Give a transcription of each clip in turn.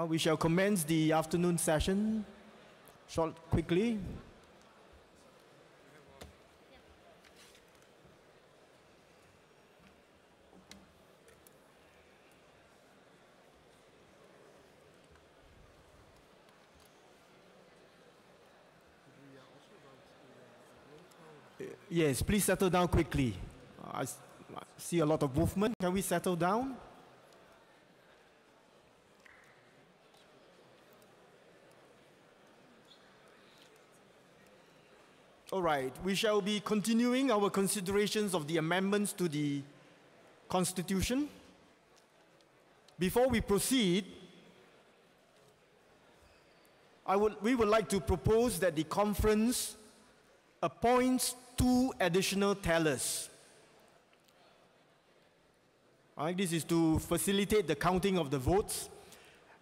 We shall commence the afternoon session quickly. Yes, please settle down quickly. I see a lot of movement. Can we settle down? All right, we shall be continuing our considerations of the amendments to the Constitution. Before we proceed, we would like to propose that the conference appoints 2 additional tellers. All right, this is to facilitate the counting of the votes.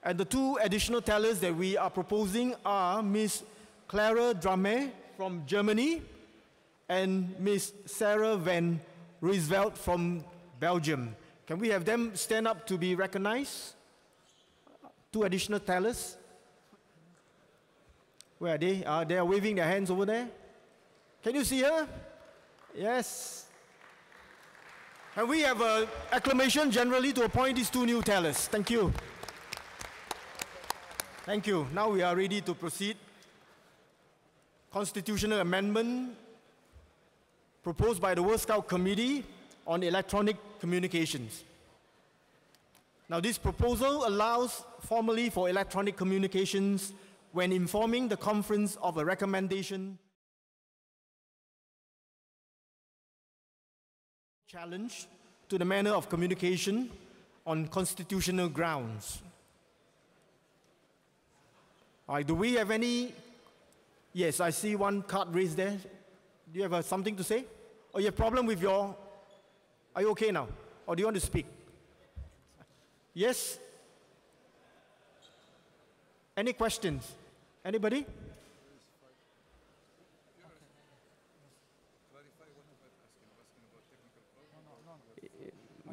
And the 2 additional tellers that we are proposing are Ms. Clara Drame from Germany and Ms. Sarah van Rysveld from Belgium. Can we have them stand up to be recognized? 2 additional tellers. Where are they? They are waving their hands over there. Can you see her? Yes. And we have an acclamation generally to appoint these 2 new tellers. Thank you. Thank you. Now we are ready to proceed. Constitutional amendment proposed by the World Scout Committee on Electronic Communications. Now this proposal allows formally for electronic communications when informing the conference of a recommendation challenge to the manner of communication on constitutional grounds. All right, do we have any? Yes, I see one card raised there. Do you have something to say? Or you have a problem with your... Are you okay now? Or do you want to speak? Yes? Any questions? Anybody?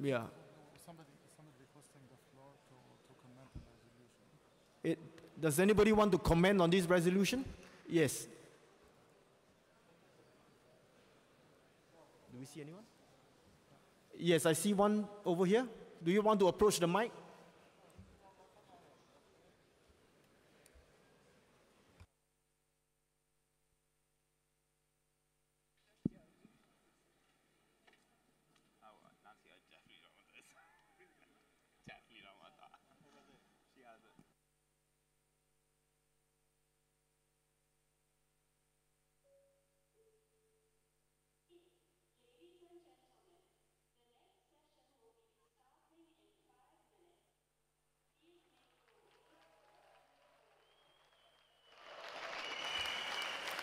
Yeah. Somebody requesting the floor to comment on the resolution. Does anybody want to comment on this resolution? Yes. Do we see anyone? Yes, I see one over here. Do you want to approach the mic?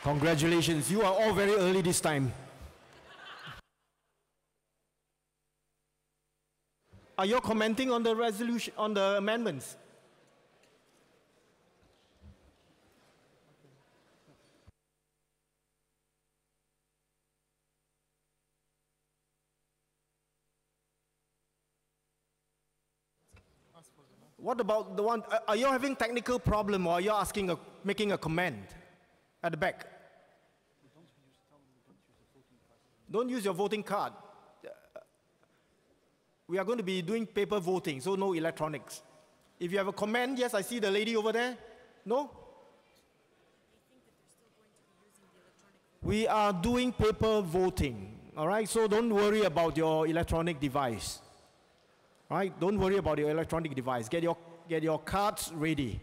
Congratulations, you are all very early this time. Are you commenting on the resolution, on the amendments? What about the one, are you having technical problem or are you asking, making a comment at the back? Don't use your voting card. We are going to be doing paper voting, so no electronics. If you have a comment, yes, I see the lady over there. No? We are doing paper voting, all right? So don't worry about your electronic device. All right? Don't worry about your electronic device. Get your cards ready.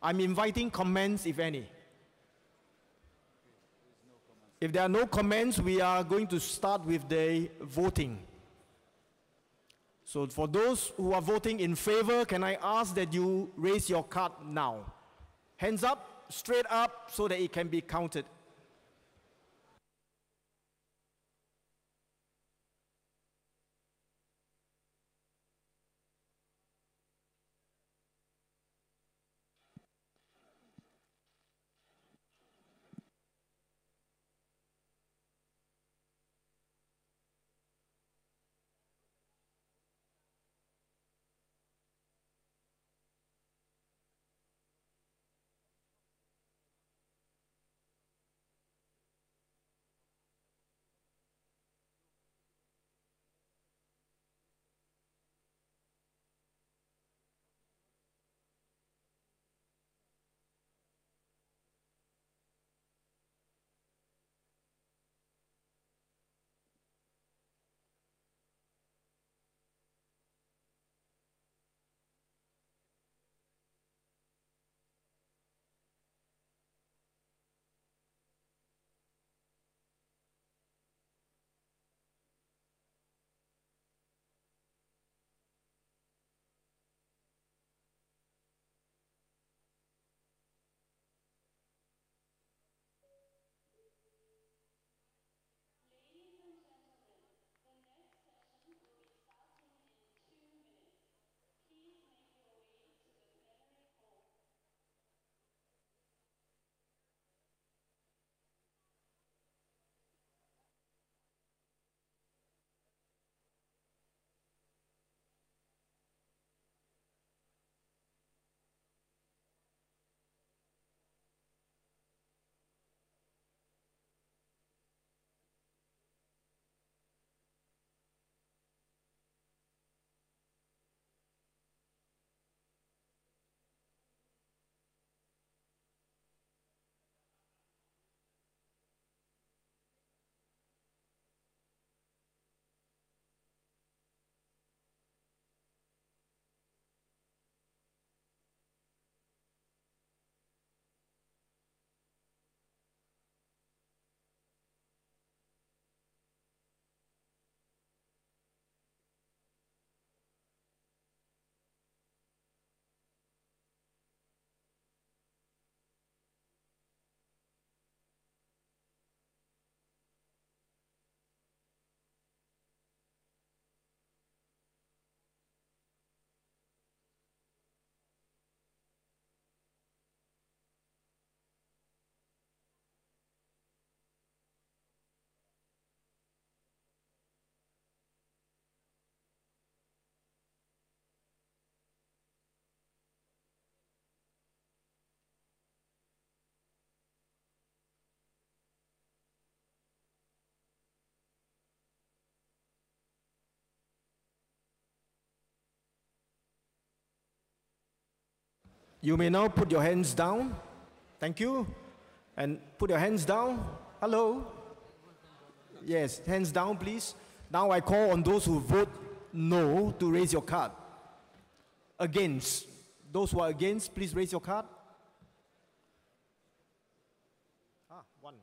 I'm inviting comments, if any. If there are no comments, we are going to start with the voting. So for those who are voting in favor, can I ask that you raise your card now? Hands up, straight up, so that it can be counted. You may now put your hands down. Thank you. And put your hands down. Hello. Yes, hands down, please. Now I call on those who vote no to raise your card. Against. Those who are against, please raise your card. One.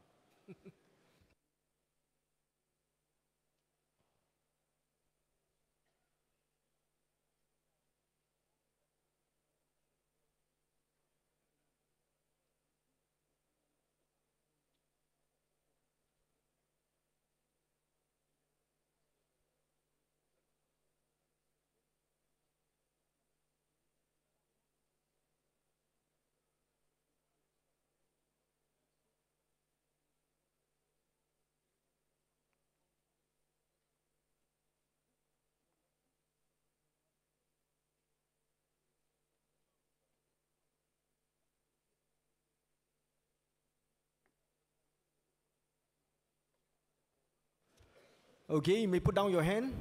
Okay, you may put down your hand.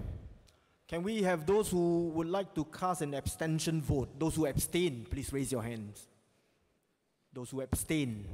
Can we have those who would like to cast an abstention vote? Those who abstain, please raise your hands. Those who abstain.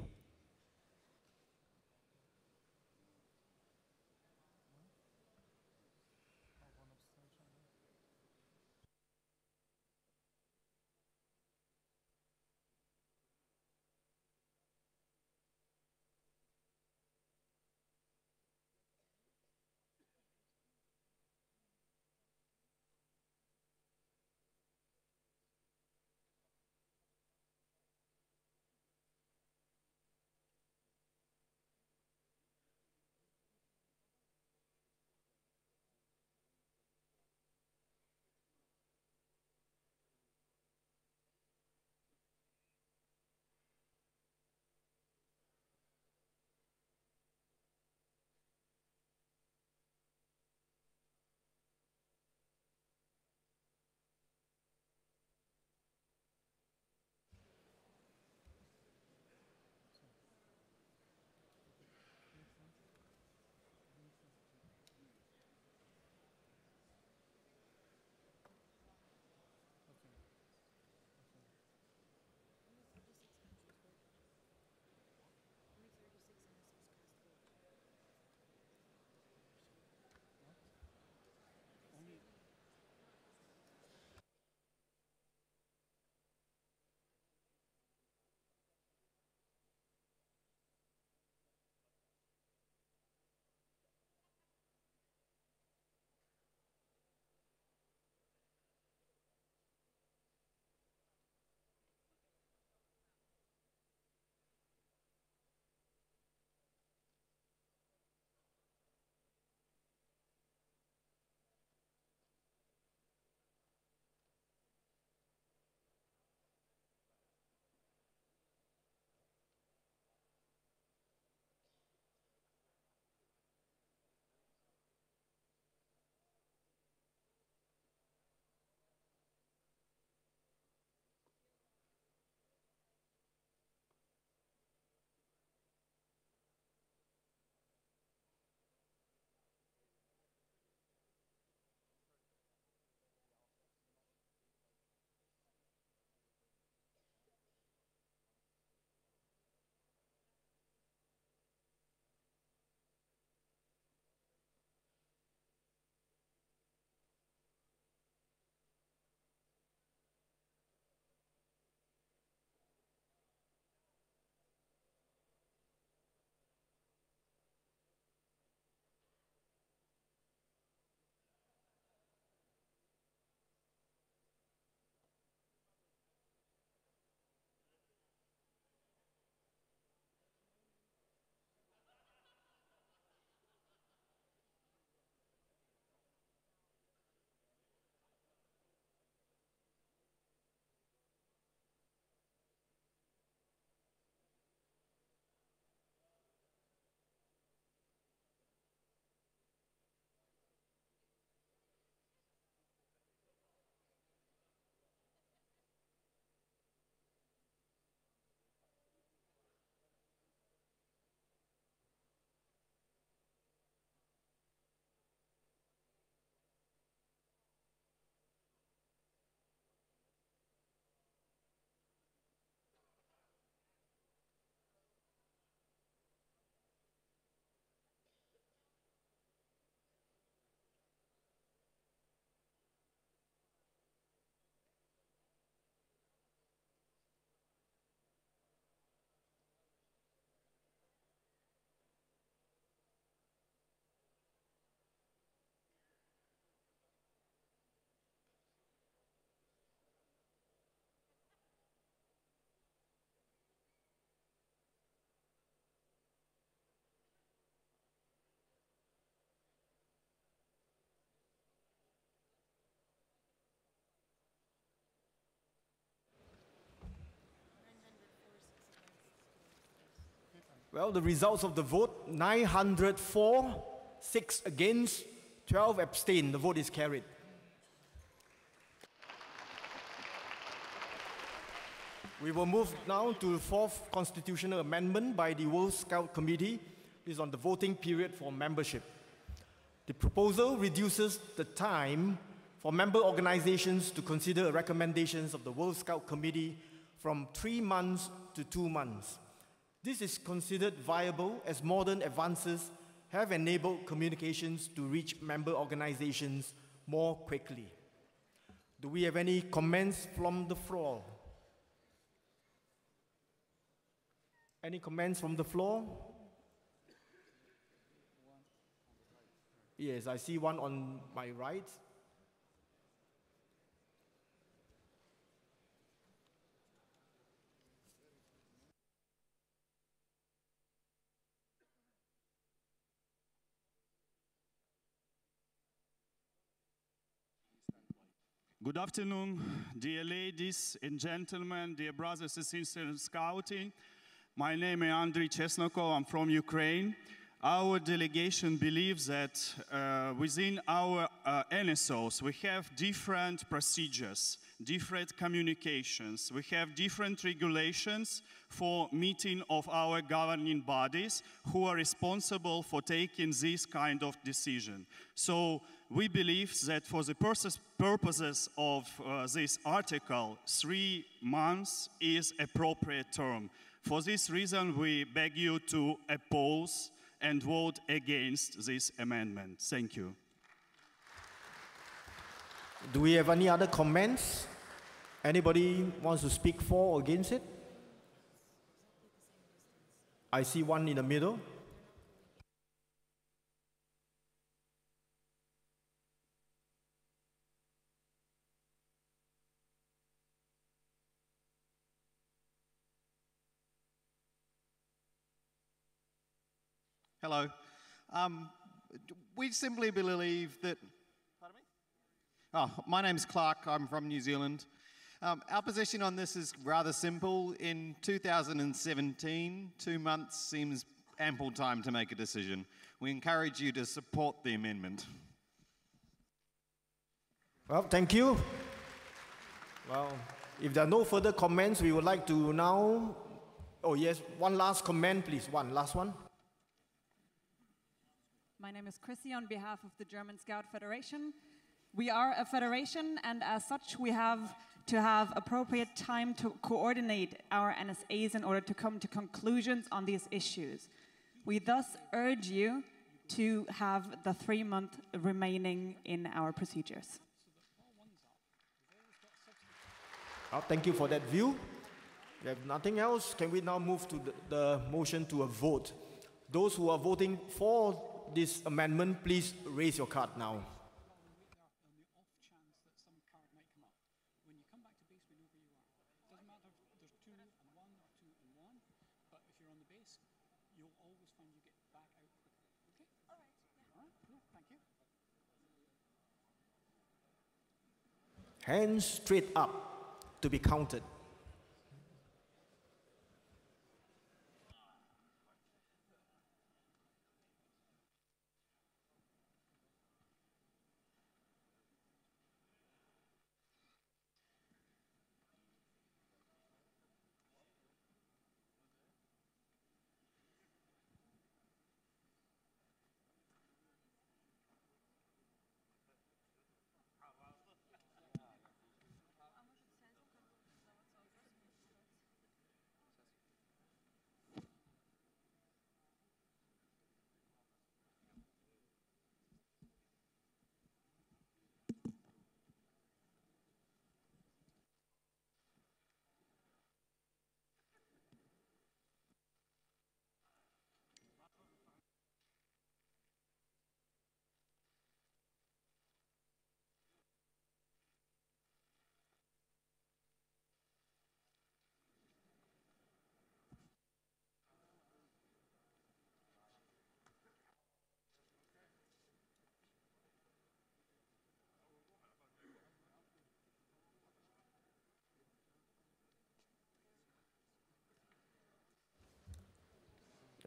Well, the results of the vote, 904, 6 against, 12 abstain. The vote is carried. We will move now to the fourth constitutional amendment by the World Scout Committee. This is on the voting period for membership. The proposal reduces the time for member organizations to consider recommendations of the World Scout Committee from 3 months to 2 months. This is considered viable as modern advances have enabled communications to reach member organizations more quickly. Do we have any comments from the floor? Any comments from the floor? Yes, I see one on my right. Good afternoon, dear ladies and gentlemen, dear brothers and sisters in Scouting. My name is Andriy Chesnokov, I'm from Ukraine. Our delegation believes that within our NSOs we have different procedures, different communications. We have different regulations for meeting of our governing bodies who are responsible for taking this kind of decision. So we believe that for the purposes of this article, 3 months is appropriate term. For this reason, we beg you to oppose and vote against this amendment. Thank you. Do we have any other comments? Anybody wants to speak for or against it? I see one in the middle. Hello. We simply believe that... Pardon me? Oh, my name's Clark. I'm from New Zealand. Our position on this is rather simple. In 2017, 2 months seems ample time to make a decision. We encourage you to support the amendment. Well, thank you. Well, if there are no further comments, we would like to now... Oh, yes, one last comment, please. One last one. My name is Chrissy on behalf of the German Scout Federation. We are a federation, and as such, we have to have appropriate time to coordinate our NSAs in order to come to conclusions on these issues. We thus urge you to have the 3-month remaining in our procedures. Well, thank you for that view. If have nothing else, can we now move to the motion to a vote? Those who are voting for this amendment, please raise your card now. Hands straight up to be counted.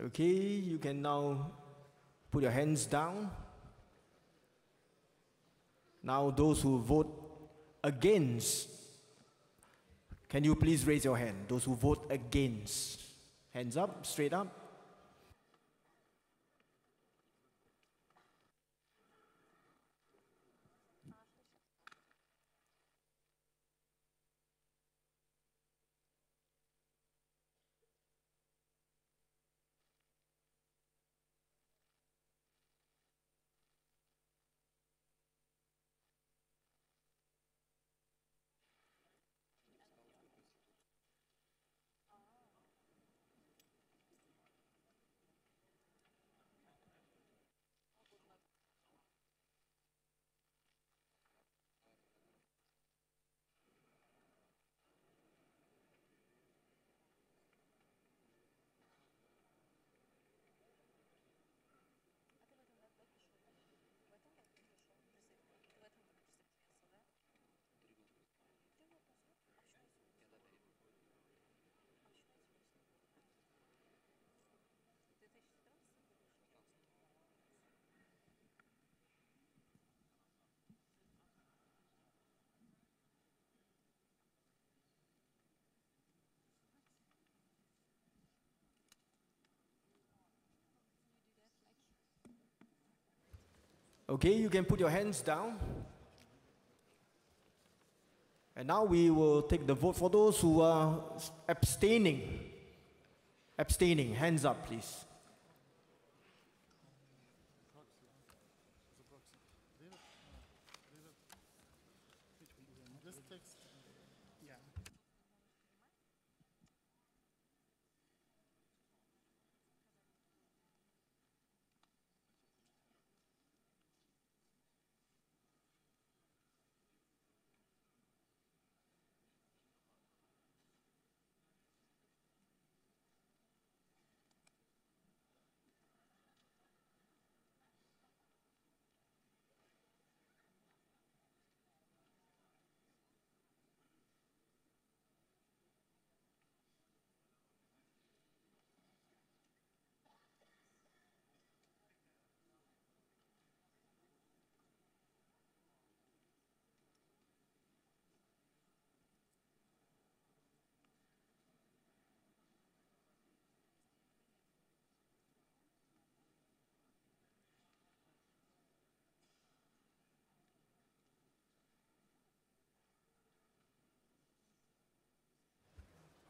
Okay, you can now put your hands down. Now those who vote against, can you please raise your hand? Those who vote against, hands up, straight up. Okay, you can put your hands down. And now we will take the vote for those who are abstaining. Abstaining, hands up, please.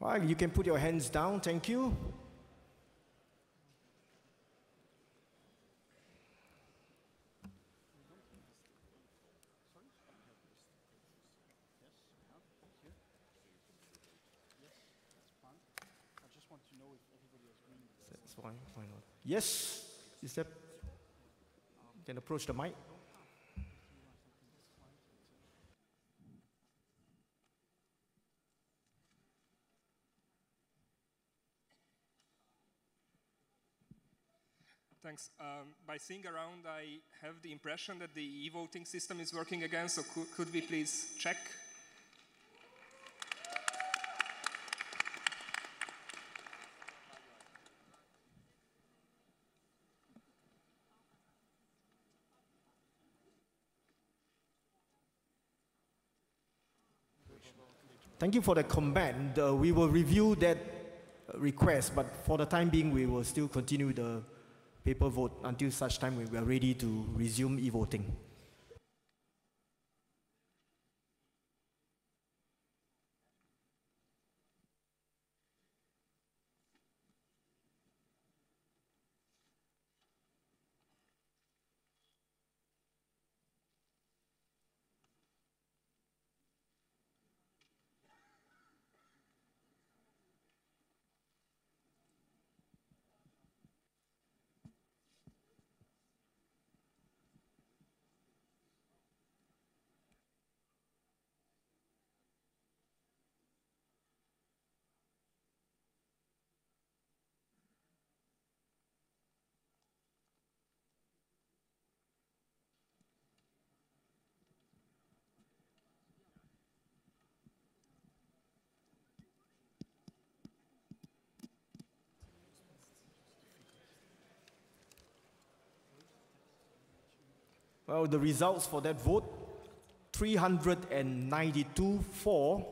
All right, you can put your hands down, thank you. That's fine, fine. Yes, is that, you can approach the mic. Thanks. By seeing around, I have the impression that the e-voting system is working again, so could we please check? Thank you for the comment. We will review that request, but for the time being, we will still continue the paper vote until such time when we are ready to resume e-voting. Well, the results for that vote, 392 for,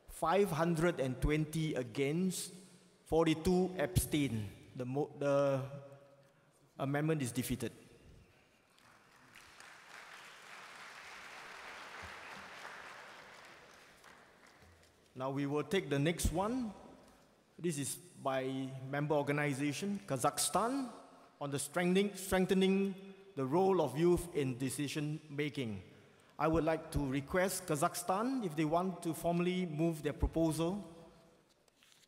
520 against, 42 abstain. The amendment is defeated. Now we will take the next one. This is by member organization, Kazakhstan, on the strengthening the role of youth in decision making. I would like to request Kazakhstan, if they want to formally move their proposal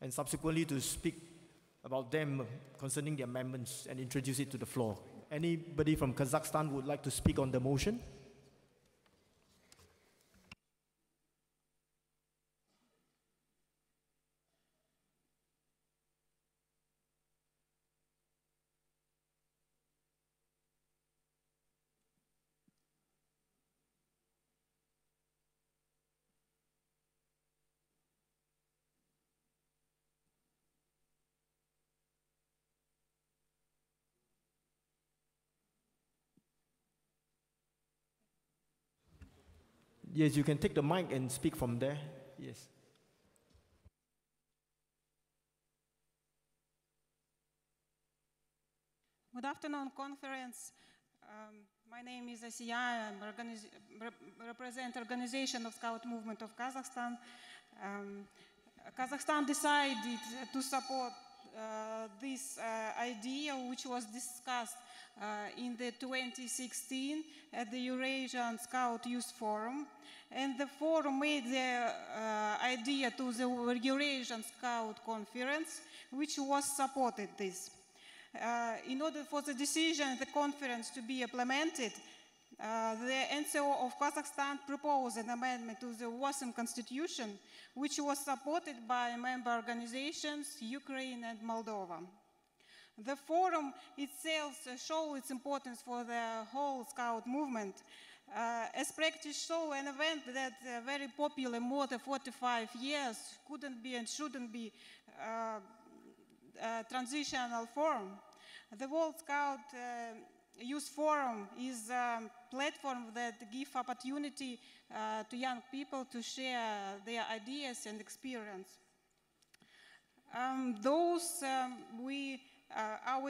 and subsequently to speak about them concerning the amendments and introduce it to the floor. Anybody from Kazakhstan would like to speak on the motion? Yes, you can take the mic and speak from there. Yes. Good afternoon, conference. My name is Asiya. I represent Organization of Scout Movement of Kazakhstan. Kazakhstan decided to support this idea, which was discussed in the 2016 at the Eurasian Scout Youth Forum. And the forum made the idea to the Eurasian Scout Conference, which was supported this. In order for the decision of the conference to be implemented, the NCO of Kazakhstan proposed an amendment to the WOSM constitution, which was supported by member organizations, Ukraine and Moldova. The forum itself showed its importance for the whole Scout movement. As practice show, an event that very popular more than 45 years couldn't be and shouldn't be transitional form. The World Scout Youth Forum is a platform that gives opportunity to young people to share their ideas and experience. Our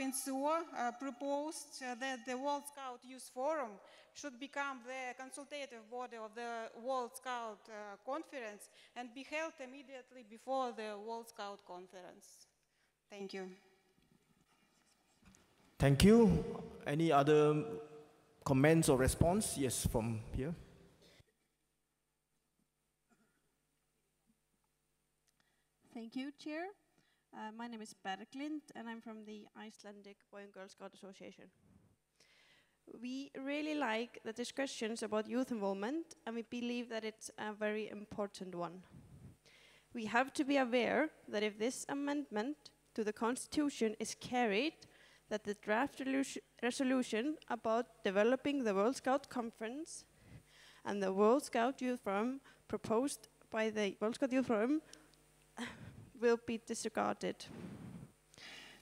NCO proposed that the World Scout Youth Forum should become the consultative body of the World Scout Conference and be held immediately before the World Scout Conference. Thank you. Thank you. Any other comments or response? Yes, from here. Thank you, Chair. My name is Berglind, and I'm from the Icelandic Boy and Girl Scout Association. We really like the discussions about youth involvement, and we believe that it's a very important one. We have to be aware that if this amendment to the Constitution is carried, that the draft resolution about developing the World Scout Conference and the World Scout Youth Forum proposed by the World Scout Youth Forum will be disregarded.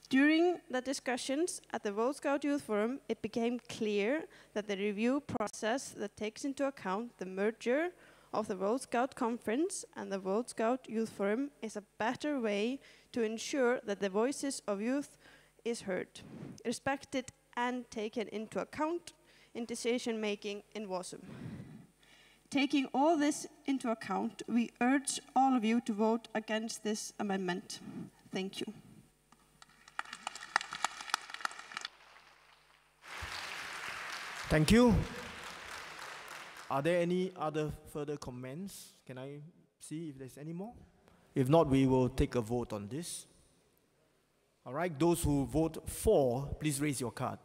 During the discussions at the World Scout Youth Forum, it became clear that the review process that takes into account the merger of the World Scout Conference and the World Scout Youth Forum is a better way to ensure that the voices of youth is heard, respected and taken into account in decision making in WOSM. Taking all this into account, we urge all of you to vote against this amendment. Thank you. Thank you. Are there any other further comments? Can I see if there's any more? If not, we will take a vote on this. All right, those who vote for, please raise your card.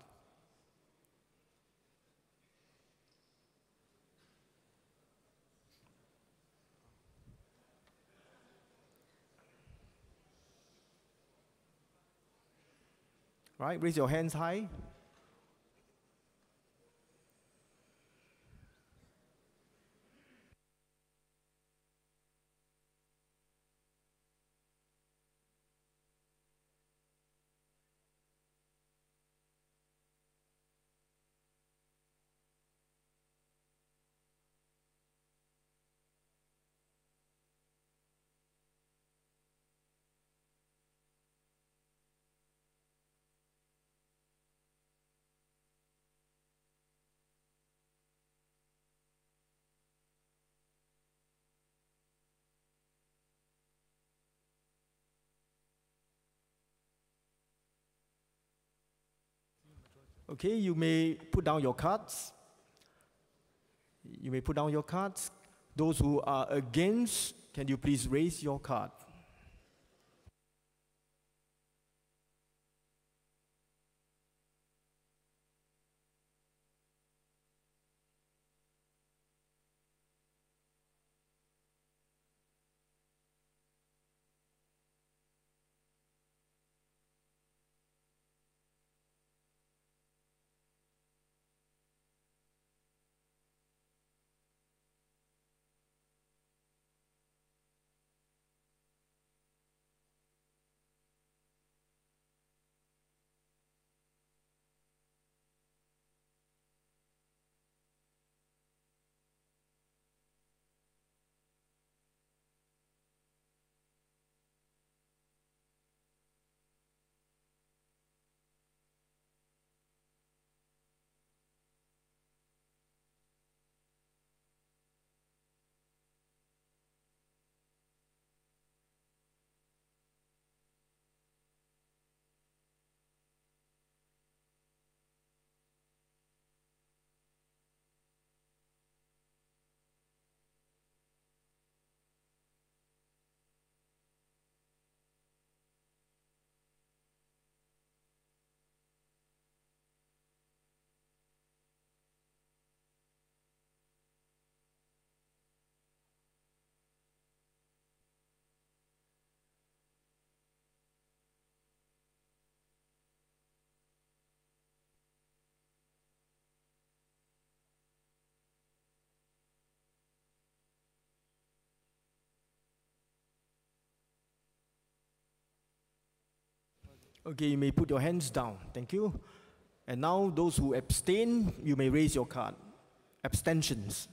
All right, raise your hands high. Okay, you may put down your cards. You may put down your cards. Those who are against, can you please raise your card? Okay, you may put your hands down. Thank you. And now those who abstain, you may raise your card. Abstentions.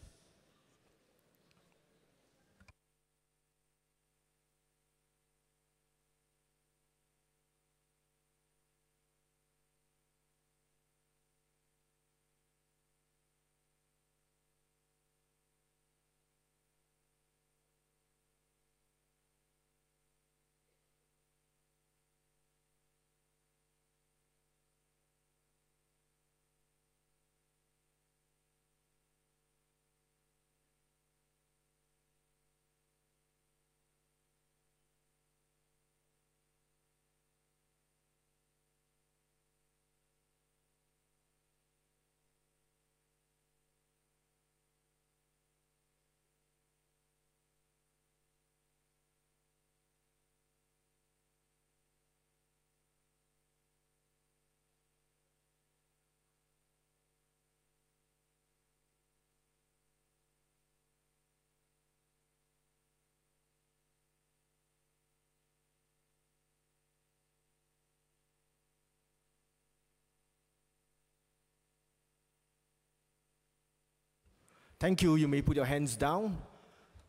Thank you. You may put your hands down.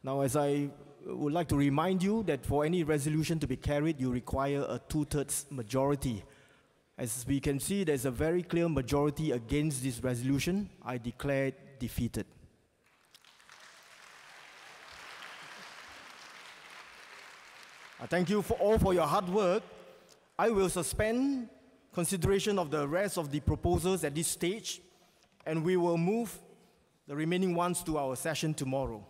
Now, as I would like to remind you that for any resolution to be carried, you require a 2/3 majority. As we can see, there's a very clear majority against this resolution. I declare it defeated. Thank you all for your hard work. I will suspend consideration of the rest of the proposals at this stage, and we will move the remaining ones to our session tomorrow.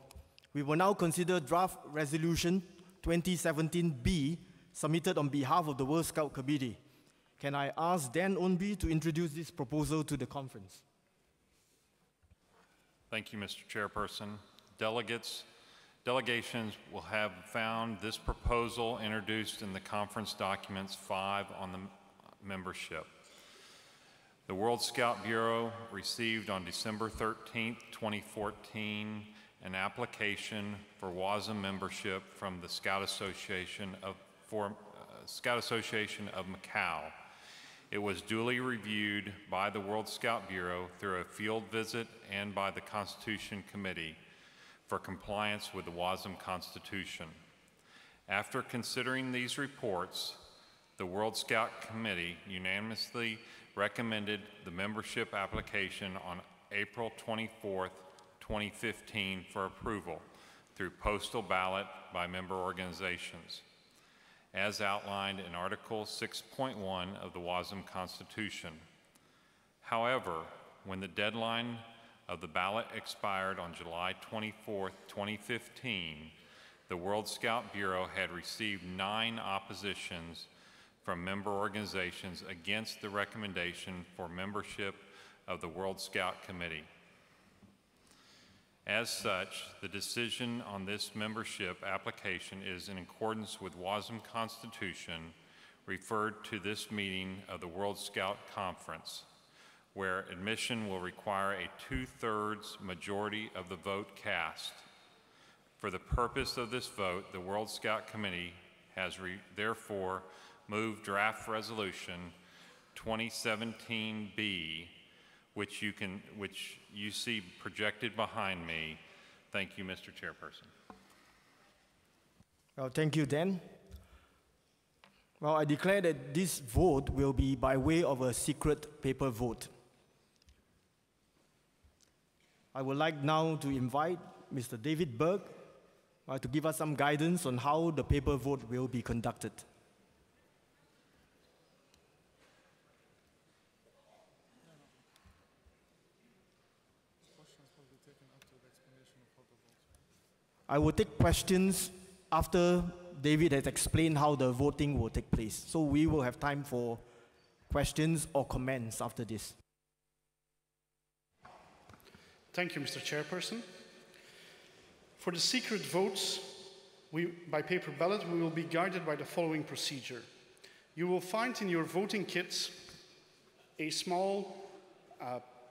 We will now consider draft resolution 2017B submitted on behalf of the World Scout Committee. Can I ask Dan Onby to introduce this proposal to the conference? Thank you, Mr. Chairperson. Delegations will have found this proposal introduced in the conference documents 5 on the membership. The World Scout Bureau received on December 13, 2014, an application for WOSM membership from the Scout Association of Macao. It was duly reviewed by the World Scout Bureau through a field visit and by the Constitution Committee for compliance with the WOSM Constitution. After considering these reports, the World Scout Committee unanimously recommended the membership application on April 24, 2015 for approval through postal ballot by member organizations, as outlined in Article 6.1 of the WOSM Constitution. However, when the deadline of the ballot expired on July 24, 2015, the World Scout Bureau had received 9 oppositions from member organizations against the recommendation for membership of the World Scout Committee. As such, the decision on this membership application is in accordance with WOSM Constitution, referred to this meeting of the World Scout Conference, where admission will require a 2/3 majority of the vote cast. For the purpose of this vote, the World Scout Committee has therefore moved draft resolution 2017B, which you see projected behind me. Thank you, Mr. Chairperson. Well, thank you, Dan. Well, I declare that this vote will be by way of a secret paper vote. I would like now to invite Mr. David Berg to give us some guidance on how the paper vote will be conducted. I will take questions after David has explained how the voting will take place. So we will have time for questions or comments after this. Thank you, Mr. Chairperson. For the secret votes by paper ballot, we will be guided by the following procedure. You will find in your voting kits a small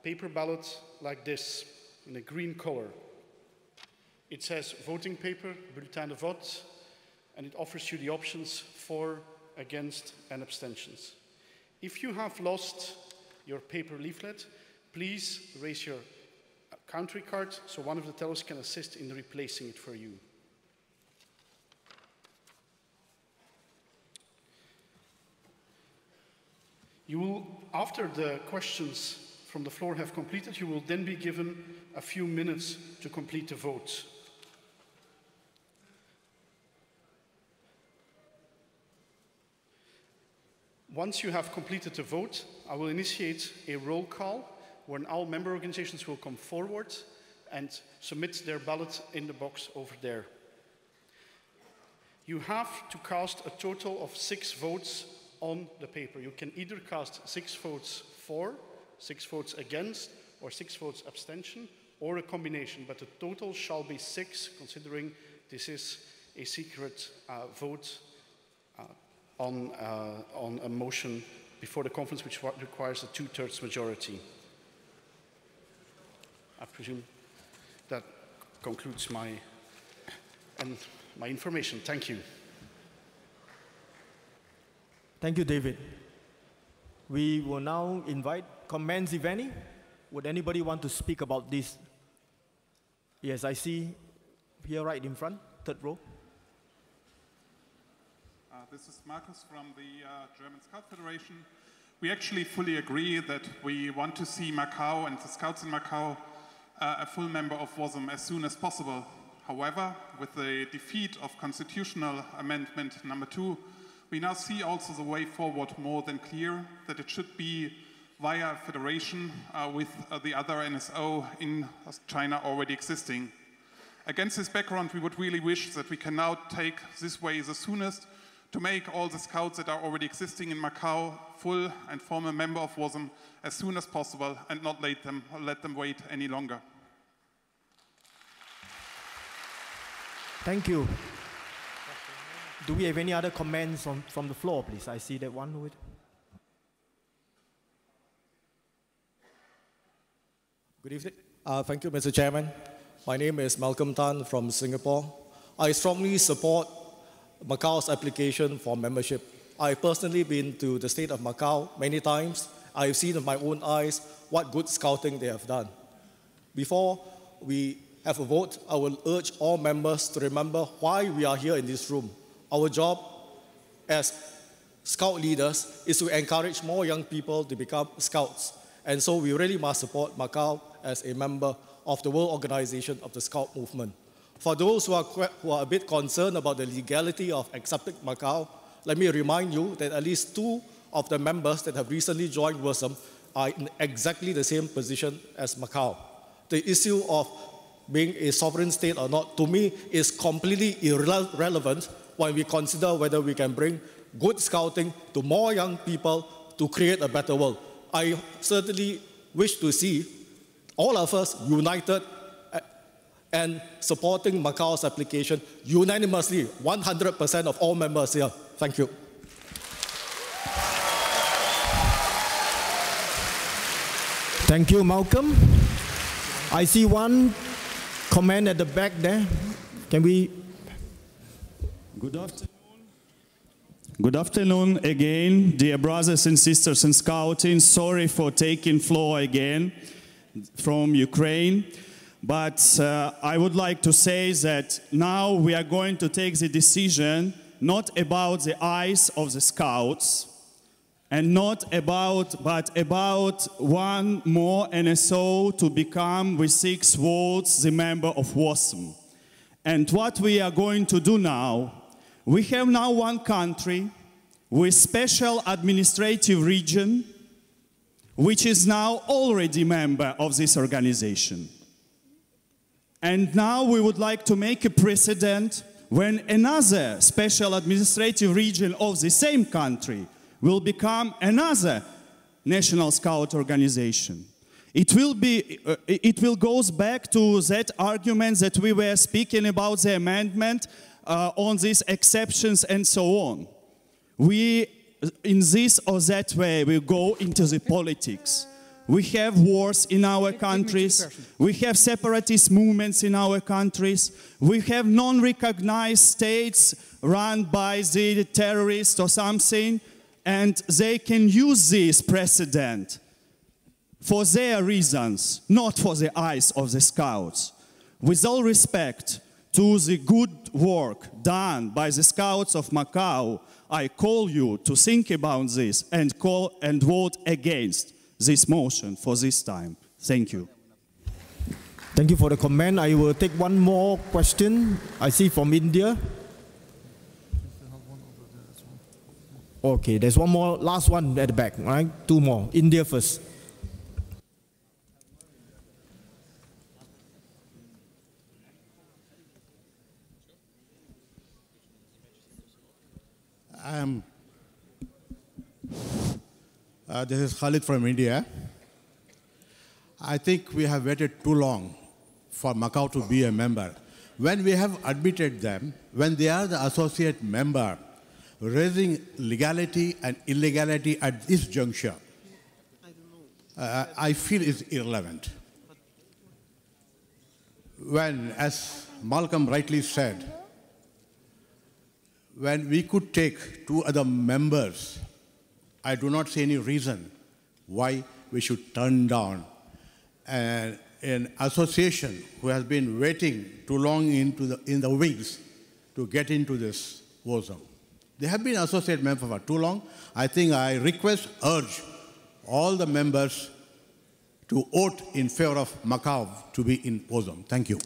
paper ballot like this in a green color. It says voting paper, bulletin de vote, and it offers you the options for, against, and abstentions. If you have lost your paper leaflet, please raise your country card so one of the tellers can assist in replacing it for you. You will, after the questions from the floor have completed, you will then be given a few minutes to complete the vote. Once you have completed the vote, I will initiate a roll call when all member organizations will come forward and submit their ballot in the box over there. You have to cast a total of 6 votes on the paper. You can either cast 6 votes for, 6 votes against, or 6 votes abstention, or a combination, but the total shall be 6, considering this is a secret vote on a motion before the conference, which requires a 2/3 majority. I presume that concludes my information. Thank you. Thank you, David. We will now invite comments, if any. Would anybody want to speak about this? Yes, I see here right in front, 3rd row. This is Markus from the German Scout Federation. We actually fully agree that we want to see Macao and the Scouts in Macao a full member of WOSM as soon as possible. However, with the defeat of Constitutional Amendment number 2, we now see also the way forward more than clear, that it should be via federation with the other NSO in China already existing. Against this background, we would really wish that we can now take this way the soonest to make all the Scouts that are already existing in Macao full and form a member of WOSM as soon as possible and not let them wait any longer. Thank you. Do we have any other comments from the floor, please? I see that one with. Good evening. Thank you, Mr. Chairman. My name is Malcolm Tan from Singapore. I strongly support Macao's application for membership. I've personally been to the state of Macao many times. I've seen with my own eyes what good scouting they have done. Before we have a vote, I will urge all members to remember why we are here in this room. Our job as scout leaders is to encourage more young people to become scouts. And so we really must support Macao as a member of the World Organization of the Scout Movement. For those who are a bit concerned about the legality of accepting Macao, let me remind you that at least 2 of the members that have recently joined WOSM are in exactly the same position as Macau. The issue of being a sovereign state or not, to me, is completely irrelevant when we consider whether we can bring good scouting to more young people to create a better world. I certainly wish to see all of us united and supporting Macau's application unanimously, 100% of all members here. Thank you. Thank you, Malcolm. I see one comment at the back there. Can we? Good afternoon. Good afternoon again, dear brothers and sisters in Scouting. Sorry for taking floor again from Ukraine. But I would like to say that now we are going to take the decision not about the eyes of the Scouts, and not about, but about one more NSO to become, with 6 votes, the member of WOSM. And what we are going to do now, we have now one country with special administrative region, which is now already member of this organization. And now we would like to make a precedent when another special administrative region of the same country will become another National Scout organization. It will goes back to that argument that we were speaking about the amendment on these exceptions and so on. We, in this or that way, we go into the politics. We have wars in our countries. We have separatist movements in our countries. We have non-recognized states run by the terrorists or something. And they can use this precedent for their reasons, not for the eyes of the Scouts. With all respect to the good work done by the Scouts of Macau, I call you to think about this and call and vote against this motion for this time. Thank you. Thank you for the comment. I will take one more question. I see from India. Okay, there's one more, last one at the back, right? 2 more. India first. This is Khalid from India. I think we have waited too long for Macau to be a member. When we have admitted them, when they are the associate member, raising legality and illegality at this juncture, I feel is irrelevant. When, as Malcolm rightly said, when we could take 2 other members, I do not see any reason why we should turn down an association who has been waiting too long in the wings to get into this WOSM. They have been associate members for too long. I think I urge all the members to vote in favor of Macau to be in WOSM. Thank you.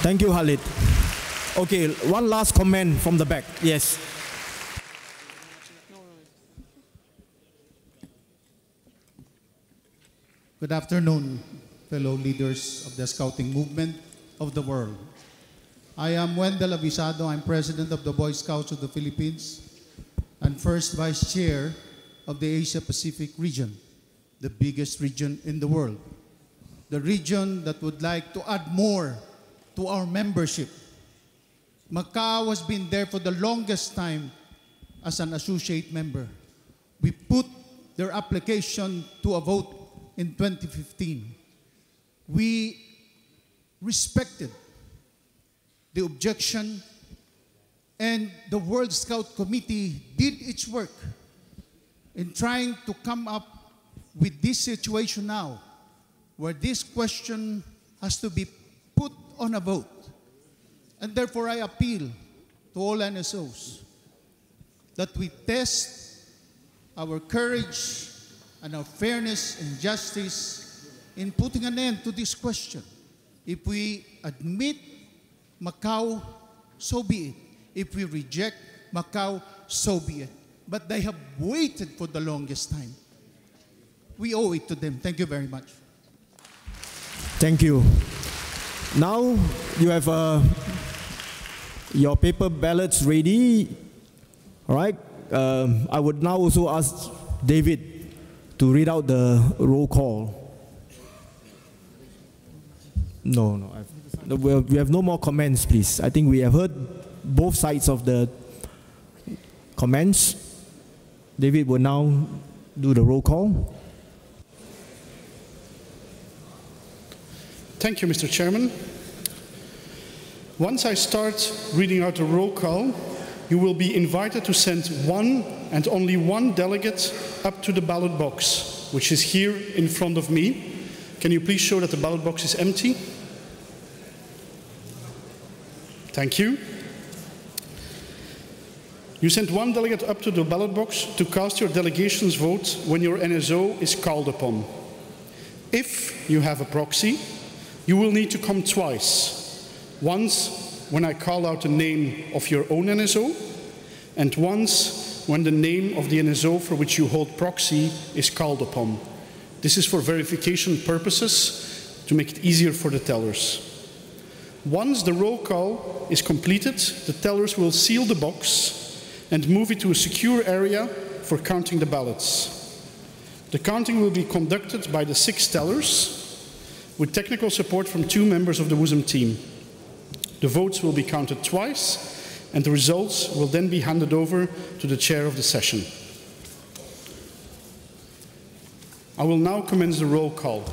Thank you, Khalid. Okay, one last comment from the back. Yes. Good afternoon, fellow leaders of the Scouting movement of the world. I am Wendell Avisado. I'm president of the Boy Scouts of the Philippines and first vice chair of the Asia-Pacific region, the biggest region in the world. The region that would like to add more to our membership. Macau has been there for the longest time as an associate member. We put their application to a vote in 2015. We respected the objection, and the World Scout Committee did its work in trying to come up with this situation now, where this question has to be put on a vote. And therefore I appeal to all NSOs that we test our courage and our fairness and justice in putting an end to this question. If we admit Macau, so be it. If we reject Macau, so be it. But they have waited for the longest time. we owe it to them. Thank you very much. Thank you. Now you have your paper ballots ready. All right. I would now also ask David to read out the roll call. No, we have no more comments, please. I think we have heard both sides of the comments. David will now do the roll call. Thank you, Mr. Chairman. Once I start reading out the roll call, you will be invited to send one and only one delegate up to the ballot box, which is here in front of me. Can you please show that the ballot box is empty? Thank you. You send one delegate up to the ballot box to cast your delegation's vote when your NSO is called upon. If you have a proxy, you will need to come twice. Once when I call out the name of your own NSO, and once when the name of the NSO for which you hold proxy is called upon. This is for verification purposes to make it easier for the tellers. Once the roll call is completed, the tellers will seal the box and move it to a secure area for counting the ballots. The counting will be conducted by the 6 tellers with technical support from 2 members of the WOSM team. The votes will be counted twice, and the results will then be handed over to the chair of the session. I will now commence the roll call.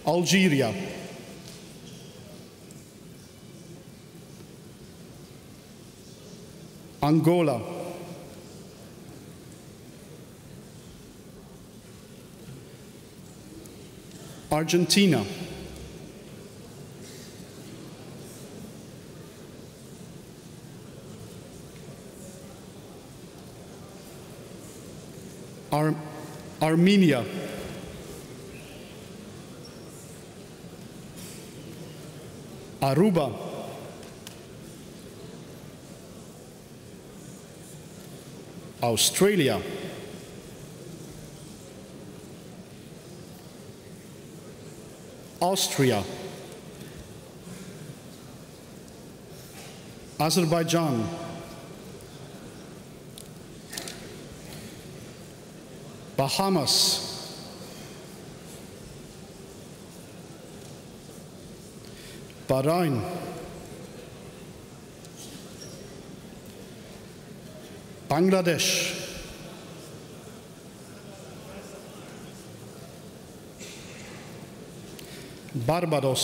Algeria. Angola. Argentina. Armenia. Aruba. Australia. Austria. Azerbaijan. Bahamas. Bahrain. Bangladesh. Barbados.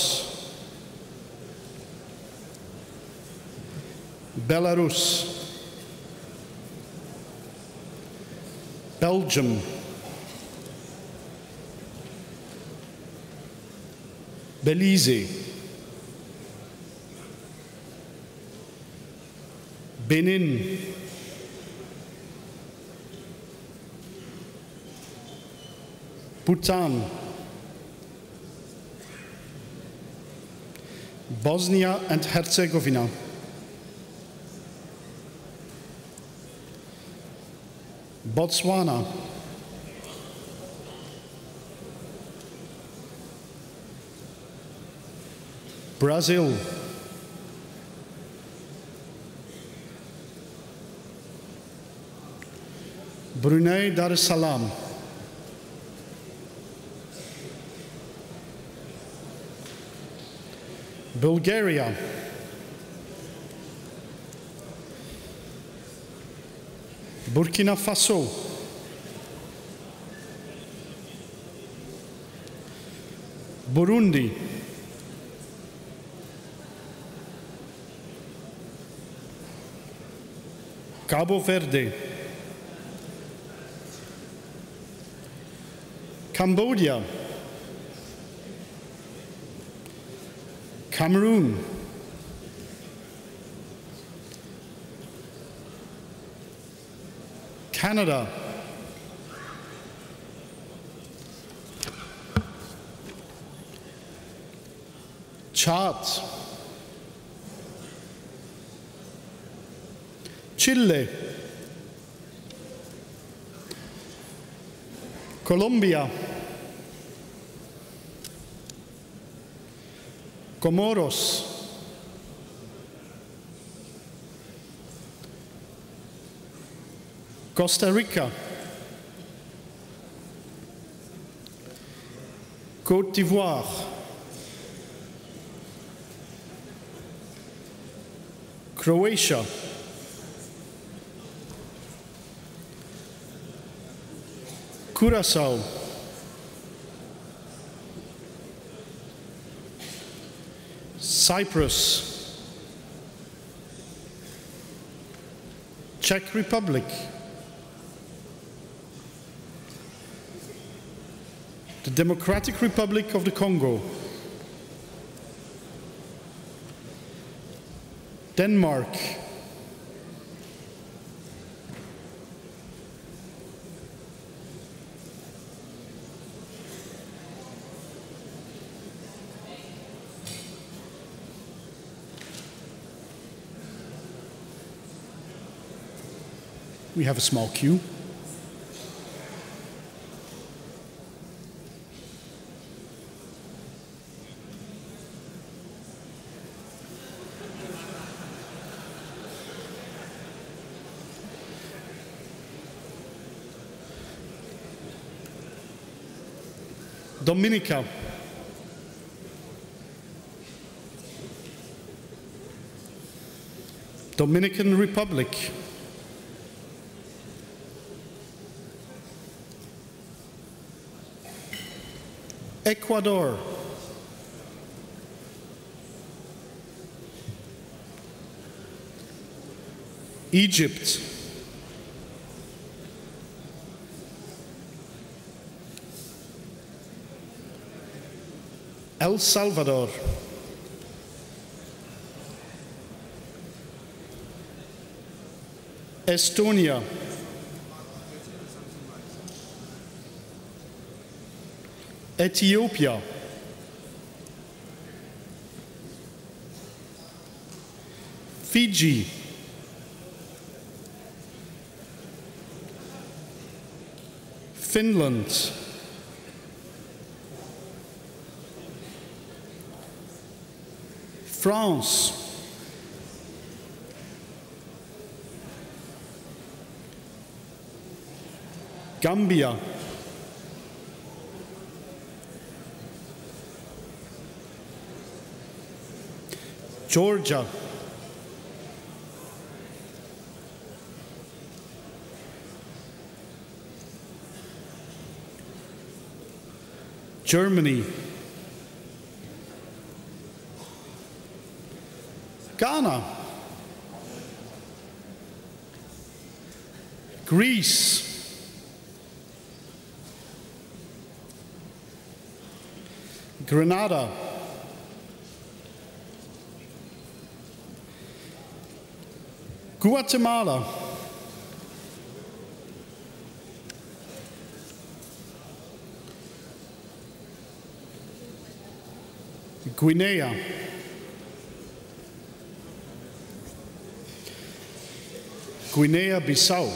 Belarus. Belgium. Belize. Benin. Bhutan. Bosnia and Herzegovina. Botswana. Brazil. Brunei Darussalam. Bulgaria. Burkina Faso. Burundi. Cabo Verde. Cambodia. Cameroon. Canada. Chad. Chile. Colombia, Comoros, Costa Rica, Côte d'Ivoire, Croatia, Curaçao, Cyprus, Czech Republic, the Democratic Republic of the Congo, Denmark, we have a small queue. Dominica, Dominican Republic, Ecuador, Egypt, El Salvador, Estonia, Ethiopia, Fiji, Finland, France, Gambia, Georgia, Germany, Ghana, Greece, Grenada, Guatemala, Guinea, Guinea-Bissau,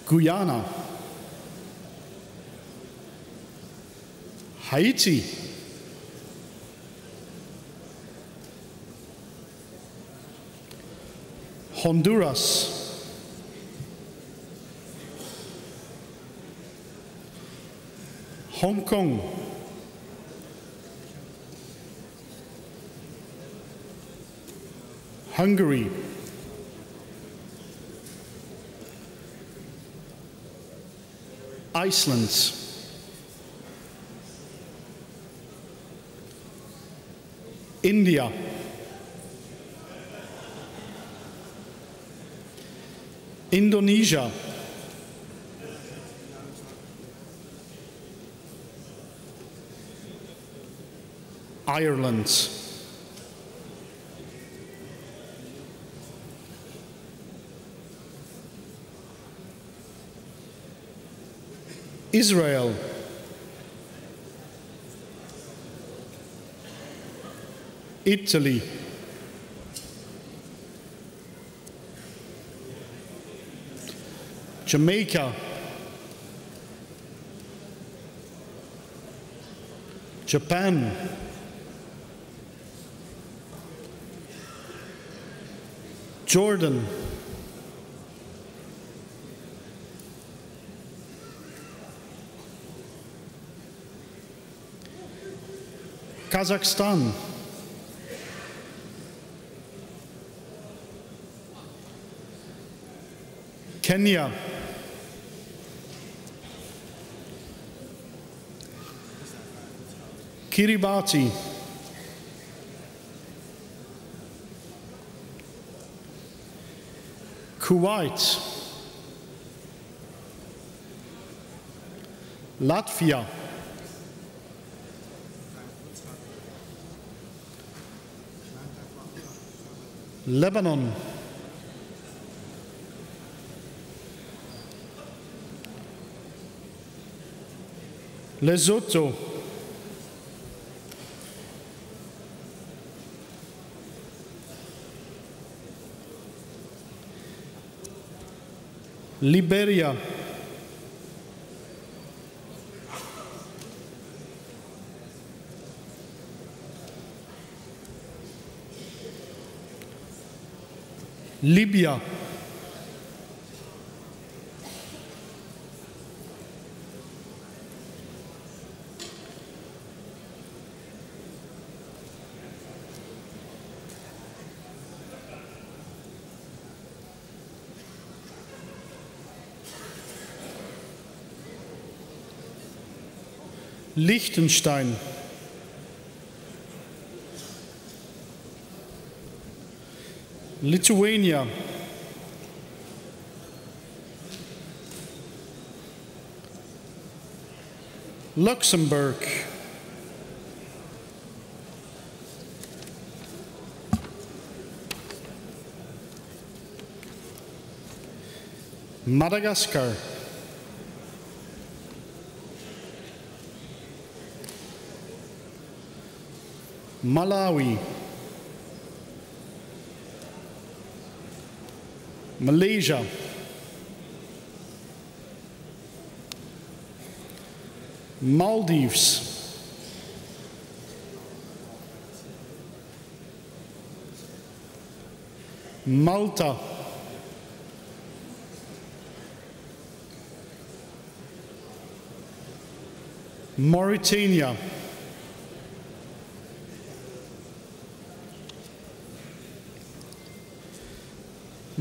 Guyana, Haiti, Honduras, Hong Kong, Hungary, Iceland, India, Indonesia, Ireland, Israel, Italy, Jamaica, Japan, Jordan, Kazakhstan, Kenya, Kiribati, Kuwait, Latvia, Lebanon, Lesotho, Liberia, Libya, Liechtenstein, Lithuania, Luxembourg, Madagascar, Malawi, Malaysia, Maldives, Malta, Mauritania,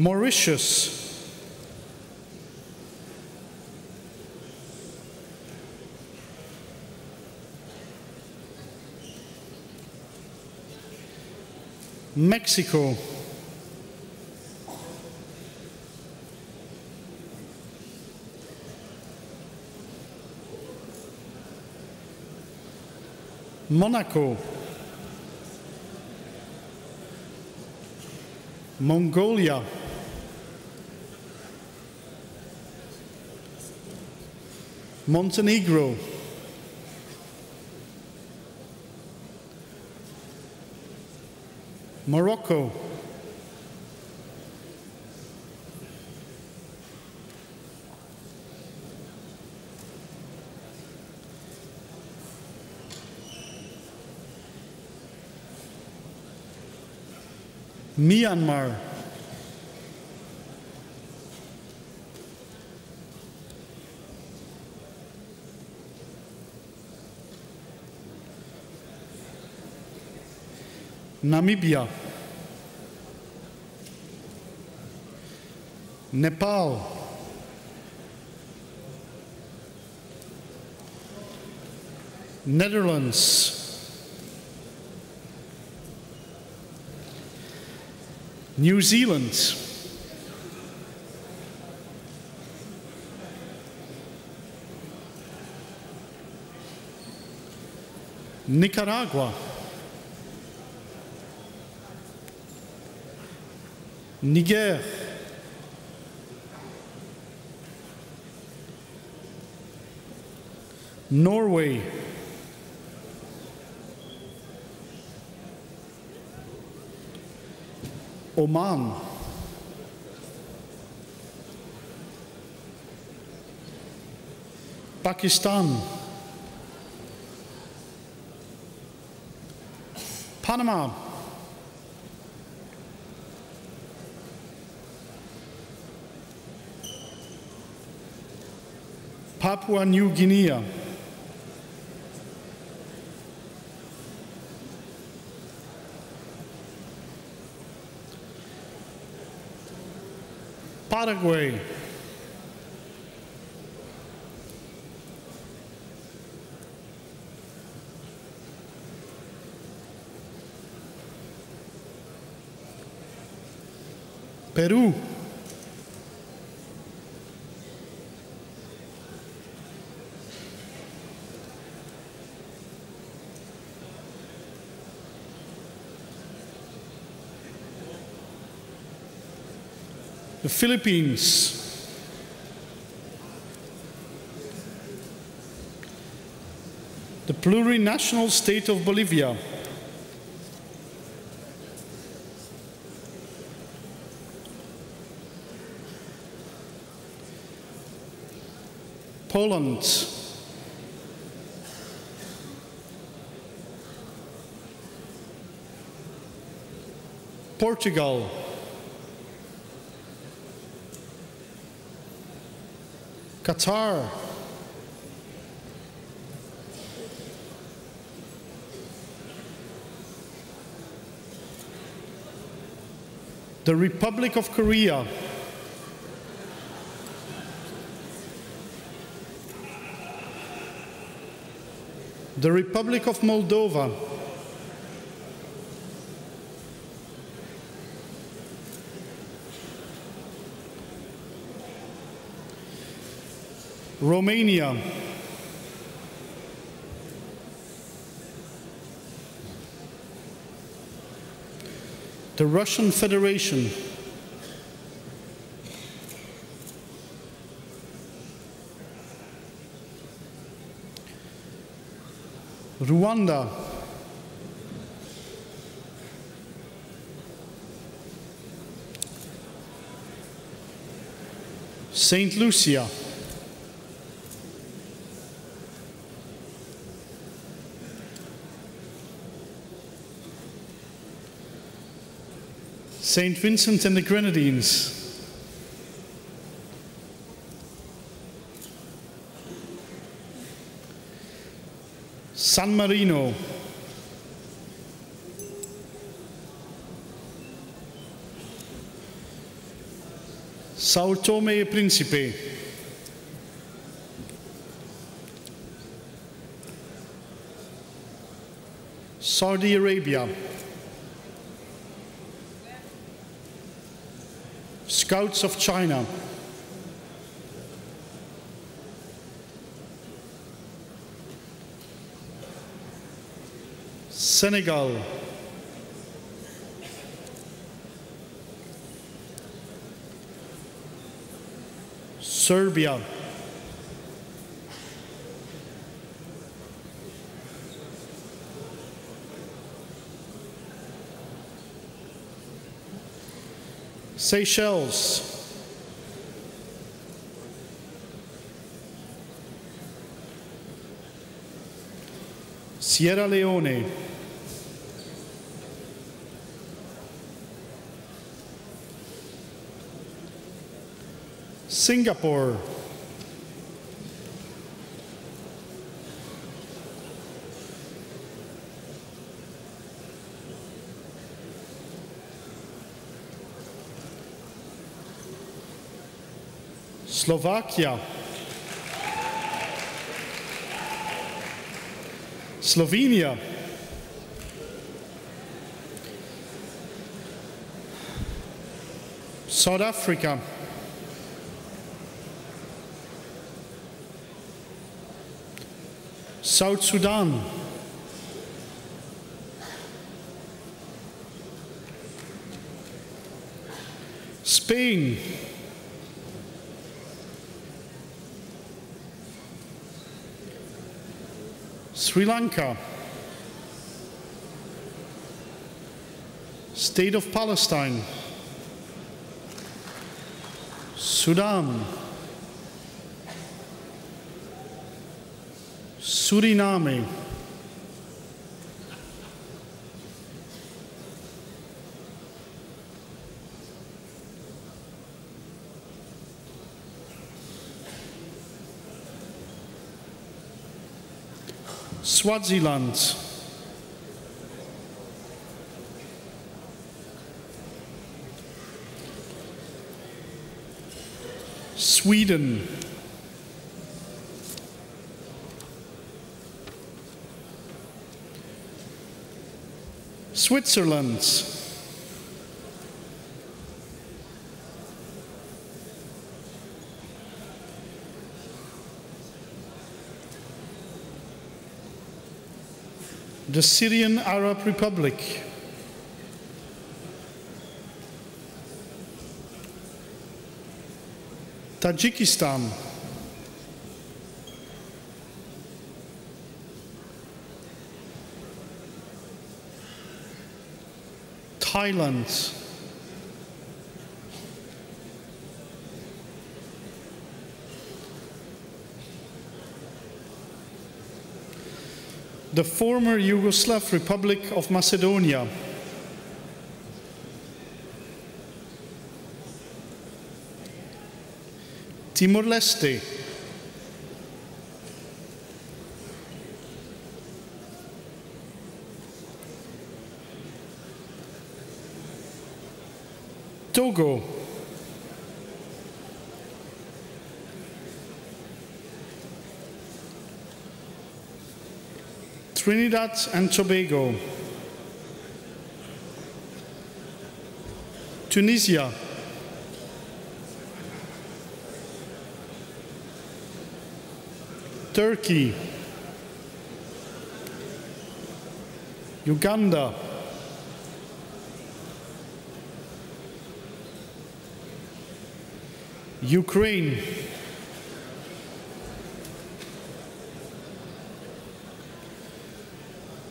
Mauritius, Mexico, Monaco, Mongolia, Montenegro, Morocco, Myanmar, Namibia, Nepal, Netherlands, New Zealand, Nicaragua, Niger, Norway, Oman, Pakistan, Panama, Papua New Guinea, Paraguay, Peru, the Philippines, the plurinational state of Bolivia, Poland, Portugal, Qatar, the Republic of Korea, the Republic of Moldova, Romania, the Russian Federation, Rwanda, Saint Lucia, Saint Vincent and the Grenadines, San Marino, Sao Tome e Principe, Saudi Arabia, Scouts of China, Senegal, Serbia, Seychelles, Sierra Leone, Singapore, Slovakia, Slovenia, South Africa, South Sudan, Spain, Sri Lanka, State of Palestine, Sudan, Suriname. Swaziland. Sweden. Switzerland. The Syrian Arab Republic. Tajikistan. Thailand. The former Yugoslav Republic of Macedonia. Timor-Leste. Togo. Trinidad and Tobago. Tunisia. Turkey. Uganda. Ukraine.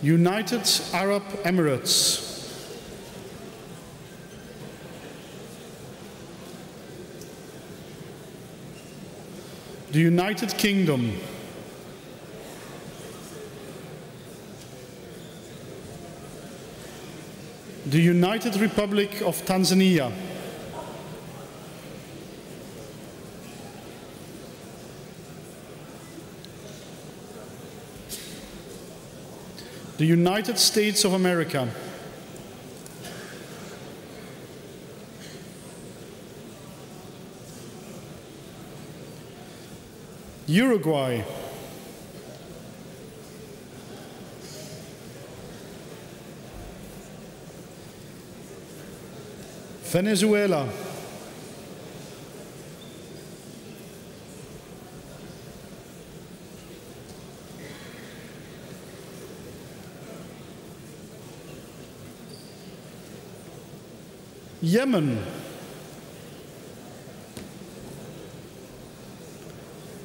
United Arab Emirates. The United Kingdom. The United Republic of Tanzania. The United States of America. Uruguay. Venezuela. Yemen.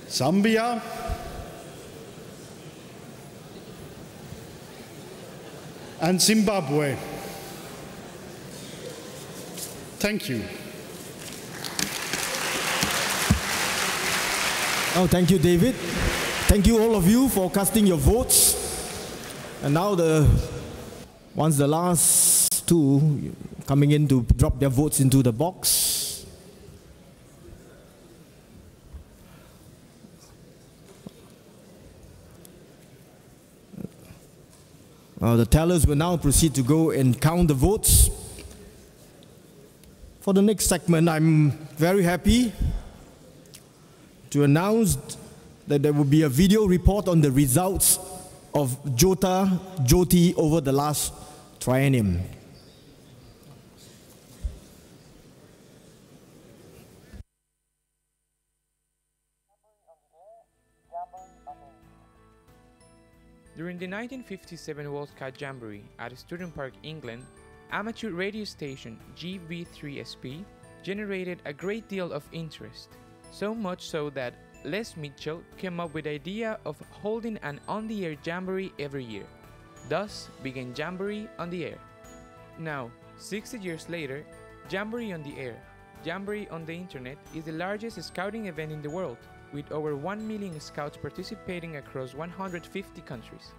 Zambia. And Zimbabwe. Thank you. Oh, thank you, David. Thank you all of you for casting your votes. And now once the last two coming in to drop their votes into the box. The tellers will now proceed to go and count the votes. For the next segment, I'm very happy to announce that there will be a video report on the results of Jyoti over the last triennium. During the 1957 World Scout Jamboree at Student Park, England, amateur radio station GB3SP generated a great deal of interest, so much so that Les Mitchell came up with the idea of holding an on-the-air jamboree every year. Thus began Jamboree on the Air. Now, 60 years later, Jamboree on the Air, Jamboree on the Internet is the largest scouting event in the world, with over 1 million scouts participating across 150 countries.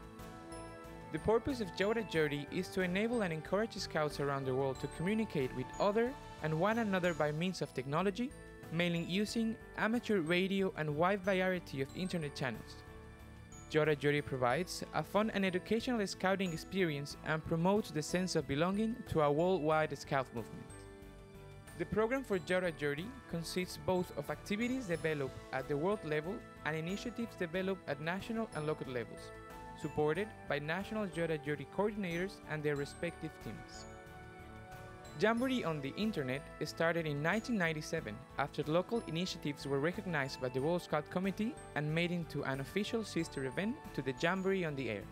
The purpose of Jamboree is to enable and encourage scouts around the world to communicate with other and one another by means of technology, mainly using amateur radio and wide variety of internet channels. Jamboree provides a fun and educational scouting experience and promotes the sense of belonging to a worldwide scout movement. The program for Jamboree consists both of activities developed at the world level and initiatives developed at national and local levels, supported by national Jamboree coordinators and their respective teams. Jamboree on the Internet started in 1997 after local initiatives were recognized by the World Scout Committee and made into an official sister event to the Jamboree on the Air.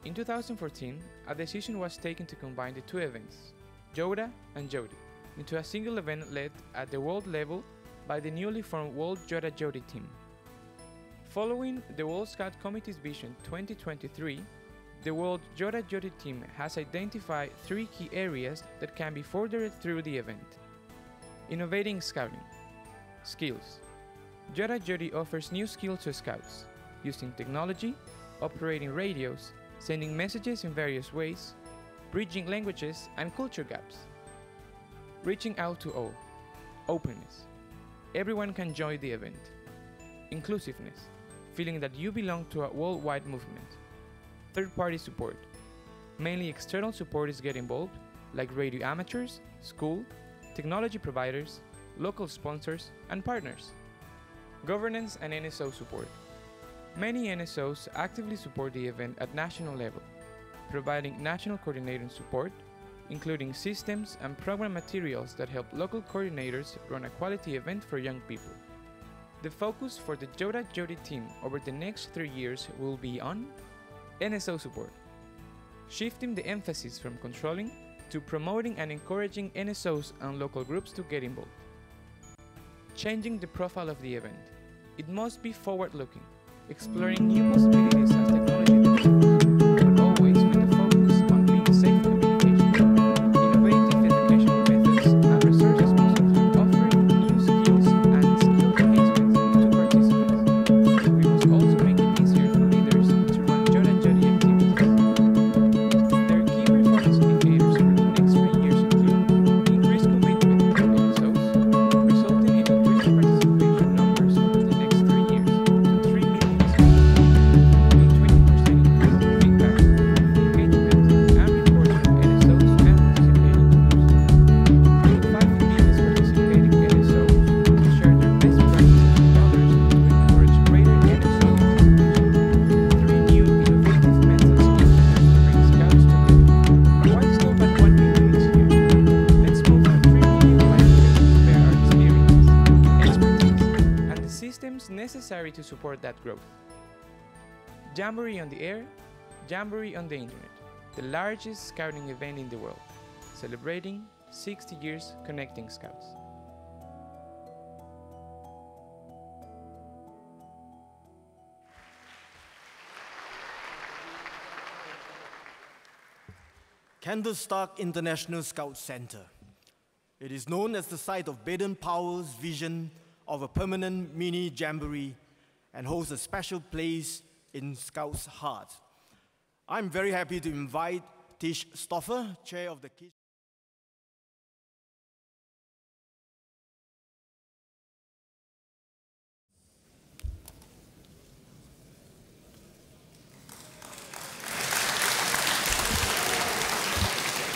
In 2014, a decision was taken to combine the two events, Joda and Jodi, into a single event led at the world level by the newly formed World Jamboree team. Following the World Scout Committee's Vision 2023, the World Jamboree team has identified 3 key areas that can be furthered through the event. Innovating scouting. Skills. Jamboree offers new skills to scouts, using technology, operating radios, sending messages in various ways, bridging languages and culture gaps. Reaching out to all. Openness. Everyone can join the event. Inclusiveness. Feeling that you belong to a worldwide movement. Third-party support. Mainly external supporters get involved, like radio amateurs, school, technology providers, local sponsors, and partners. Governance and NSO support. Many NSOs actively support the event at national level, providing national coordinating support, including systems and program materials that help local coordinators run a quality event for young people. The focus for the Jamboree team over the next 3 years will be on NSO support, shifting the emphasis from controlling to promoting and encouraging NSOs and local groups to get involved. Changing the profile of the event. It must be forward-looking, exploring new possibilities as technology develops, but always with the focus on being safe communication, innovative educational methods, and resources constantly offering new skills and skill enhancements to participants. We must also make it easier for leaders to run Jamboree activities. Their key performance indicators for the next 3 years include increased commitment from NSOs, resulting in increased participation numbers over the next 3 years to 3 million scouts, a 20% increase in feedback, engagement, and reports from NSOs and participating groups. 5 indigenous participating NSOs to share their best practices with others to encourage greater NSO participation. 3 new innovative methods introduced to bring scouts together. Why stop at 1 million each year? Let's move to 3 million languages to bear our experiences, expertise, and the systems necessary to support that growth. Jamboree on the Air, Jamboree on the Internet, the largest scouting event in the world, celebrating 60 years connecting scouts. Kandersteg International Scout Center. It is known as the site of Baden-Powell's vision of a permanent mini Jamboree and holds a special place in Scouts' heart. I'm very happy to invite Tish Stoffer, Chair of the Kids.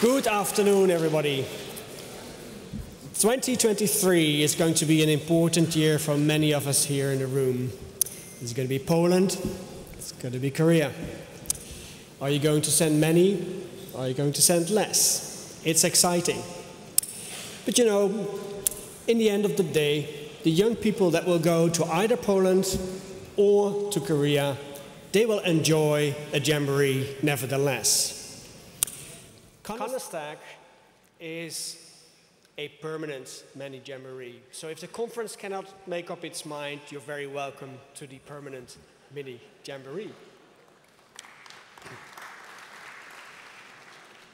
Good afternoon, everybody. 2023 is going to be an important year for many of us here in the room. It's going to be Poland, it's going to be Korea. Are you going to send many? Are you going to send less? It's exciting. But you know, in the end of the day, the young people that will go to either Poland or to Korea, they will enjoy a Jamboree nevertheless. Kandersteg is a permanent mini Jamboree. So if the conference cannot make up its mind, you're very welcome to the permanent mini Jamboree.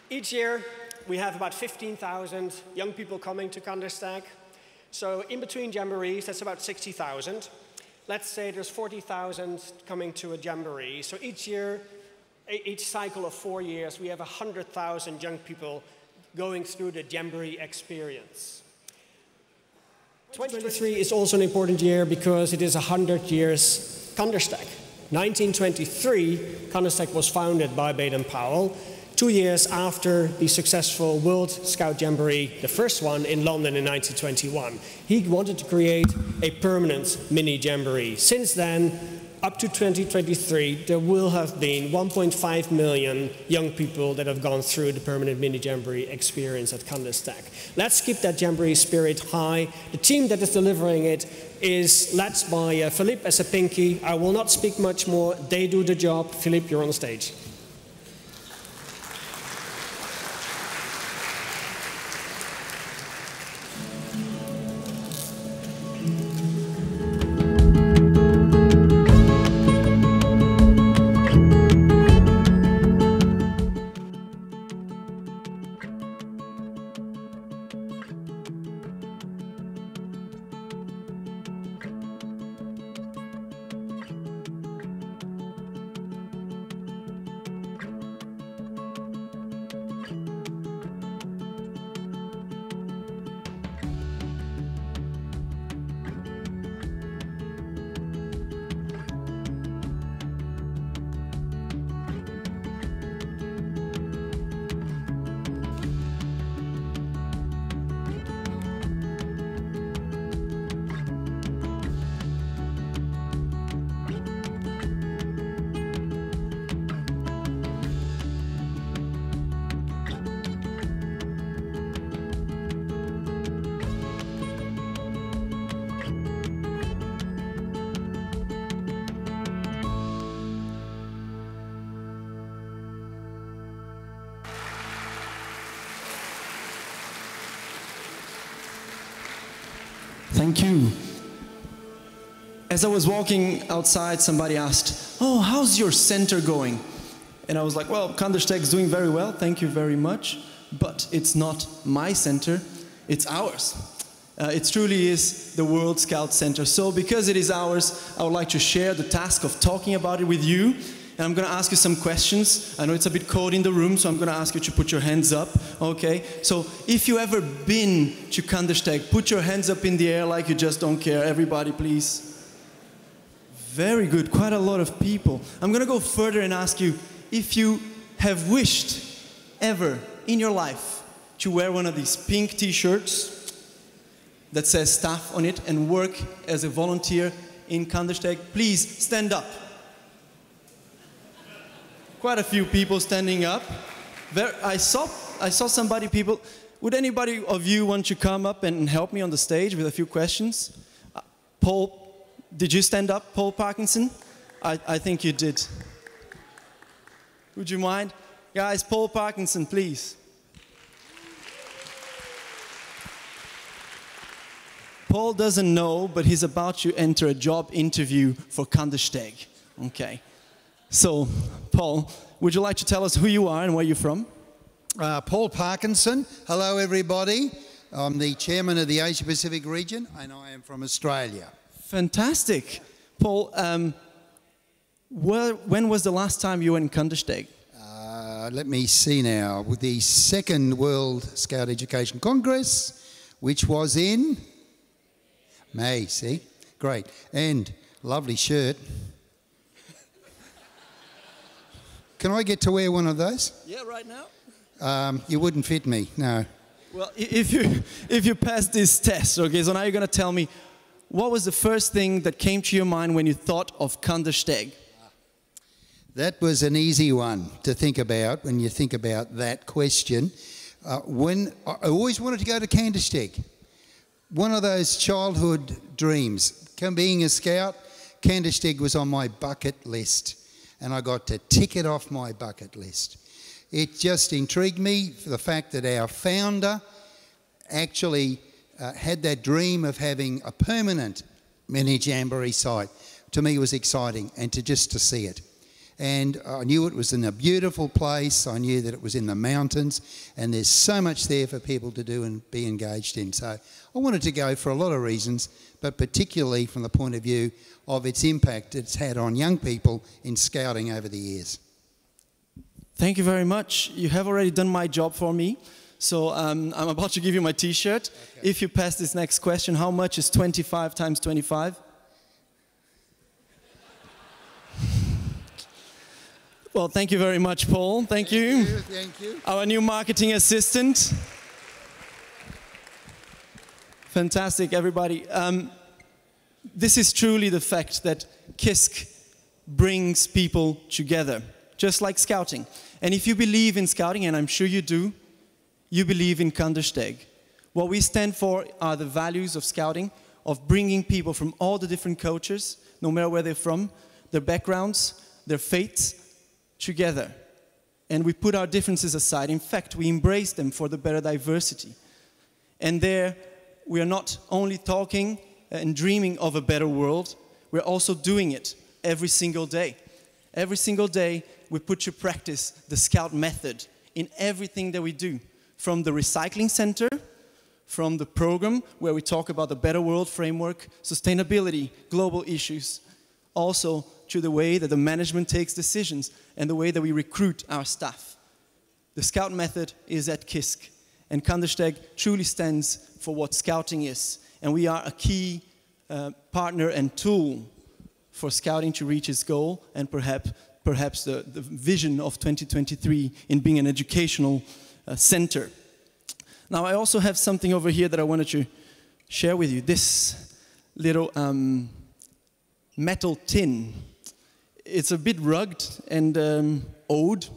Each year, we have about 15,000 young people coming to Kandersteg. So in between Jamborees, that's about 60,000. let's say there's 40,000 coming to a Jamboree. So each year, each cycle of 4 years, we have 100,000 young people going through the Jamboree experience. 2023 is also an important year because it is 100 years Kandersteg. 1923, Kandersteg was founded by Baden-Powell, 2 years after the successful World Scout Jamboree, the first one in London in 1921. He wanted to create a permanent mini Jamboree. Since then, up to 2023, there will have been 1.5 million young people that have gone through the permanent mini Jamboree experience at Kandersteg. Let's keep that Jamboree spirit high. The team that is delivering it is led by Philippe as a pinky. I will not speak much more. They do the job. Philippe, you're on the stage. Thank you. As I was walking outside, somebody asked, "Oh, how's your center going?" And I was like, "Well, Kandersteg is doing very well, thank you very much, but it's not my center, it's ours." It truly is the World Scout Center. So because it is ours, I would like to share the task of talking about it with you. And I'm going to ask you some questions. I know it's a bit cold in the room, so I'm going to ask you to put your hands up. Okay? So if you ever been to Kandersteg, put your hands up in the air like you just don't care. Everybody, please. Very good. Quite a lot of people. I'm going to go further and ask you if you have wished ever in your life to wear one of these pink t-shirts that says staff on it and work as a volunteer in Kandersteg. Please stand up. Quite a few people standing up. I saw somebody, people. Would anybody of you want to come up and help me on the stage with a few questions? Paul, did you stand up, Paul Parkinson? I think you did. Would you mind? Guys, Paul Parkinson, please. Paul doesn't know, but he's about to enter a job interview for Kandersteg. Okay. So, Paul, would you like to tell us who you are and where you're from? Paul Parkinson. Hello, everybody. I'm the chairman of the Asia Pacific region, and I am from Australia. Fantastic. Paul, when was the last time you were in Kandersteg? Let me see now. With the second World Scout Education Congress, which was in May, see? Great. And lovely shirt. Can I get to wear one of those? Yeah, right now. You wouldn't fit me, no. Well, if you pass this test, okay, so now you're going to tell me, what was the first thing that came to your mind when you thought of Kandersteg? That was an easy one to think about when you think about that question. When I always wanted to go to Kandersteg. One of those childhood dreams. Being a scout, Kandersteg was on my bucket list, and I got to tick it off my bucket list. It just intrigued me for the fact that our founder actually had that dream of having a permanent mini Jamboree site. To me, it was exciting, and to see it. And I knew it was in a beautiful place. I knew that it was in the mountains, and there's so much there for people to do and be engaged in. So I wanted to go for a lot of reasons, but particularly from the point of view of its impact it's had on young people in scouting over the years. Thank you very much. You have already done my job for me. So I'm about to give you my T-shirt. Okay. If you pass this next question, how much is 25 times 25? Well, thank you very much, Paul. Thank you. Thank you. Our new marketing assistant. Fantastic, everybody. This is truly the fact that KISK brings people together, just like scouting. And if you believe in scouting, and I'm sure you do, you believe in Kandersteg. What we stand for are the values of scouting, of bringing people from all the different cultures, no matter where they're from, their backgrounds, their faiths, together. And we put our differences aside. In fact, we embrace them for the better diversity. And there, we are not only talking and dreaming of a better world, we're also doing it every single day. Every single day, we put to practice the Scout method in everything that we do. From the recycling center, from the program where we talk about the better world framework, sustainability, global issues, also to the way that the management takes decisions and the way that we recruit our staff. The Scout method is at KISK, and Kandersteg truly stands for what scouting is. And we are a key partner and tool for scouting to reach its goal, and perhaps the vision of 2023 in being an educational center. Now, I also have something over here that I wanted to share with you. This little metal tin. It's a bit rugged and old,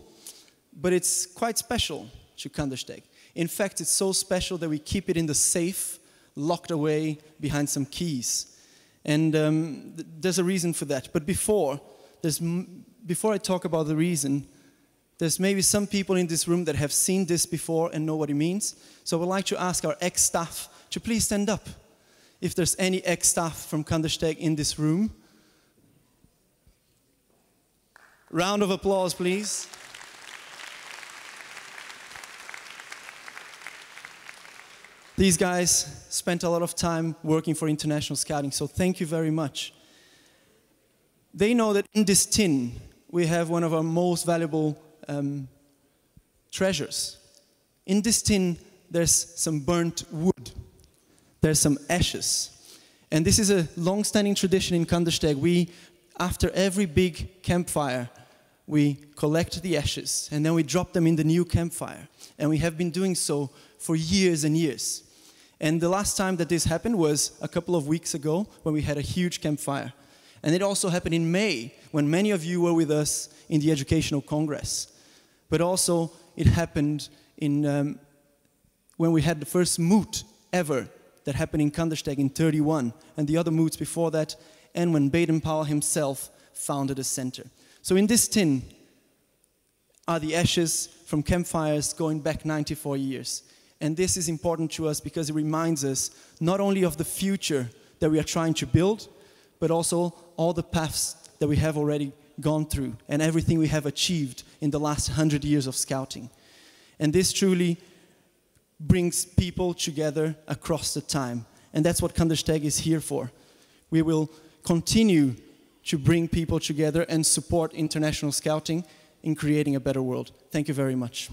but it's quite special to Kandersteg. In fact, it's so special that we keep it in the safe, locked away behind some keys. And there's a reason for that. But before I talk about the reason, there's maybe some people in this room that have seen this before and know what it means. So I would like to ask our ex-staff to please stand up. If there's any ex-staff from Kandersteg in this room. Round of applause, please. These guys spent a lot of time working for international scouting, so thank you very much. They know that in this tin, we have one of our most valuable treasures. In this tin, there's some burnt wood. There's some ashes. And this is a long-standing tradition in Kandersteg. After every big campfire, we collect the ashes and then we drop them in the new campfire. And we have been doing so for years and years. And the last time that this happened was a couple of weeks ago when we had a huge campfire. And it also happened in May when many of you were with us in the Educational Congress. But also it happened when we had the first moot ever that happened in Kandersteg in 1931 and the other moots before that, and when Baden-Powell himself founded a center. So in this tin are the ashes from campfires going back 94 years. And this is important to us because it reminds us not only of the future that we are trying to build, but also all the paths that we have already gone through and everything we have achieved in the last 100 years of scouting. And this truly brings people together across the time. And that's what Kandersteg is here for. We will continue to bring people together and support international scouting in creating a better world. Thank you very much.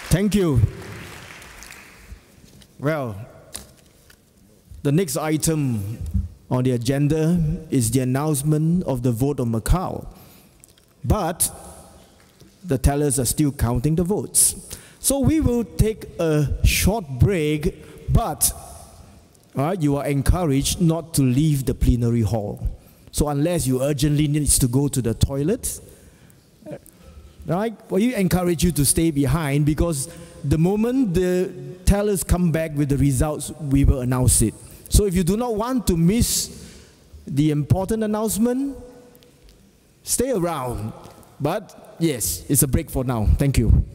Thank you. Well, the next item on the agenda is the announcement of the vote on Macao. But the tellers are still counting the votes. So we will take a short break, but you are encouraged not to leave the plenary hall. So unless you urgently need to go to the toilet, right? Well, we encourage you to stay behind because the moment the tellers come back with the results, we will announce it. So if you do not want to miss the important announcement, stay around. But yes, it's a break for now. Thank you.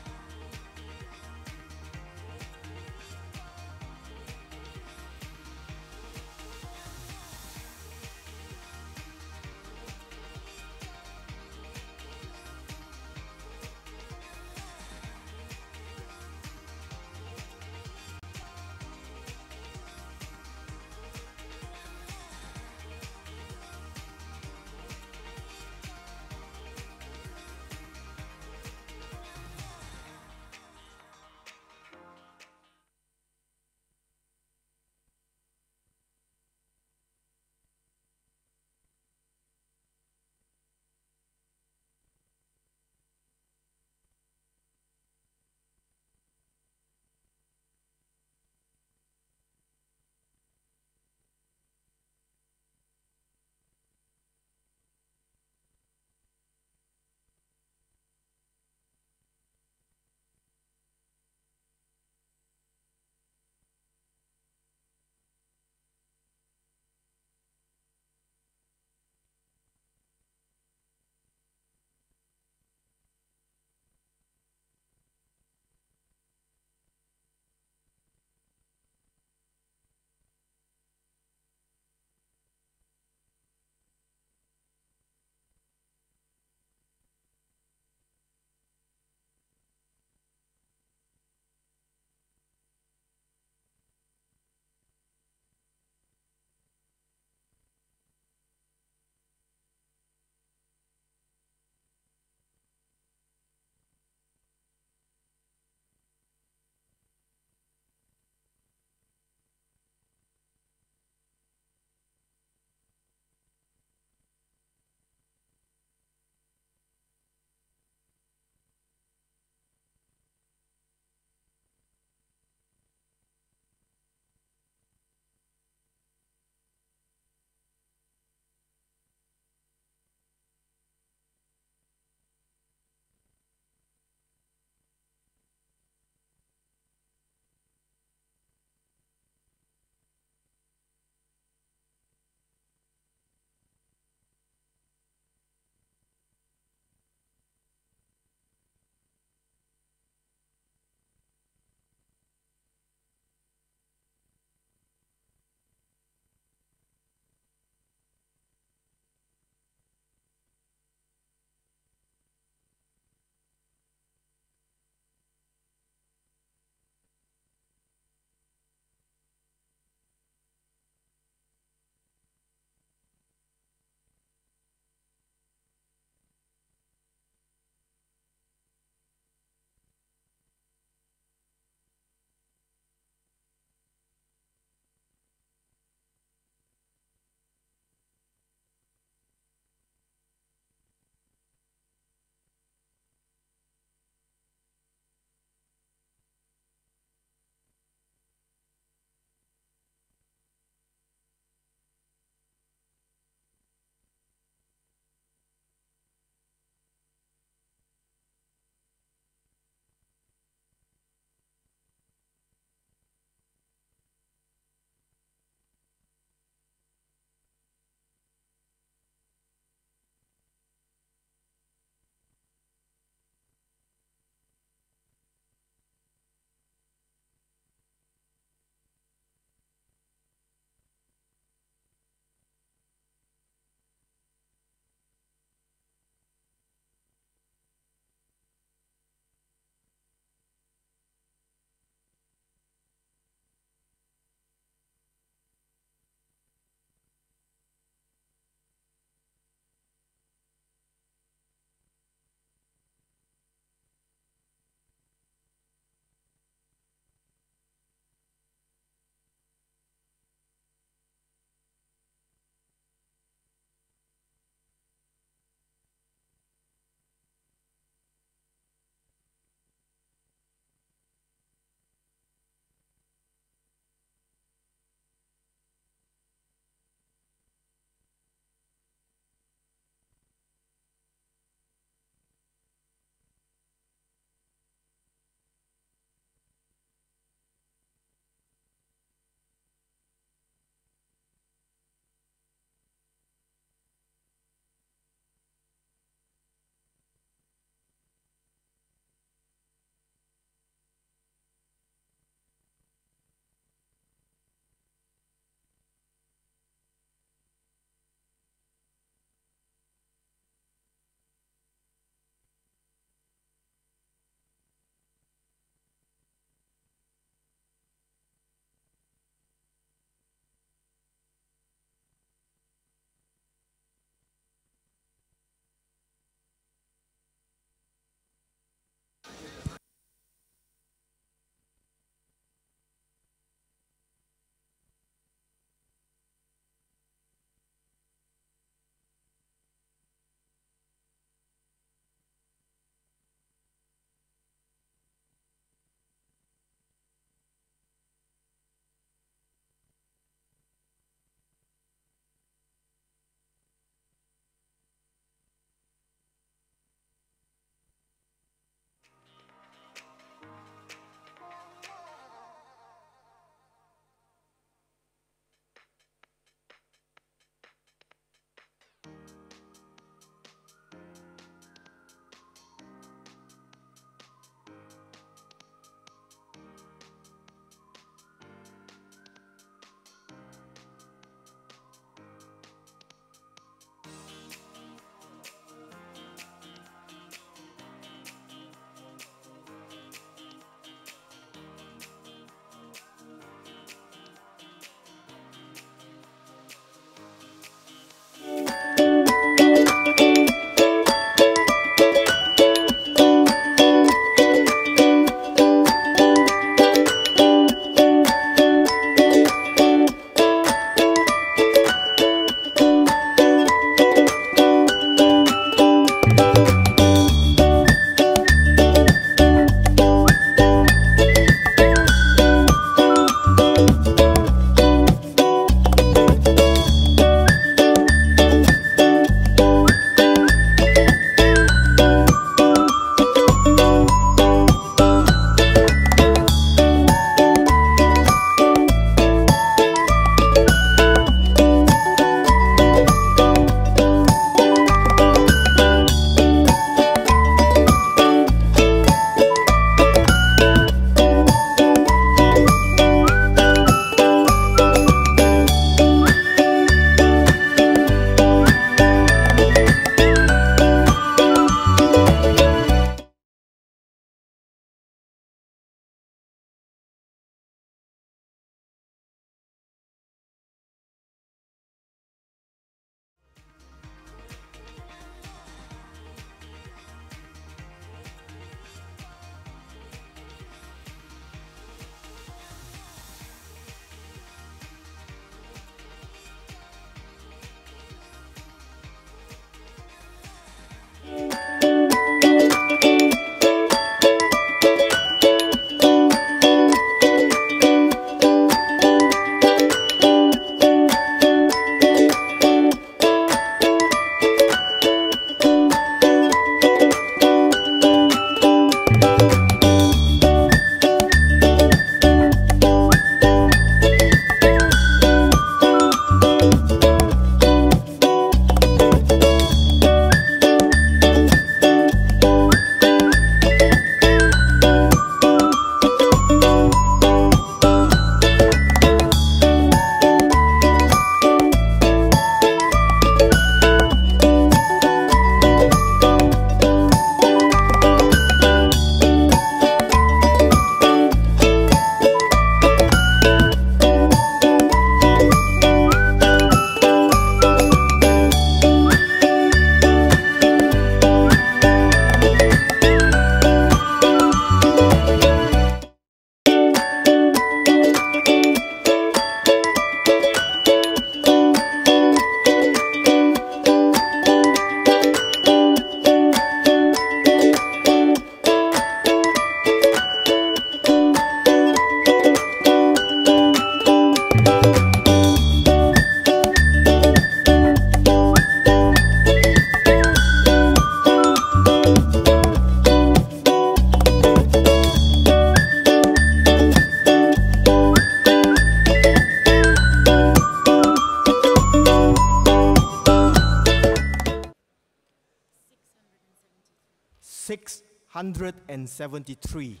173.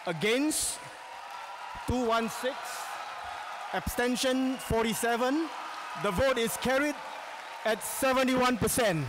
Against, 216. Abstention, 47. The vote is carried at 71%.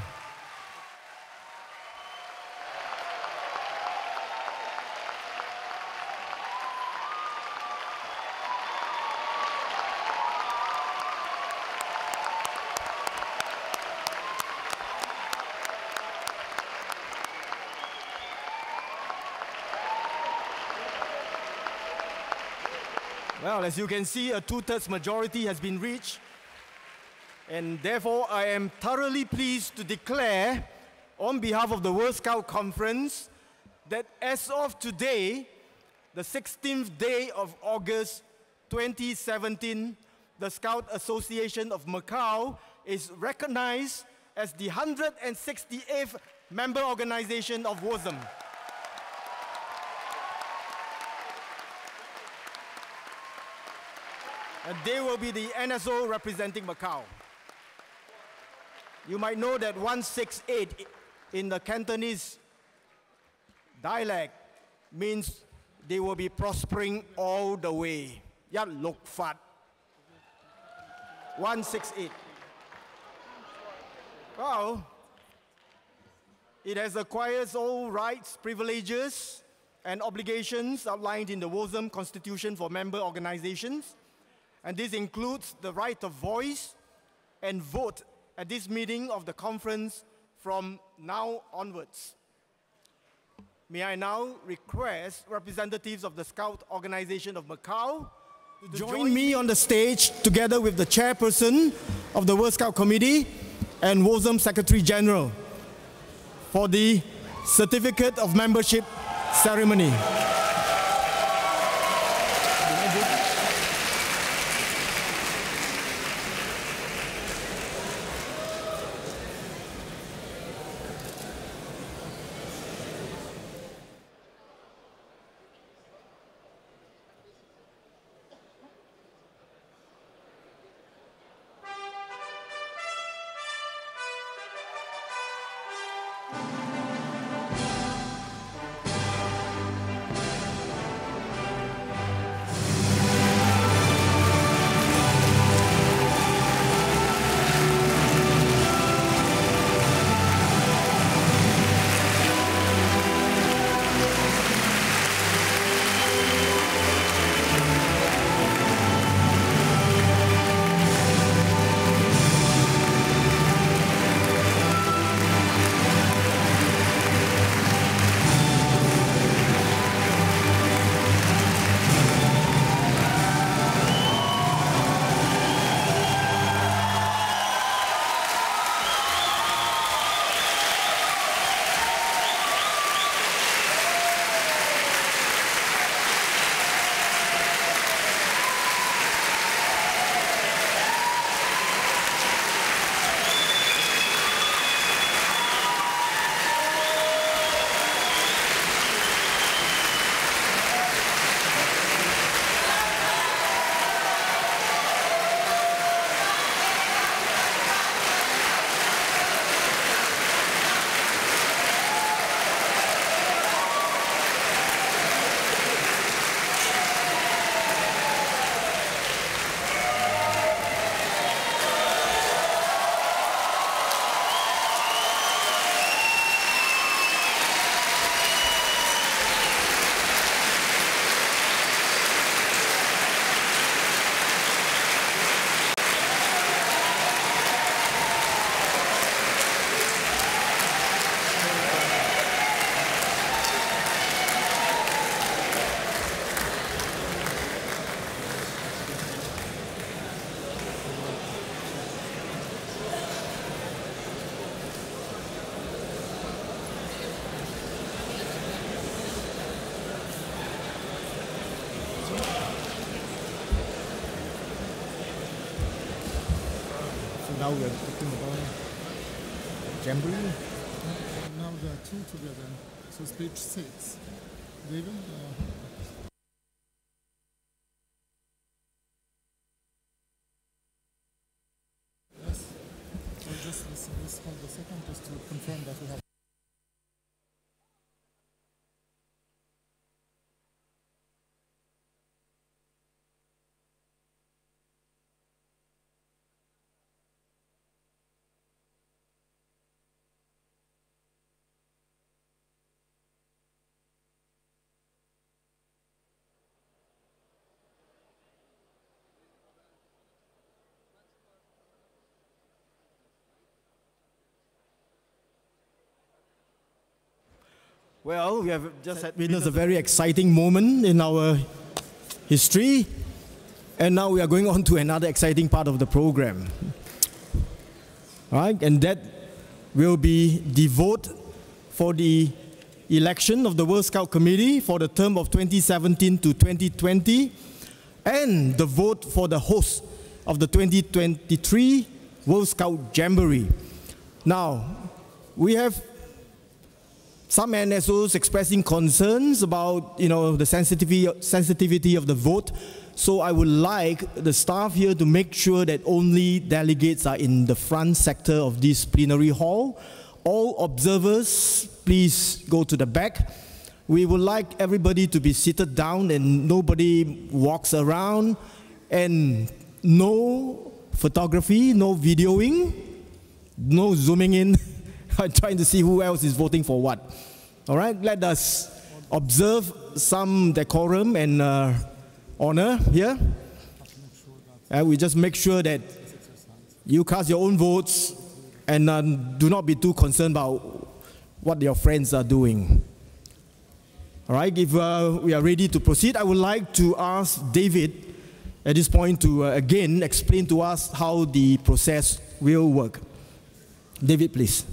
Well, as you can see, a two-thirds majority has been reached, and therefore I am thoroughly pleased to declare, on behalf of the World Scout Conference, that as of today, the 16th day of August 2017, the Scout Association of Macau is recognized as the 168th member organization of WOSM. And they will be the NSO representing Macau. You might know that 168 in the Cantonese dialect means they will be prospering all the way. Ya lok fat. 168. Well, it has acquired all rights, privileges, and obligations outlined in the WOSM Constitution for member organizations. And this includes the right of voice and vote at this meeting of the conference from now onwards. May I now request representatives of the Scout Organization of Macau to join me on the stage together with the chairperson of the World Scout Committee and WOSM Secretary General for the Certificate of Membership ceremony. Now we are talking about Jamboree. Now there are two together. So speech 6. David? Yes. So just hold a second just to confirm that we have. Well, we have just witnessed a very exciting moment in our history, and now we are going on to another exciting part of the program. All right, and that will be the vote for the election of the World Scout Committee for the term of 2017 to 2020, and the vote for the host of the 2023 World Scout Jamboree. Now, we have some NSOs expressing concerns about, the sensitivity of the vote. So I would like the staff here to make sure that only delegates are in the front sector of this plenary hall. All observers, please go to the back. We would like everybody to be seated down and nobody walks around, and no photography, no videoing, no zooming in. I'm trying to see who else is voting for what. All right, let us observe some decorum and honor here. And we just make sure that you cast your own votes and do not be too concerned about what your friends are doing. All right, if we are ready to proceed, I would like to ask David at this point to again explain to us how the process will work. David, please.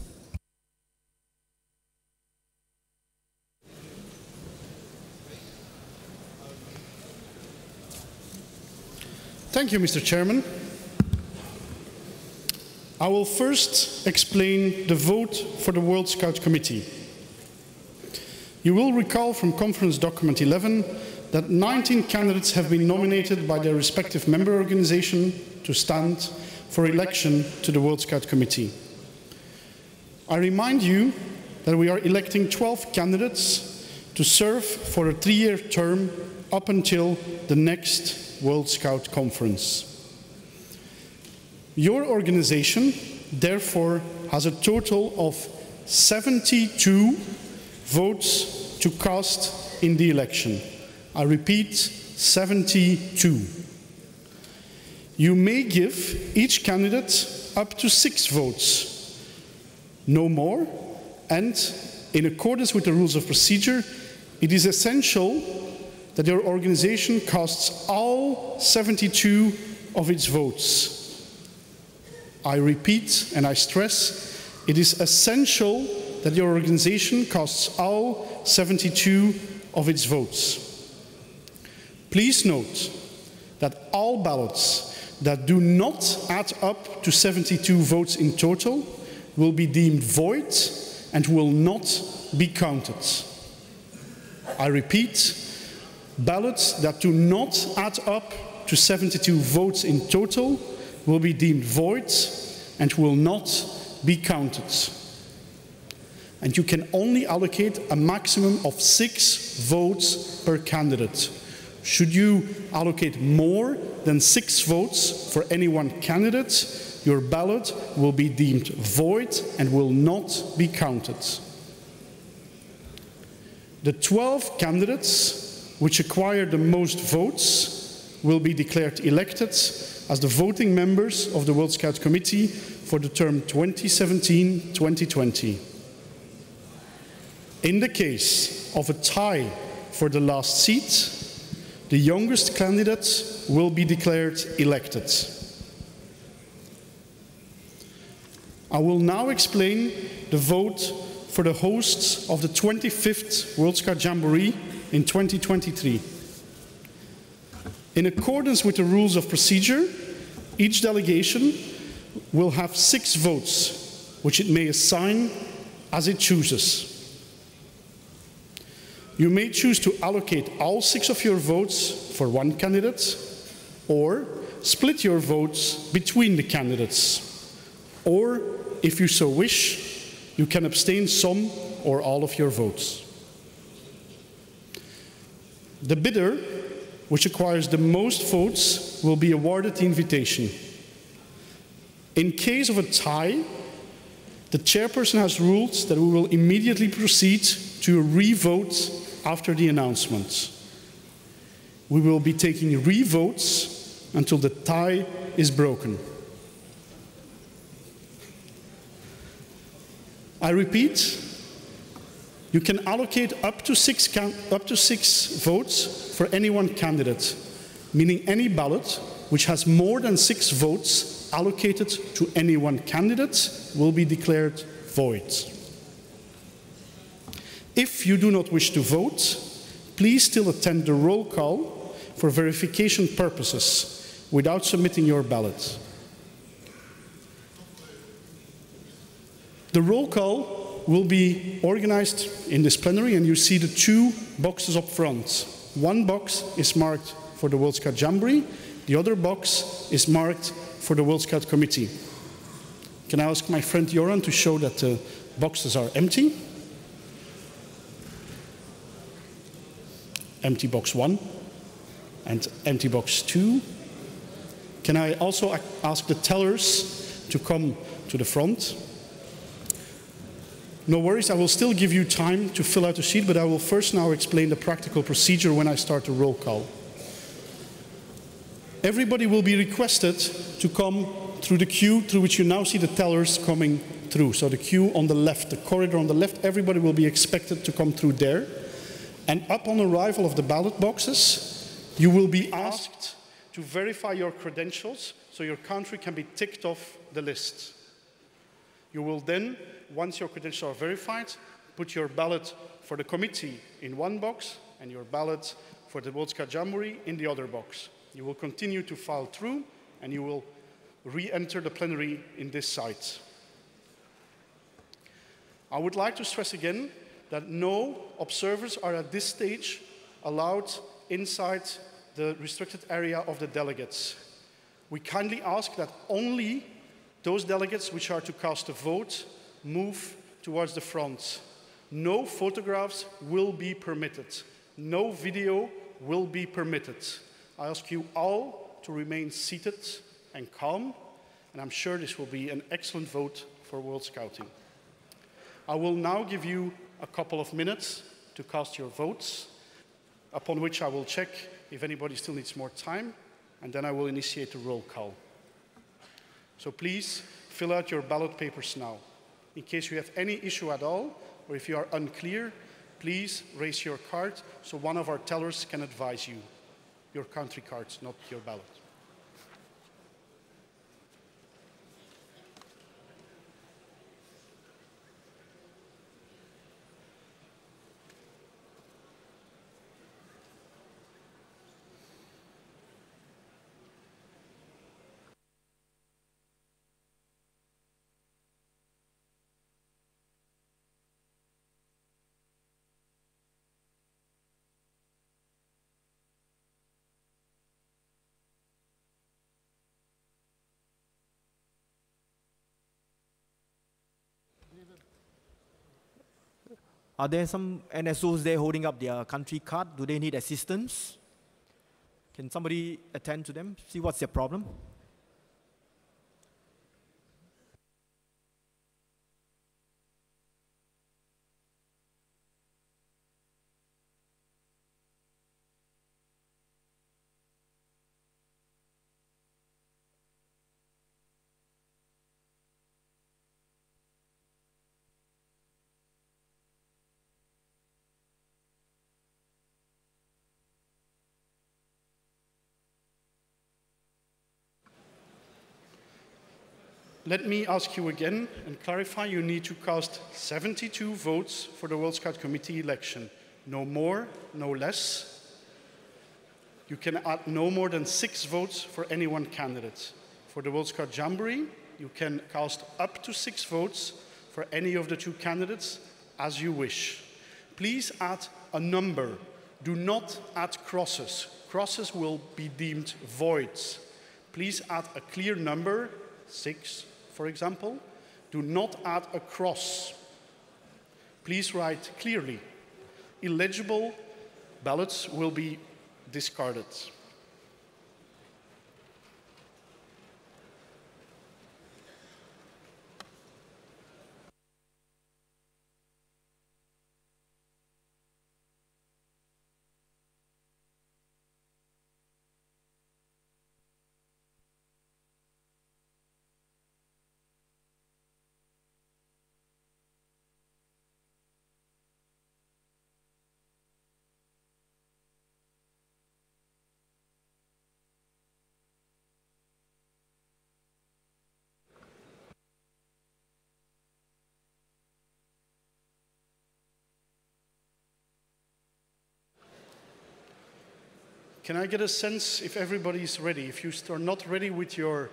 Thank you, Mr. Chairman. I will first explain the vote for the World Scout Committee. You will recall from Conference Document 11 that 19 candidates have been nominated by their respective member organization to stand for election to the World Scout Committee. I remind you that we are electing 12 candidates to serve for a 3-year term up until the next World Scout Conference. Your organization, therefore, has a total of 72 votes to cast in the election. I repeat, 72. You may give each candidate up to 6 votes, no more, and in accordance with the rules of procedure, it is essential that your organization casts all 72 of its votes. I repeat and I stress, it is essential that your organization casts all 72 of its votes. Please note that all ballots that do not add up to 72 votes in total will be deemed void and will not be counted. I repeat, ballots that do not add up to 72 votes in total will be deemed void and will not be counted. And you can only allocate a maximum of 6 votes per candidate. Should you allocate more than 6 votes for any one candidate, your ballot will be deemed void and will not be counted. The 12 candidates which acquire the most votes will be declared elected as the voting members of the World Scout Committee for the term 2017-2020. In the case of a tie for the last seat, the youngest candidate will be declared elected. I will now explain the vote for the hosts of the 25th World Scout Jamboree in 2023. In accordance with the rules of procedure, each delegation will have 6 votes, which it may assign as it chooses. You may choose to allocate all 6 of your votes for one candidate, or split your votes between the candidates. Or, if you so wish, you can abstain some or all of your votes. The bidder, which acquires the most votes, will be awarded the invitation. In case of a tie, the chairperson has ruled that we will immediately proceed to a re-vote after the announcement. We will be taking re-votes until the tie is broken. I repeat, You can allocate up to six votes for any one candidate, meaning any ballot which has more than 6 votes allocated to any one candidate will be declared void. If you do not wish to vote, please still attend the roll call for verification purposes without submitting your ballot. The roll call will be organized in this plenary, and you see the 2 boxes up front. One box is marked for the World Scout Jamboree, the other box is marked for the World Scout Committee. Can I ask my friend Joran to show that the boxes are empty? Empty box 1 and empty box 2. Can I also ask the tellers to come to the front? No worries, I will still give you time to fill out a sheet, but I will first now explain the practical procedure when I start the roll call. Everybody will be requested to come through the queue through which you now see the tellers coming through. So the queue on the left, the corridor on the left, everybody will be expected to come through there. And upon arrival of the ballot boxes, you will be asked to verify your credentials so your country can be ticked off the list. You will then, once your credentials are verified, put your ballot for the committee in one box and your ballot for the World Scout Jamboree in the other box. You will continue to file through and you will re-enter the plenary in this site. I would like to stress again that no observers are at this stage allowed inside the restricted area of the delegates. We kindly ask that only those delegates which are to cast a vote move towards the front. No photographs will be permitted. No video will be permitted. I ask you all to remain seated and calm, and I'm sure this will be an excellent vote for World Scouting. I will now give you a couple of minutes to cast your votes, upon which I will check if anybody still needs more time, and then I will initiate the roll call. So please fill out your ballot papers now. In case you have any issue at all, or if you are unclear, please raise your card so one of our tellers can advise you. Your country cards, not your ballot. Are there some NSOs there holding up their country card? Do they need assistance? Can somebody attend to them? See what's their problem? Let me ask you again and clarify, you need to cast 72 votes for the World Scout Committee election. No more, no less. You can add no more than 6 votes for any one candidate. For the World Scout Jamboree, you can cast up to 6 votes for any of the 2 candidates as you wish. Please add a number. Do not add crosses. Crosses will be deemed voids. Please add a clear number, 6, for example. Do not add a cross. Please write clearly. Illegible ballots will be discarded. Can I get a sense if everybody's ready? If you are not ready with your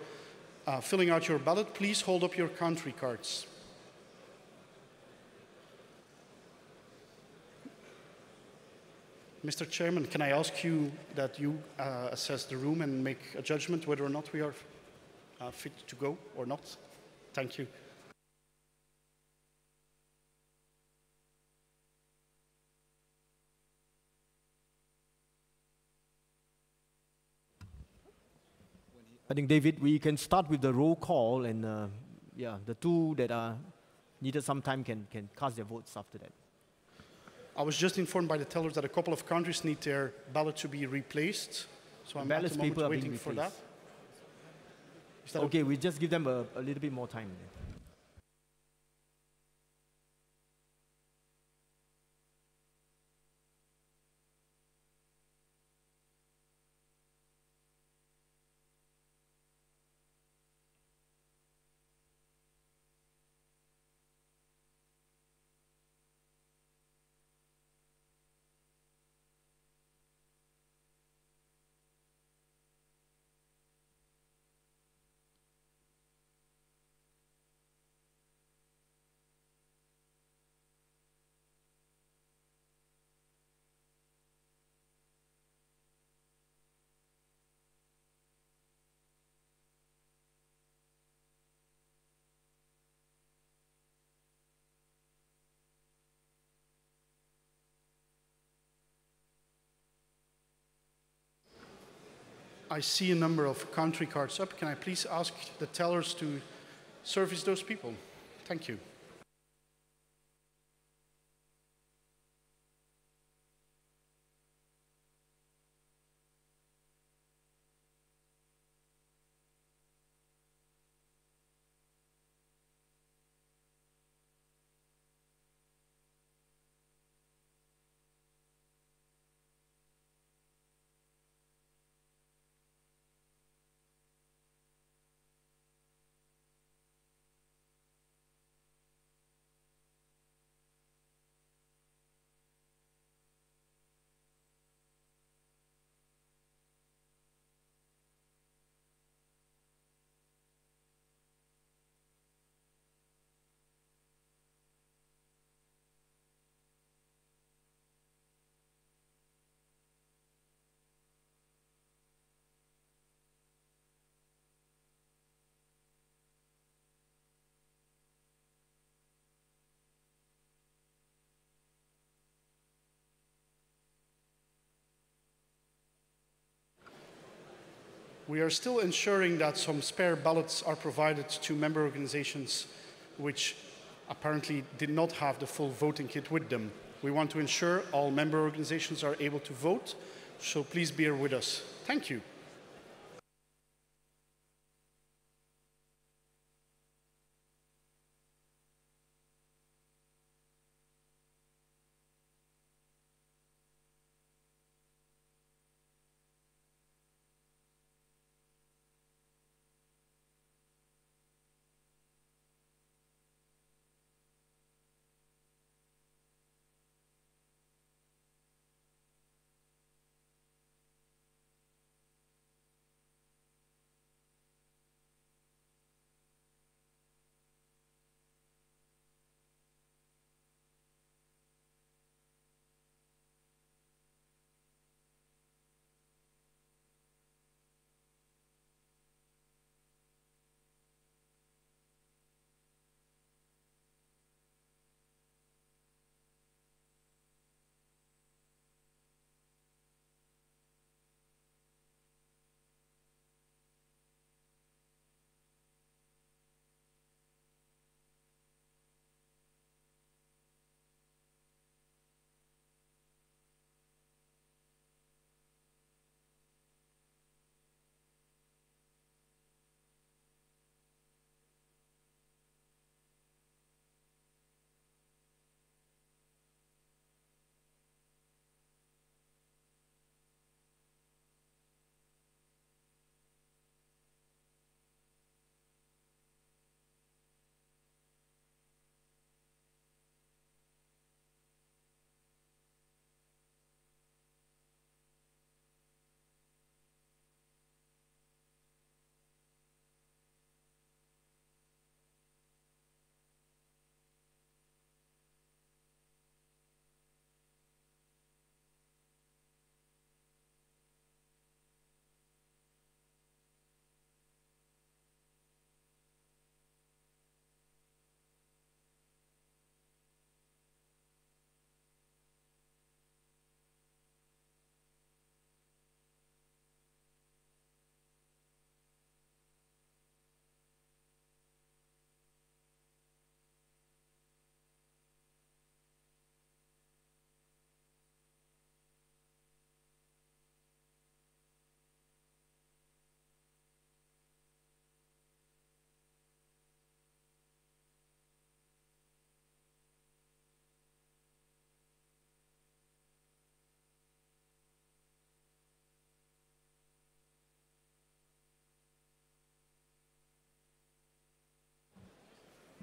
filling out your ballot, please hold up your country cards. Mr. Chairman, can I ask you that you assess the room and make a judgment whether or not we are fit to go or not? Thank you. I think, David, we can start with the roll call, and yeah, the two that are needed some time can cast their votes after that. I was just informed by the tellers that a couple of countries need their ballot to be replaced, so I'm at the moment waiting for that. Is that okay? We just give them a little bit more time. I see a number of country cards up. Can I please ask the tellers to service those people? Thank you. We are still ensuring that some spare ballots are provided to member organizations which apparently did not have the full voting kit with them. We want to ensure all member organizations are able to vote, so please bear with us. Thank you.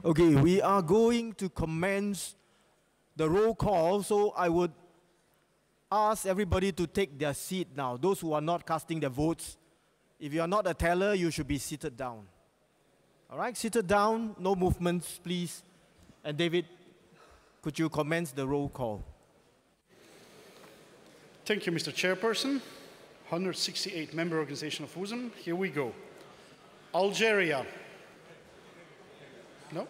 Okay, we are going to commence the roll call, so I would ask everybody to take their seat now. Those who are not casting their votes, if you are not a teller, you should be seated down. All right, seated down, no movements, please. And David, could you commence the roll call? Thank you, Mr. Chairperson. 168 member organization of WOSM. Here we go. Algeria. No?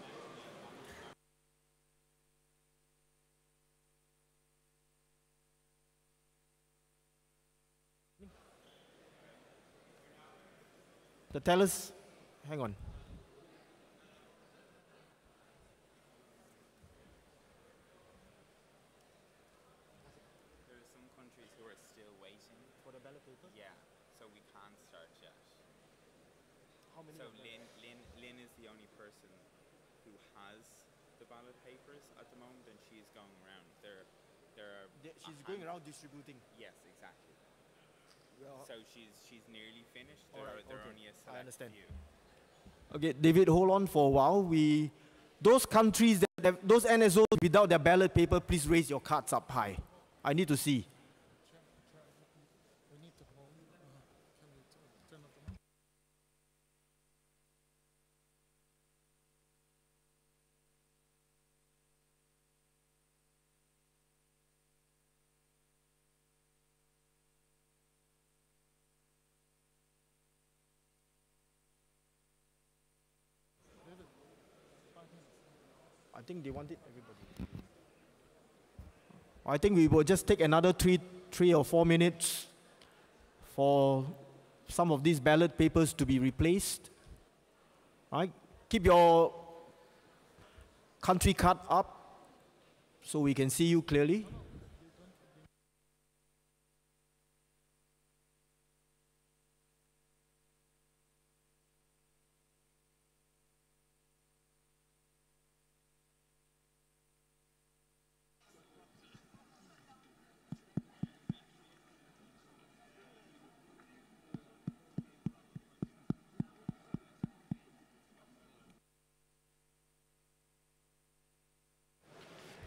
The tellers, hang on. There are some countries who are still waiting for the ballot paper. Yeah, so we can't start yet. How many? So Lynn is the only person who has the ballot papers at the moment, and she's going around. She's going around distributing. Yes, exactly. Well, so she's nearly finished. There right, are okay. only a I select understand. few. Okay, David, hold on for a while. Those countries, those NSOs without their ballot paper, please raise your cards up high. I need to see. I think they wanted everybody. I think we will just take another three or 4 minutes for some of these ballot papers to be replaced. All right? Keep your country card up so we can see you clearly.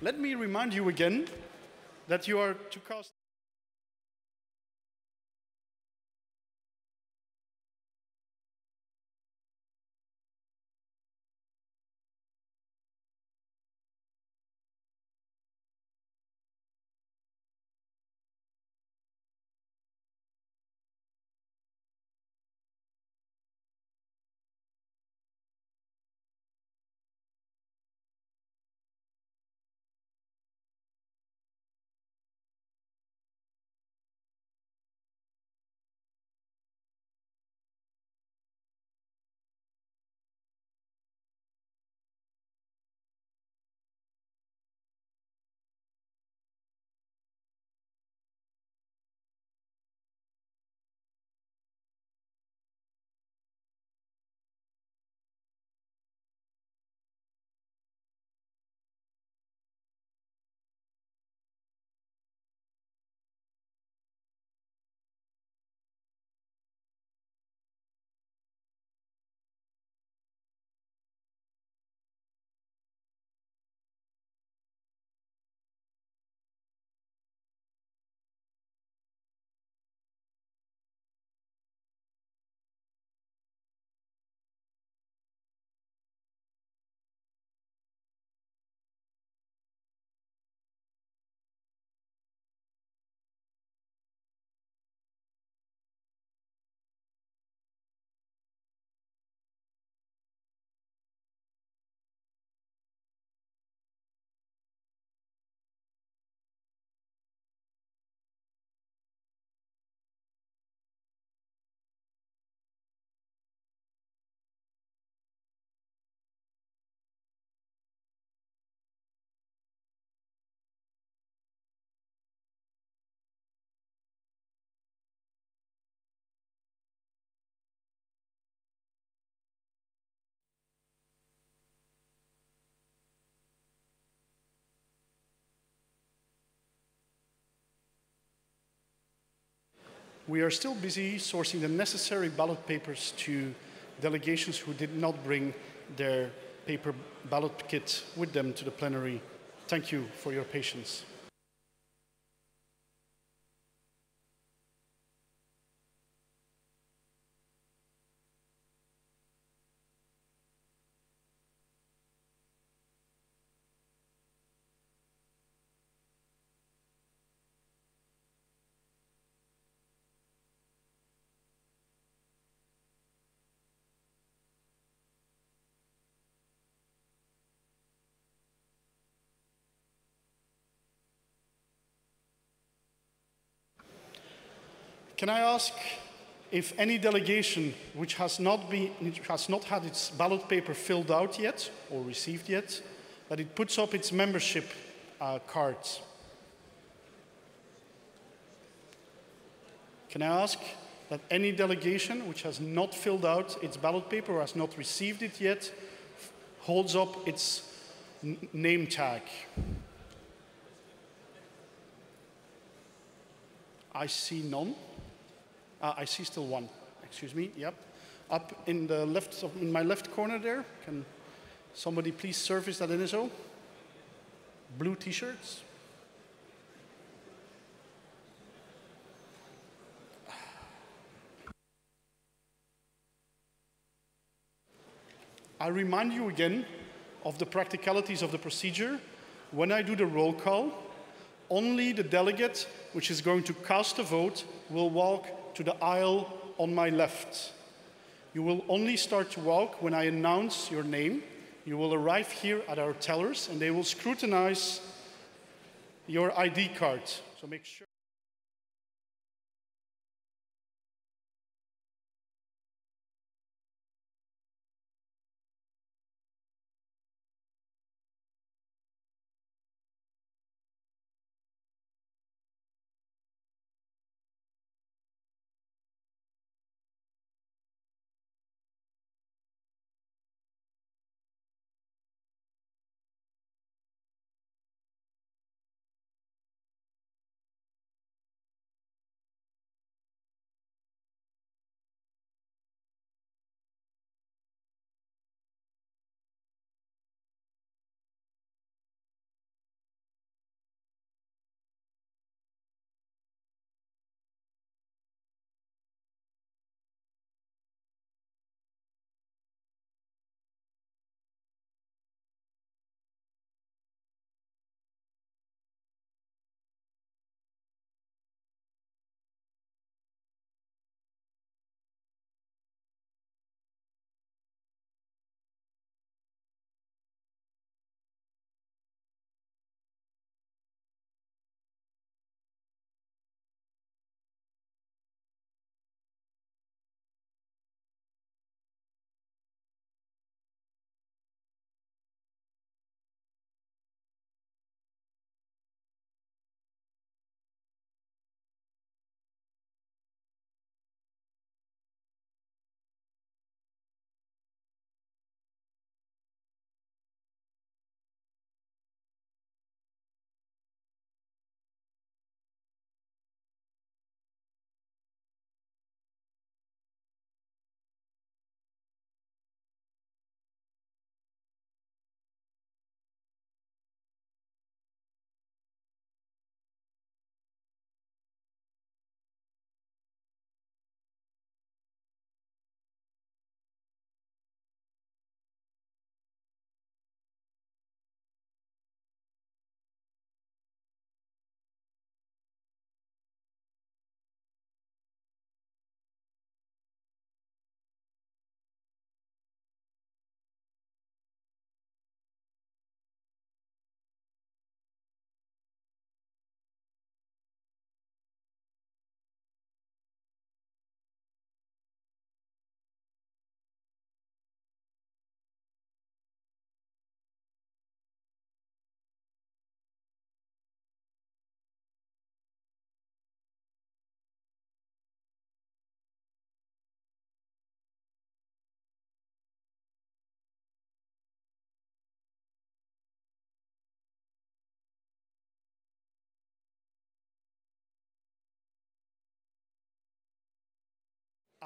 Let me remind you again that you are to cast. We are still busy sourcing the necessary ballot papers to delegations who did not bring their paper ballot kit with them to the plenary. Thank you for your patience. Can I ask if any delegation which has not had its ballot paper filled out yet or received yet, that it puts up its membership cards? Can I ask that any delegation which has not filled out its ballot paper or has not received it yet holds up its name tag? I see none. I see still one. Excuse me. Yep. Up in the left, in my left corner there. Can somebody please service that INSO? Blue T-shirts. I remind you again of the practicalities of the procedure. When I do the roll call, only the delegate which is going to cast a vote will walk to the aisle on my left. You will only start to walk when I announce your name. You will arrive here at our tellers and they will scrutinize your ID card. So make sure.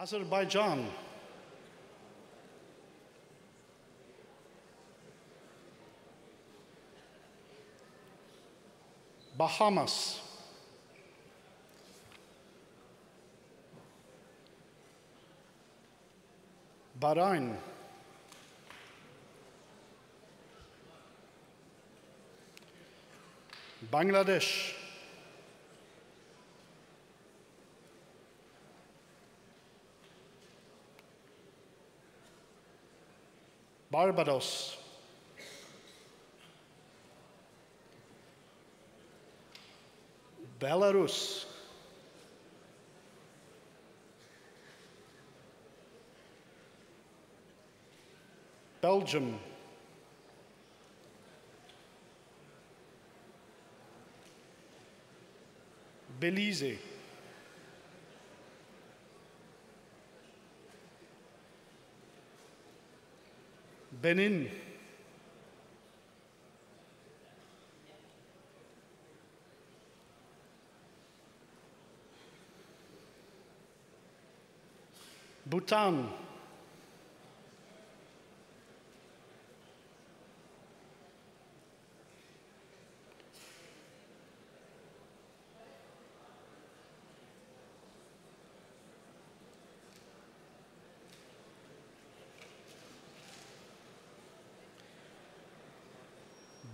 Azerbaijan. Bahamas, Bahrain, Bangladesh, Barbados, Belarus, Belgium, Belize, Benin, Bhutan,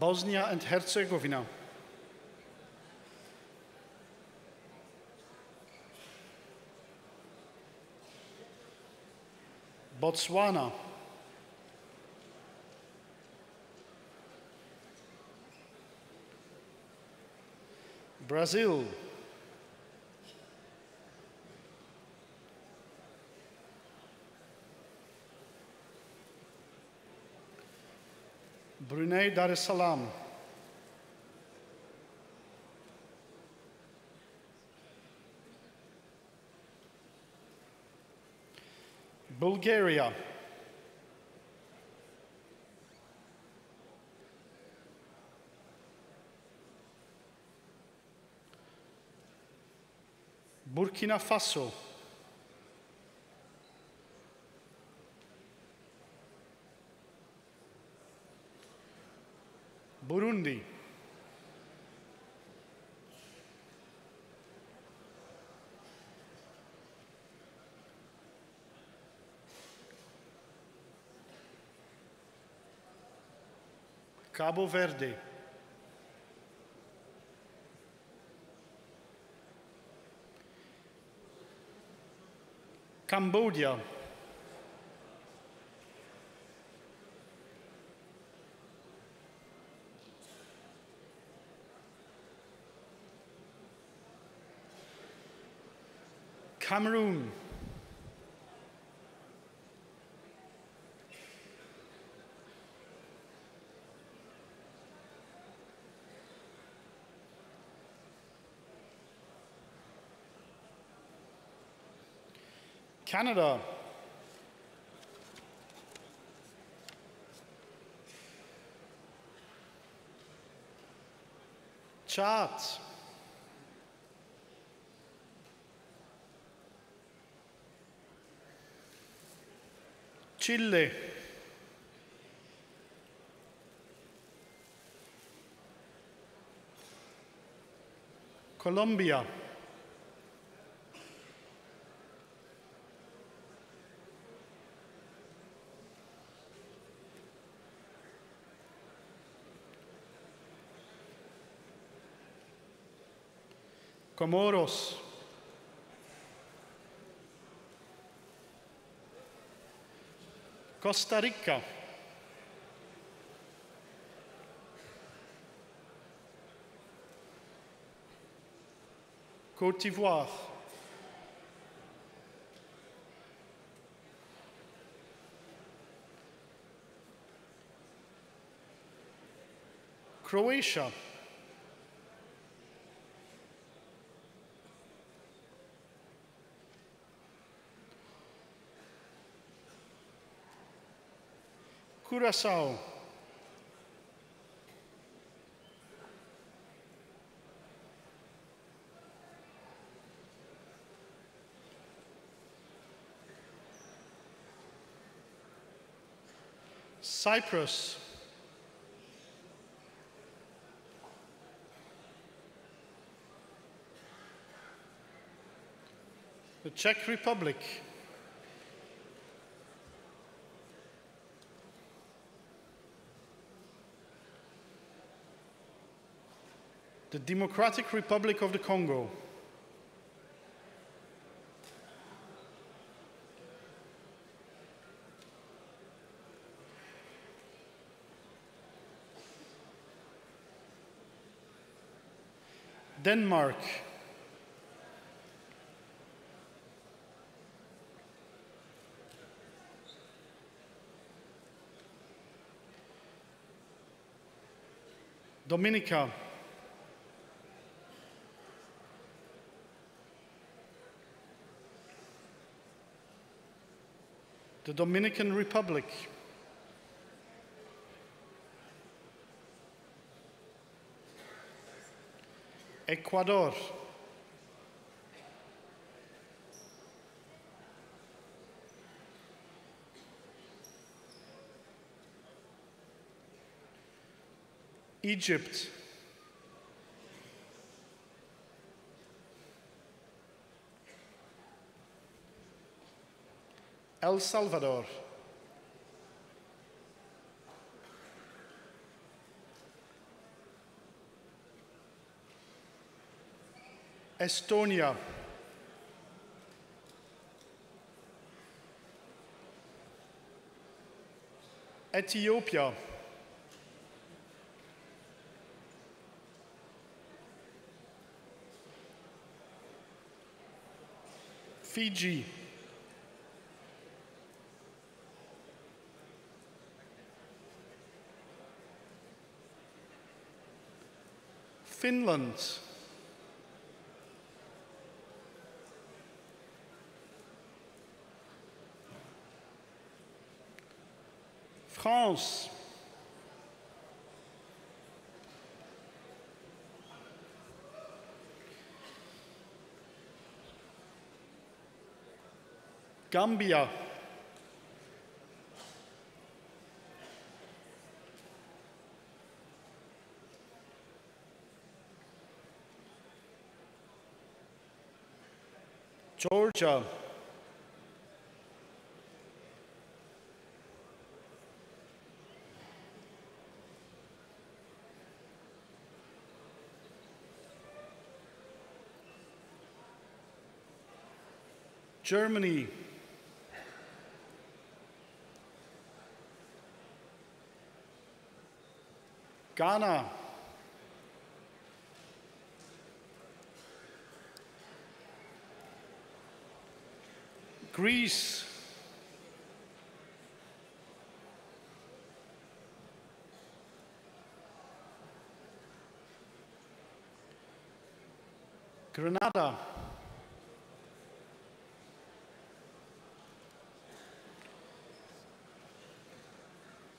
Bosnia and Herzegovina, Botswana, Brazil, Brunei Darussalam, Bulgaria, Burkina Faso, Burundi, Cabo Verde, Cambodia, Cameroon, Canada, Chad, Chile, Colombia, Comoros, Costa Rica, Côte d'Ivoire, Croatia, Curaçao, Cyprus, the Czech Republic, the Democratic Republic of the Congo, Denmark, Dominica, the Dominican Republic, Ecuador, Egypt, El Salvador, Estonia, Ethiopia, Fiji, Finland, France, Gambia, Georgia, Germany, Ghana, Greece, Grenada,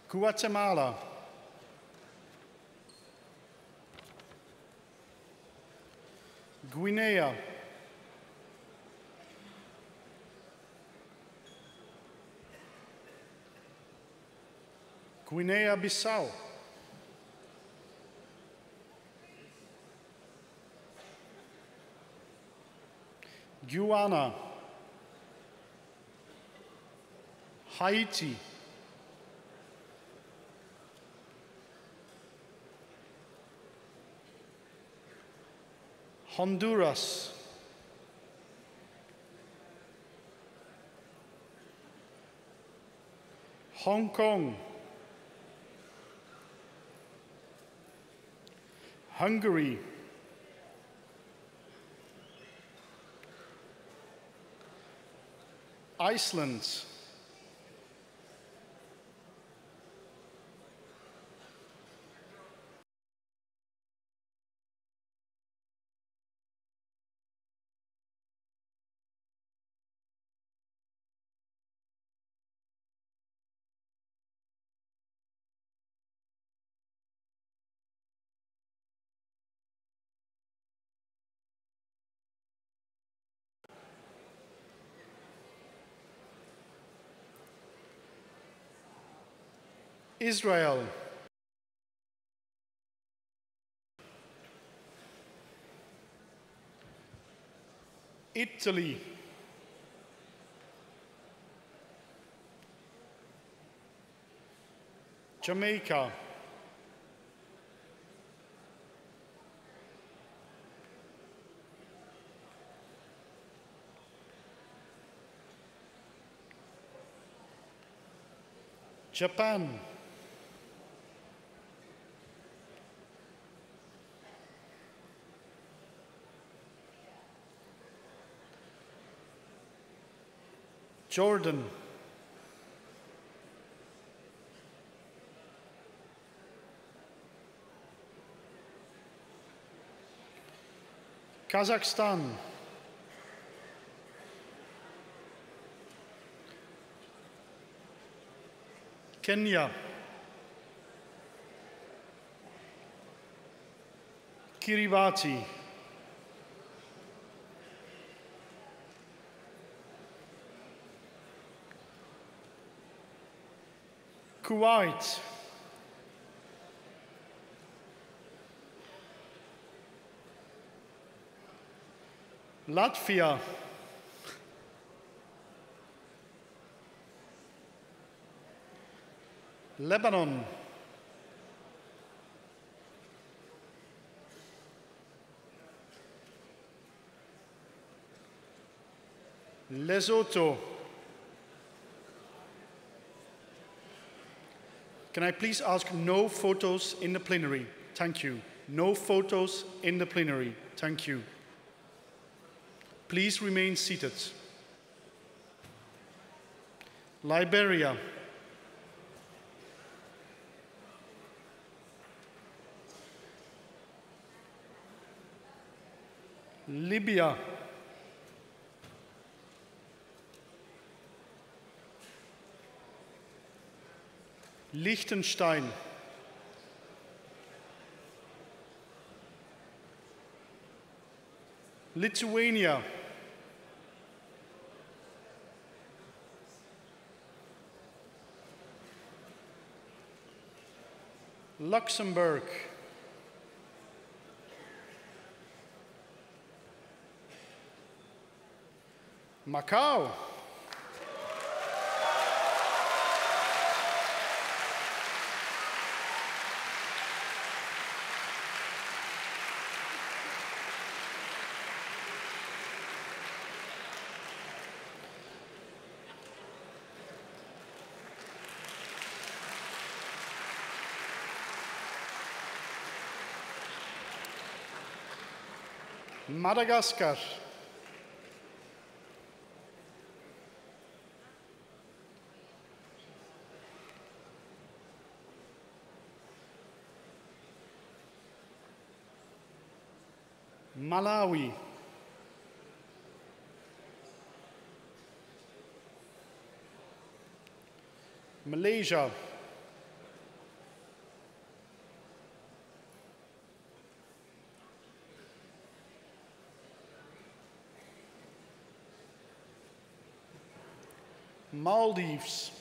Guatemala, Guinea, Guinea-Bissau, Guyana, Haiti, Honduras, Hong Kong, Hungary, Iceland, Israel, Italy, Jamaica, Japan, Jordan, Kazakhstan, Kenya, Kiribati, Kuwait, Latvia, Lebanon, Lesotho. Can I please ask no photos in the plenary? Thank you. No photos in the plenary. Thank you. Please remain seated. Liberia. Libya. Liechtenstein. Lithuania. Luxembourg. Macao. Madagascar. Malawi. Malaysia. Maldives.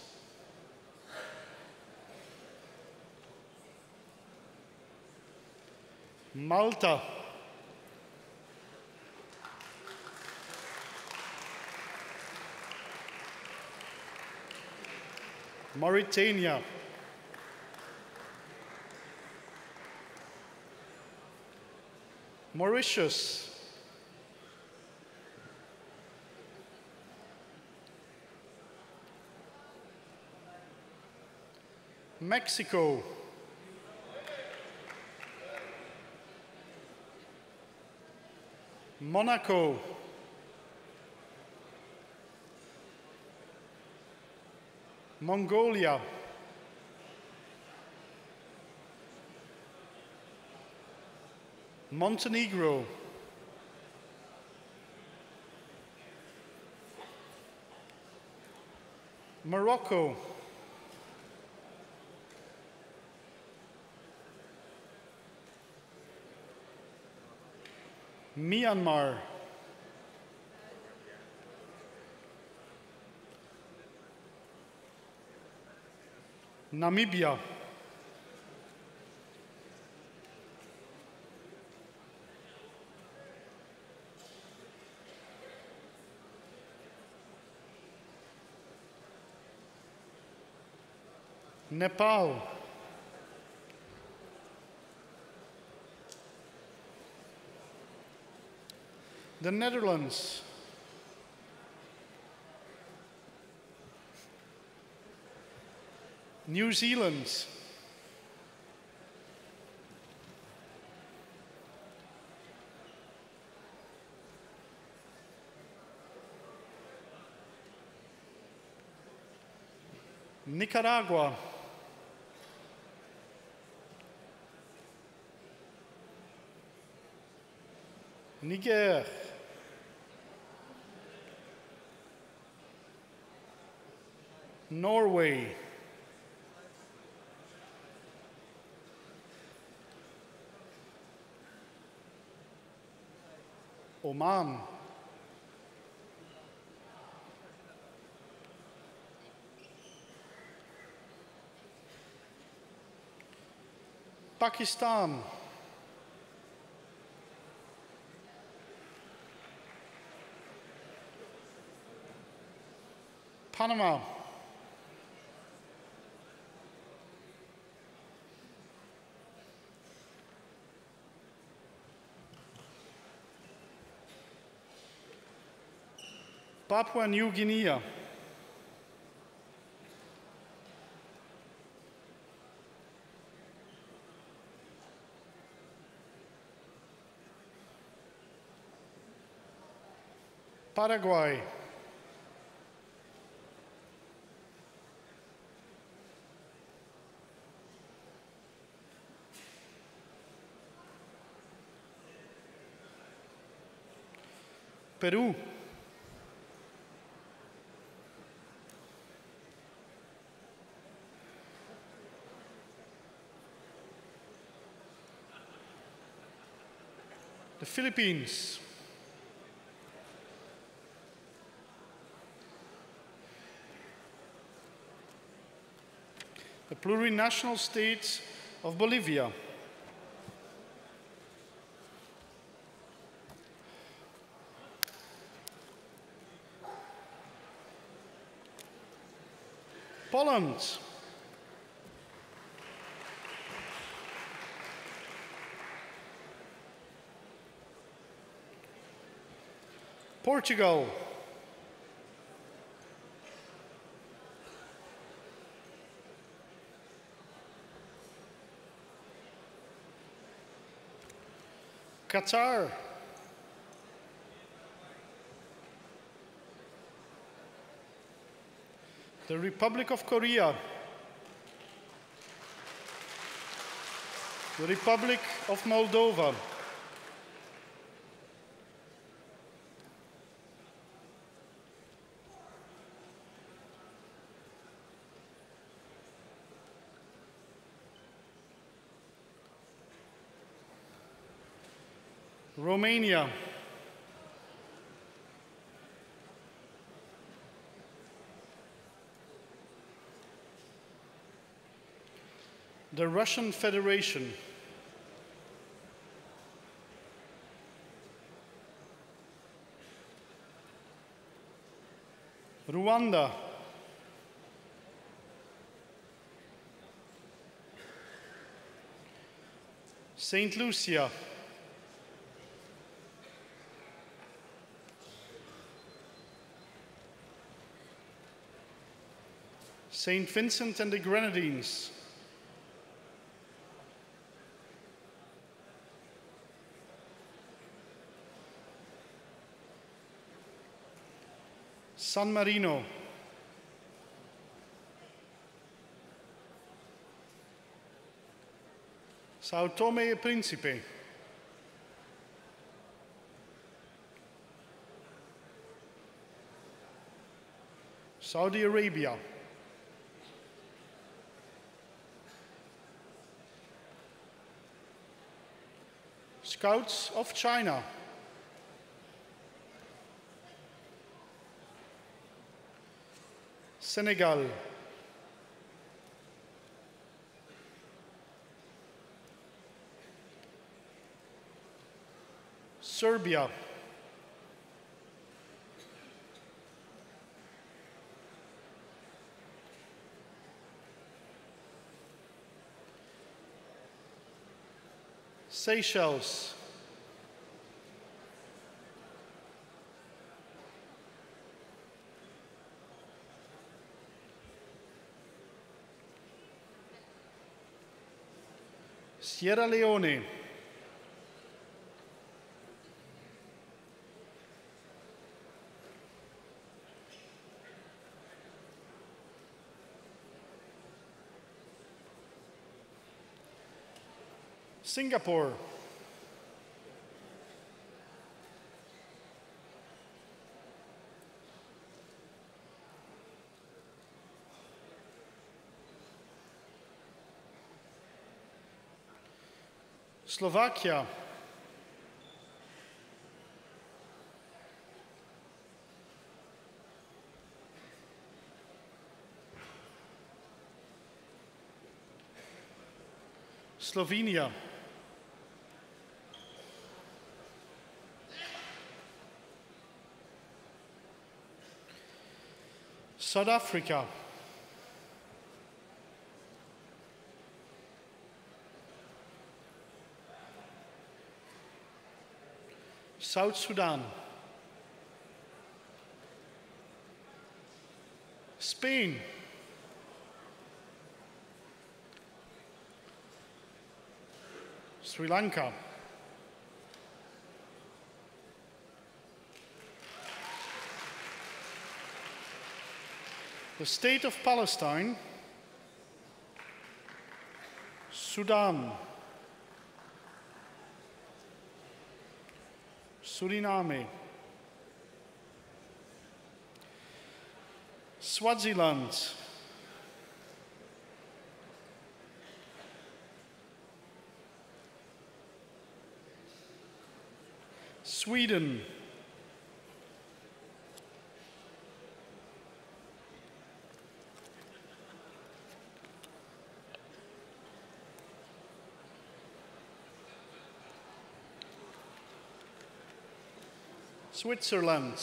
Malta. Mauritania. Mauritius. Mexico. Monaco. Mongolia. Montenegro. Morocco. Myanmar. Namibia. Nepal. the Netherlands, New Zealand, Nicaragua, Niger, Norway, Oman, Pakistan, Panama, Papua New Guinea, Paraguay, Peru, the Philippines, the plurinational state of Bolivia, Poland, Portugal, Qatar, the Republic of Korea, the Republic of Moldova, Romania, the Russian Federation, Rwanda, Saint Lucia, Saint Vincent and the Grenadines, San Marino, Sao Tome e Principe, Saudi Arabia, Scouts of China, Senegal, Serbia, Seychelles, Sierra Leone. Singapore. Slovakia. Slovenia. South Africa. South Sudan. Spain. Sri Lanka. The State of Palestine. Sudan. Suriname. Swaziland. Sweden. Switzerland.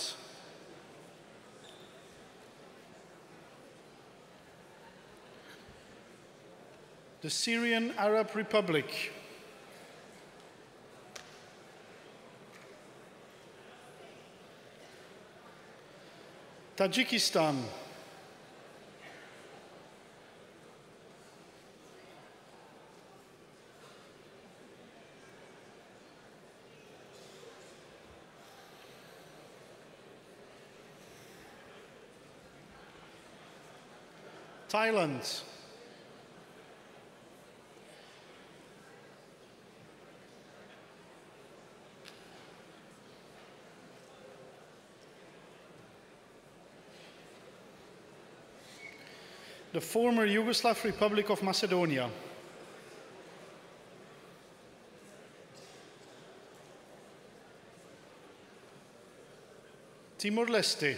The Syrian Arab Republic. Tajikistan. Thailand. The former Yugoslav Republic of Macedonia. Timor-Leste.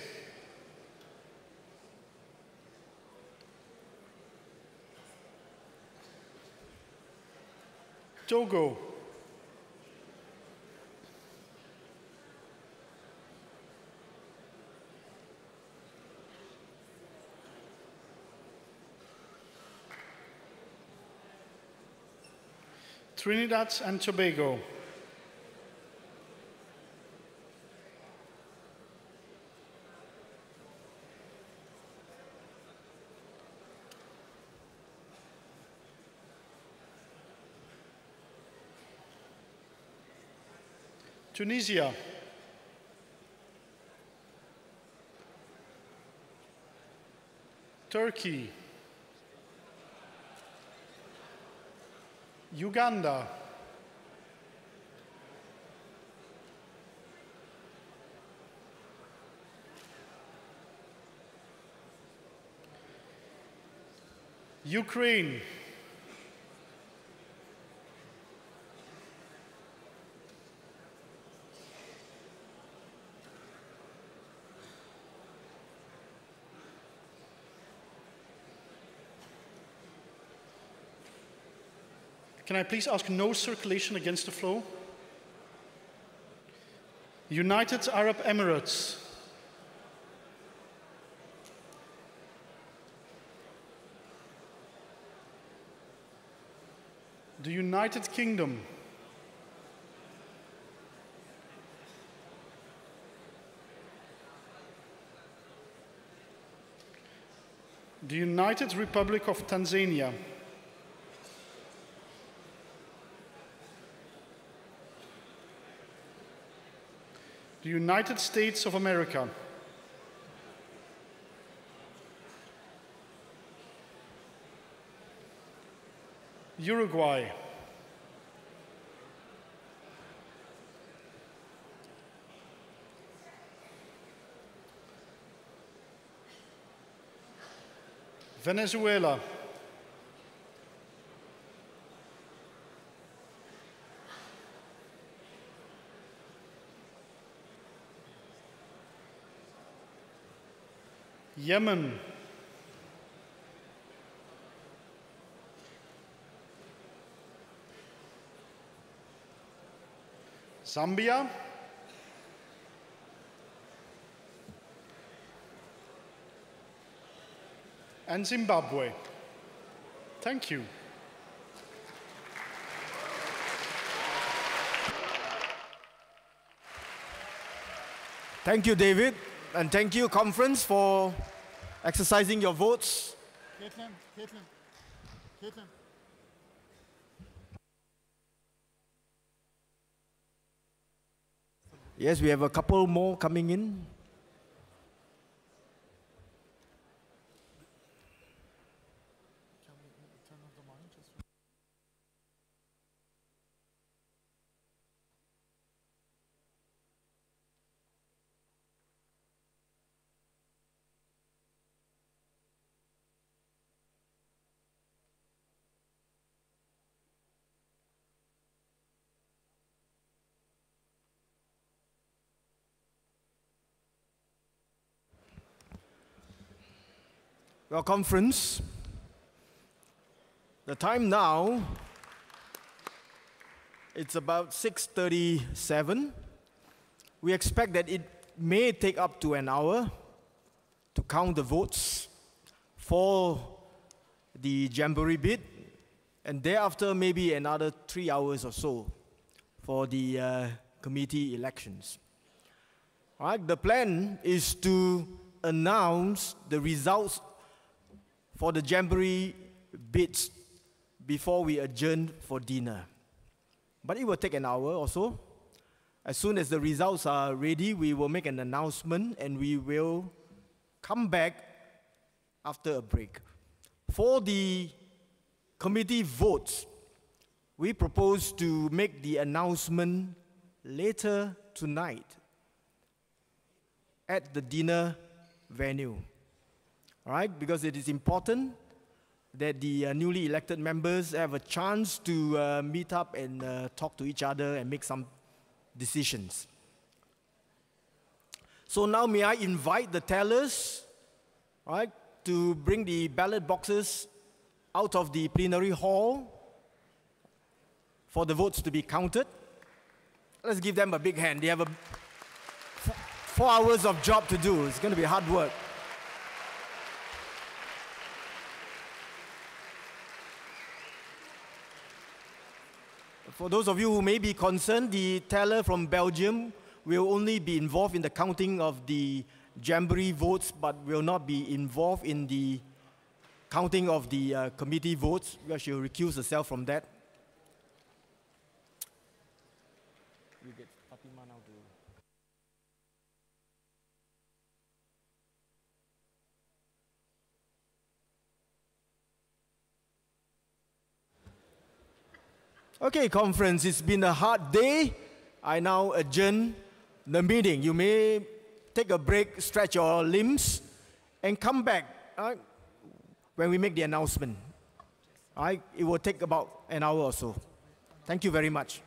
Togo. Trinidad and Tobago. Tunisia. Turkey. Uganda. Ukraine. Can I please ask no circulation against the flow? United Arab Emirates. The United Kingdom. The United Republic of Tanzania. the United States of America, Uruguay, Venezuela, Yemen, Zambia, and Zimbabwe. Thank you. Thank you, David, and thank you, conference, for exercising your votes. Caitlin. Yes, we have a couple more coming in. Well, conference, the time now, it's about 6:37. We expect that it may take up to an hour to count the votes for the Jamboree bid, and thereafter maybe another 3 hours or so for the committee elections. All right, the plan is to announce the results for the Jamboree bids before we adjourn for dinner. But it will take an hour or so. As soon as the results are ready, we will make an announcement and we will come back after a break. For the committee votes, we propose to make the announcement later tonight at the dinner venue. All right, because it is important that the newly elected members have a chance to meet up and talk to each other and make some decisions. So now may I invite the tellers, all right, to bring the ballot boxes out of the plenary hall for the votes to be counted. Let's give them a big hand. They have 4 hours of job to do. It's going to be hard work. For those of you who may be concerned, the teller from Belgium will only be involved in the counting of the Jamboree votes, but will not be involved in the counting of the committee votes, because she will recuse herself from that. Okay, conference, it's been a hard day. I now adjourn the meeting. You may take a break, stretch your limbs, and come back when we make the announcement. It will take about an hour or so. Thank you very much.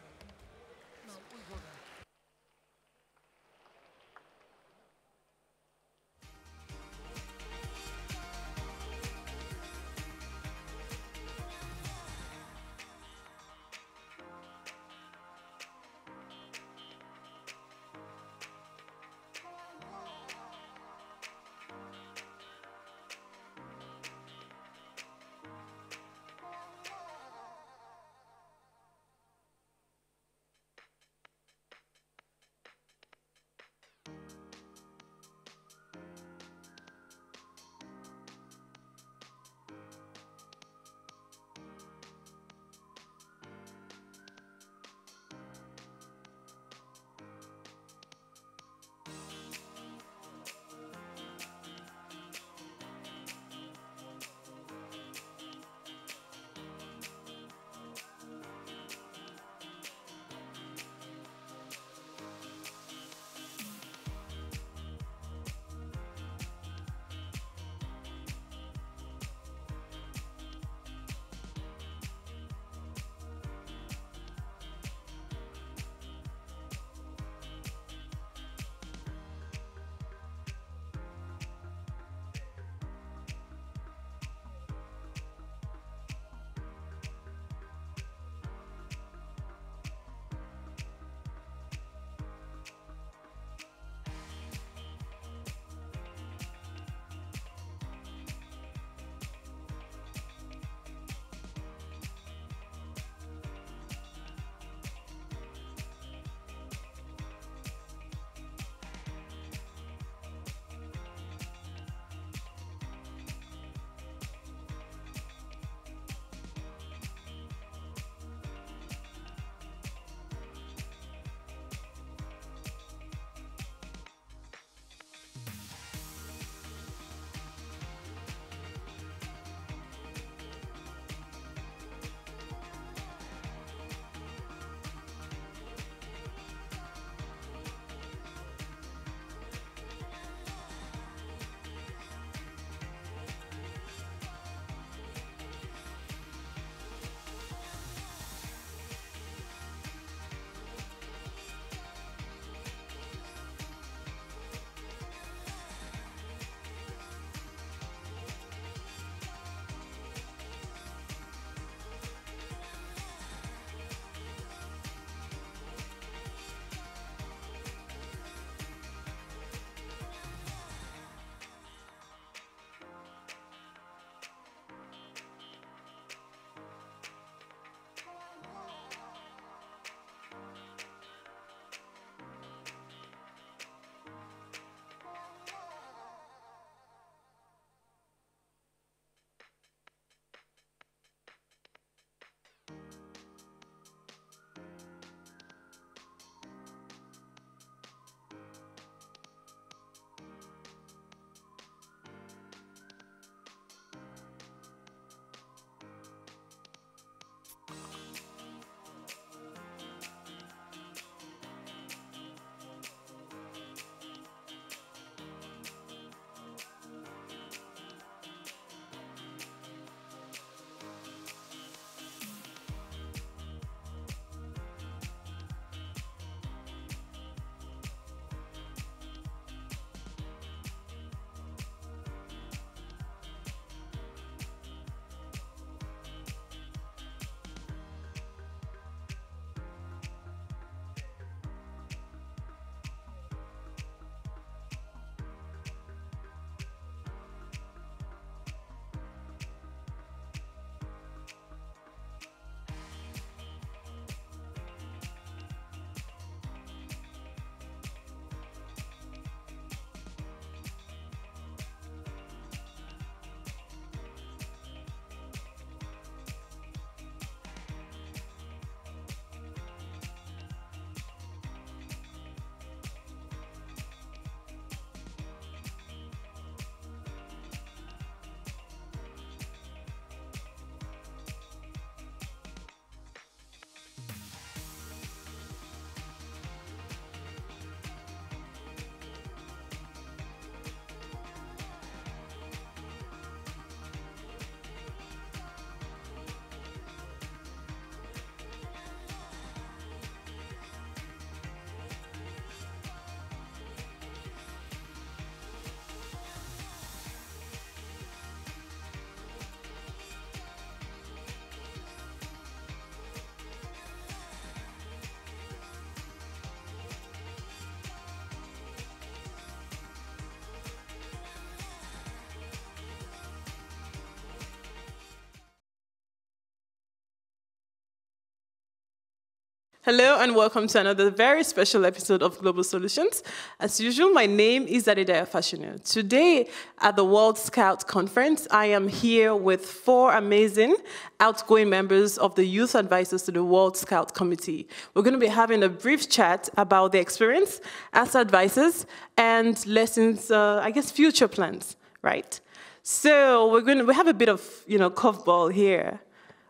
Hello and welcome to another very special episode of Global Solutions. As usual, my name is Adidaya Fashinu. Today at the World Scout Conference, I am here with 4 amazing outgoing members of the Youth Advisors to the World Scout Committee. We're going to be having a brief chat about their experience as advisors and lessons, I guess, future plans, right? So we have a bit of, curveball here.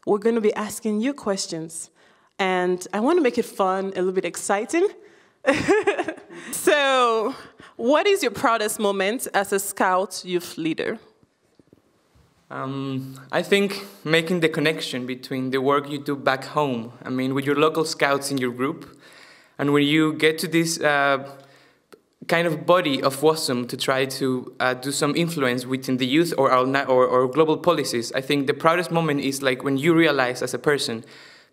We're going to be asking you questions. And I want to make it fun, a little bit exciting. So, what is your proudest moment as a Scout youth leader? I think making the connection between the work you do back home, with your local Scouts in your group, and when you get to this kind of body of WOSM to try to do some influence within the youth or global policies. I think the proudest moment is like when you realize as a person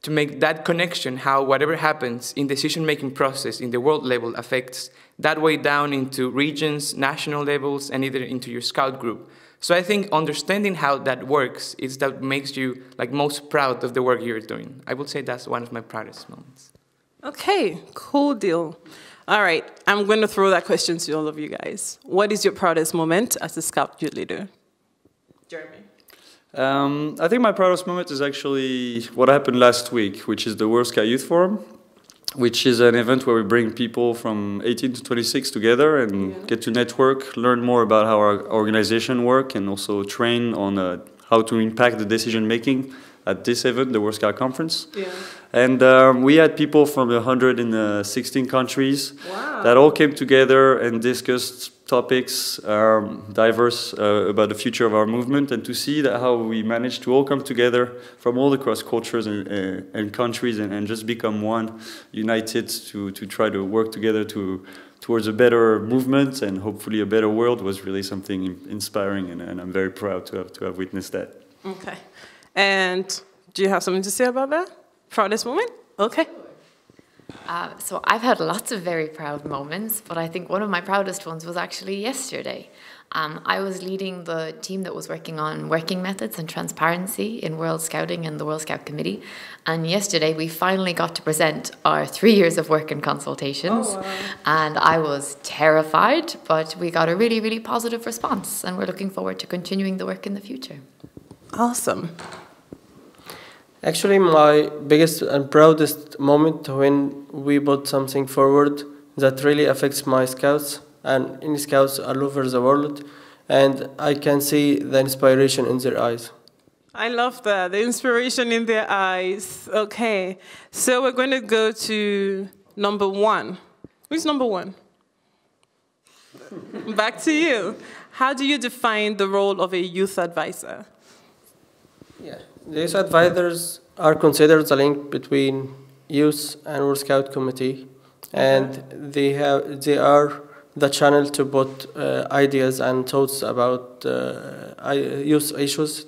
to make that connection, how whatever happens in decision-making process in the world level affects that way down into regions, national levels, and either into your Scout group. So I think understanding how that works is that makes you most proud of the work you're doing. I would say that's one of my proudest moments. Okay, cool deal. All right, I'm going to throw that question to all of you guys. What is your proudest moment as a Scout youth leader? Jeremy. I think my proudest moment is actually what happened last week, which is the World Scout Youth Forum, which is an event where we bring people from 18 to 26 together and get to network, learn more about how our organization works, and also train on how to impact the decision-making at this event, the World Scout Conference. Yeah. And we had people from 116 countries that all came together and discussed topics diverse about the future of our movement, and to see that how we managed to all come together from all across cultures and countries and just become one, united to try to work together towards a better movement and hopefully a better world was really something inspiring, and I'm very proud to have witnessed that. Okay. And do you have something to say about that? Proudest moment? Okay. So I've had lots of very proud moments, but I think one of my proudest ones was actually yesterday. I was leading the team that was working on working methods and transparency in World Scouting and the World Scout Committee. And yesterday we finally got to present our 3 years of work and consultations. Oh, wow. And I was terrified, but we got a really, really positive response. And we're looking forward to continuing the work in the future. Awesome. Actually, my biggest and proudest moment when we put something forward that really affects my Scouts and any Scouts all over the world, and I can see the inspiration in their eyes. I love that, the inspiration in their eyes. Okay, so we're going to go to number 1. Who's number 1? Back to you. How do you define the role of a youth advisor? Yeah, these advisors are considered the link between youth and World Scout Committee, and they are the channel to put ideas and thoughts about youth issues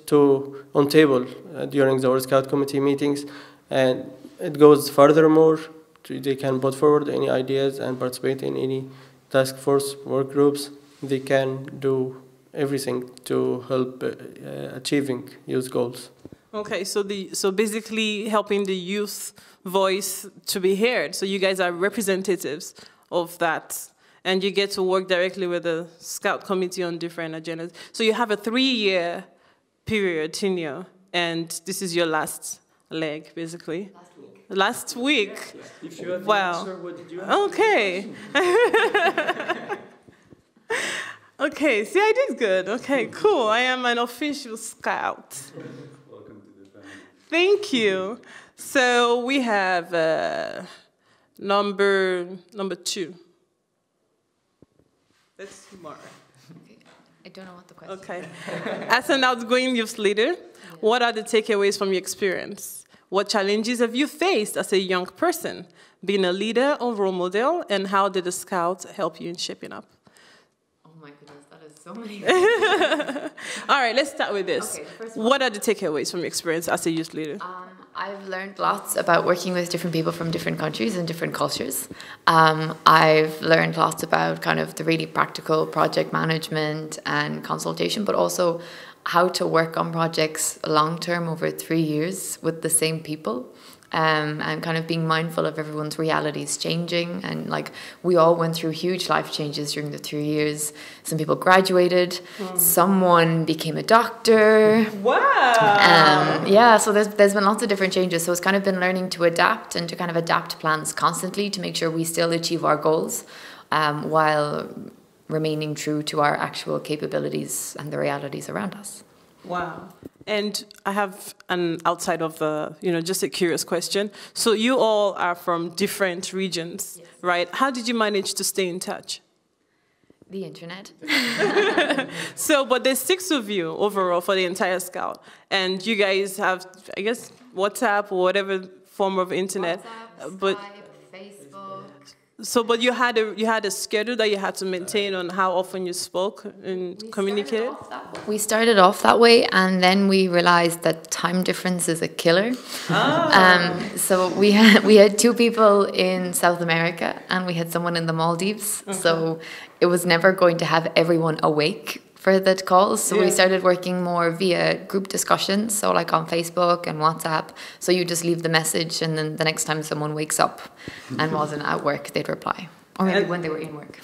on table during the World Scout Committee meetings, and it goes furthermore. They can put forward any ideas and participate in any task force work groups. They can do everything to help achieving youth goals. Okay, so basically helping the youth voice to be heard. So you guys are representatives of that, and you get to work directly with the Scout Committee on different agendas. So you have a 3-year period tenure, and this is your last leg, basically. Last week. Yeah. If you have wow. Answer, what did you have? Okay. Okay, see, I did good. Okay, cool. I am an official Scout. Welcome to the family. Thank you. So we have number 2. That's Mara. I don't know what the question is. Okay. As an outgoing youth leader, what are the takeaways from your experience? What challenges have you faced as a young person, being a leader or role model, and how did the Scouts help you in shaping up? So many. All right, let's start with this. Okay, what are the takeaways from your experience as a youth leader? I've learned lots about working with different people from different countries and different cultures. I've learned lots about kind of the really practical project management and consultation, but also how to work on projects long-term over 3 years with the same people. and kind of being mindful of everyone's realities changing. And like, we all went through huge life changes during the 3 years. Some people graduated, someone became a doctor. Wow. Yeah, so there's been lots of different changes. So it's kind of been learning to adapt and to kind of adapt plans constantly to make sure we still achieve our goals while remaining true to our actual capabilities and the realities around us. Wow. And I have an outside of the, just a curious question. So you all are from different regions, yes, right? How did you manage to stay in touch? The internet. So, but there's 6 of you overall for the entire Scout. And you guys have, I guess, WhatsApp or whatever form of internet. WhatsApp, but Skype, Facebook. So, but you had a schedule that you had to maintain on how often you spoke and communicated? We started off that way, and then we realized that time difference is a killer. So we had 2 people in South America, and we had someone in the Maldives. Okay. So it was never going to have everyone awake for the calls. So we started working more via group discussions, so like on Facebook and WhatsApp. So you just leave the message, and then the next time someone wakes up and wasn't at work, they'd reply. Or maybe when they were in work.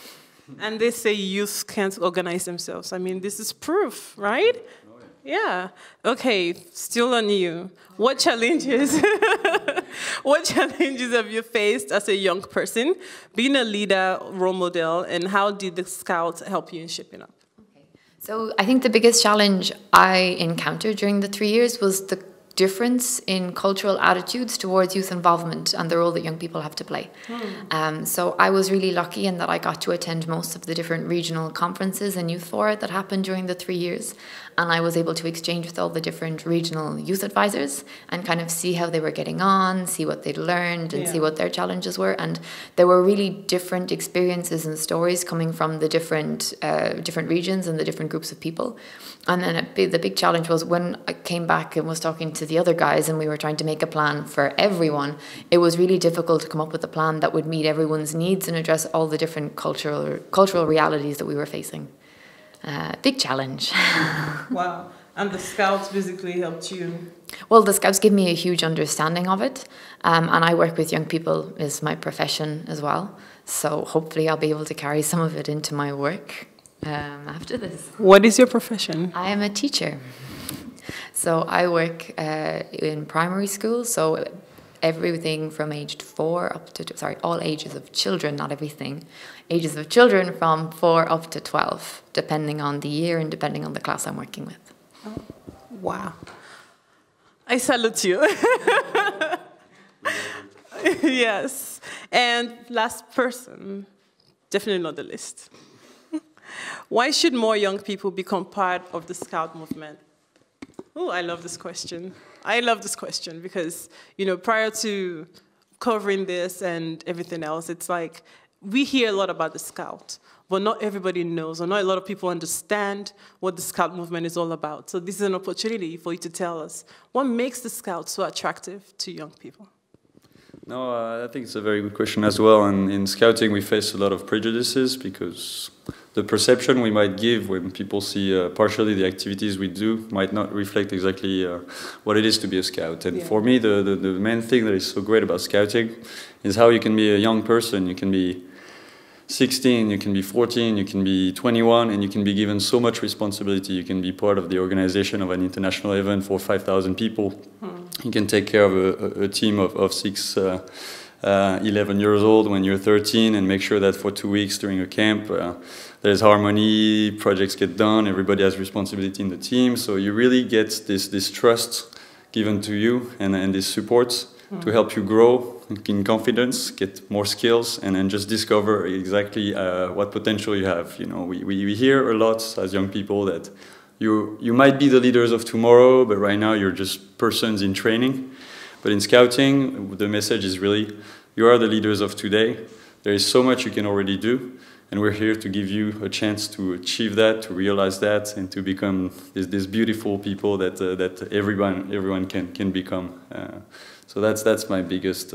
And they say youth can't organize themselves. I mean, this is proof, right? Yeah. Okay, still on you. What challenges have you faced as a young person, being a leader, role model, and how did the Scouts help you in shaping up? So I think the biggest challenge I encountered during the 3 years was the difference in cultural attitudes towards youth involvement and the role that young people have to play. So I was really lucky in that I got to attend most of the different regional conferences and youth fora that happened during the 3 years. And I was able to exchange with all the different regional youth advisors and kind of see how they were getting on, see what they'd learned, and see what their challenges were. And there were really different experiences and stories coming from the different regions and the different groups of people. And then the big challenge was when I came back and was talking to the other guys and we were trying to make a plan for everyone, it was really difficult to come up with a plan that would meet everyone's needs and address all the different cultural realities that we were facing. Big challenge. Wow. And the Scouts basically helped you? Well, the Scouts give me a huge understanding of it. And I work with young people is my profession as well. So hopefully I'll be able to carry some of it into my work after this. What is your profession? I am a teacher. So I work in primary school. So everything from aged 4 up to, all ages of children, not everything. Ages of children from 4 up to 12, depending on the year and depending on the class I'm working with. Oh, wow. I salute you. Yes. And last person, definitely not the least. Why should more young people become part of the Scout movement? Oh, I love this question. I love this question because, prior to covering this and everything else, it's like we hear a lot about the Scout, but not everybody knows, or not a lot of people understand what the Scout movement is all about. So this is an opportunity for you to tell us what makes the Scout so attractive to young people. No, I think it's a very good question as well. And in Scouting, we face a lot of prejudices because the perception we might give when people see partially the activities we do might not reflect exactly what it is to be a Scout. And for me, the main thing that is so great about Scouting is how you can be a young person. You can be 16, you can be 14, you can be 21, and you can be given so much responsibility. You can be part of the organization of an international event for 5,000 people. You can take care of a team of 6, 11 years old when you're 13 and make sure that for 2 weeks during a camp there's harmony, projects get done, everybody has responsibility in the team. So you really get this trust given to you and this support to help you grow in confidence, get more skills, and then just discover exactly what potential you have. We hear a lot as young people that you might be the leaders of tomorrow, but right now you're just persons in training. But in Scouting, the message is really, you are the leaders of today. There is so much you can already do, and we're here to give you a chance to achieve that, to realize that, and to become these beautiful people that everyone can become. So that's my biggest.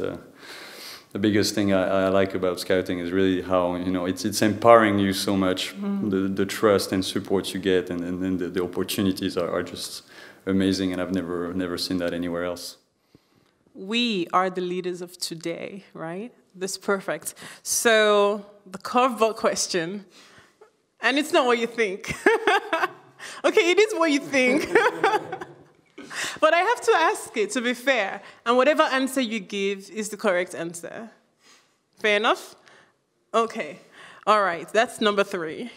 The biggest thing I like about Scouting is really how it's empowering you so much. The trust and support you get, and the opportunities are just amazing, and I've never seen that anywhere else. we are the leaders of today, right? That's perfect. So the curveball question, and it's not what you think. Okay, it is what you think. But I have to ask it, to be fair. And whatever answer you give is the correct answer. Fair enough? Okay. All right, that's number 3.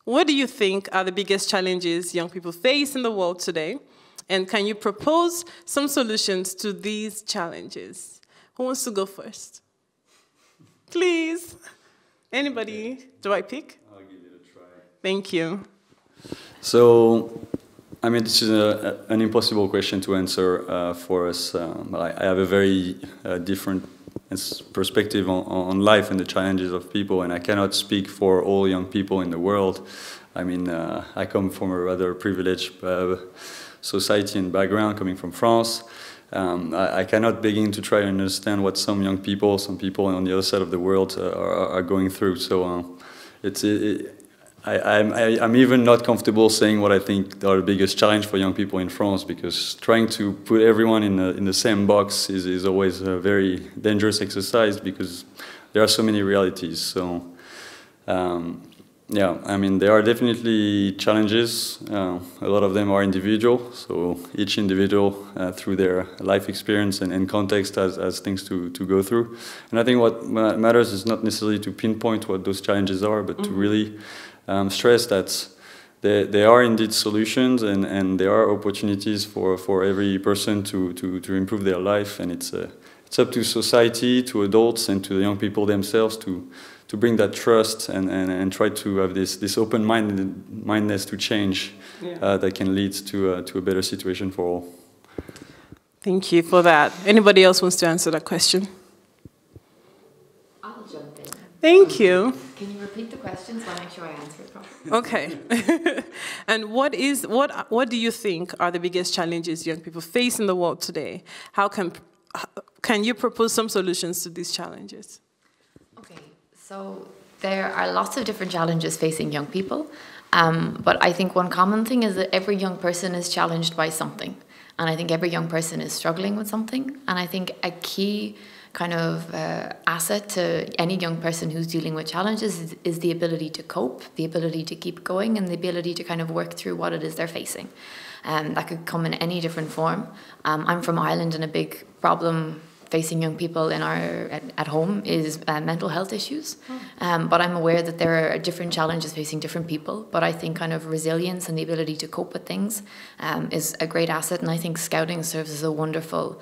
What do you think are the biggest challenges young people face in the world today? And can you propose some solutions to these challenges? Who wants to go first? Please. Anybody? Do I pick? I'll give it a try. Thank you. So, I mean, this is an impossible question to answer for us. But I have a very different perspective on life and the challenges of people, and I cannot speak for all young people in the world. I mean, I come from a rather privileged society and background, coming from France. I cannot begin to try to understand what some young people, some people on the other side of the world are going through. So I'm even not comfortable saying what I think are the biggest challenge for young people in France, because trying to put everyone in the same box is always a very dangerous exercise, because there are so many realities. So yeah, I mean, there are definitely challenges. A lot of them are individual, so each individual through their life experience and context has things to go through. And I think what matters is not necessarily to pinpoint what those challenges are, but to really stress that there are indeed solutions, and there are opportunities for every person to improve their life, and it's up to society, to adults, and to the young people themselves to bring that trust and try to have this open-mindedness to change that can lead to a better situation for all. Thank you for that. Anybody else wants to answer that question? I'll jump in. Thank you. Can you repeat the question so I make sure I answer it properly? Okay. And what do you think are the biggest challenges young people face in the world today? How can you propose some solutions to these challenges? Okay, so there are lots of different challenges facing young people, but I think one common thing is that every young person is challenged by something, and I think every young person is struggling with something, and I think a key kind of asset to any young person who's dealing with challenges is the ability to cope, the ability to keep going, and the ability to kind of work through what it is they're facing. That could come in any different form. I'm from Ireland, and a big problem facing young people in at home is mental health issues. But I'm aware that there are different challenges facing different people. But I think kind of resilience and the ability to cope with things is a great asset. And I think scouting serves as a wonderful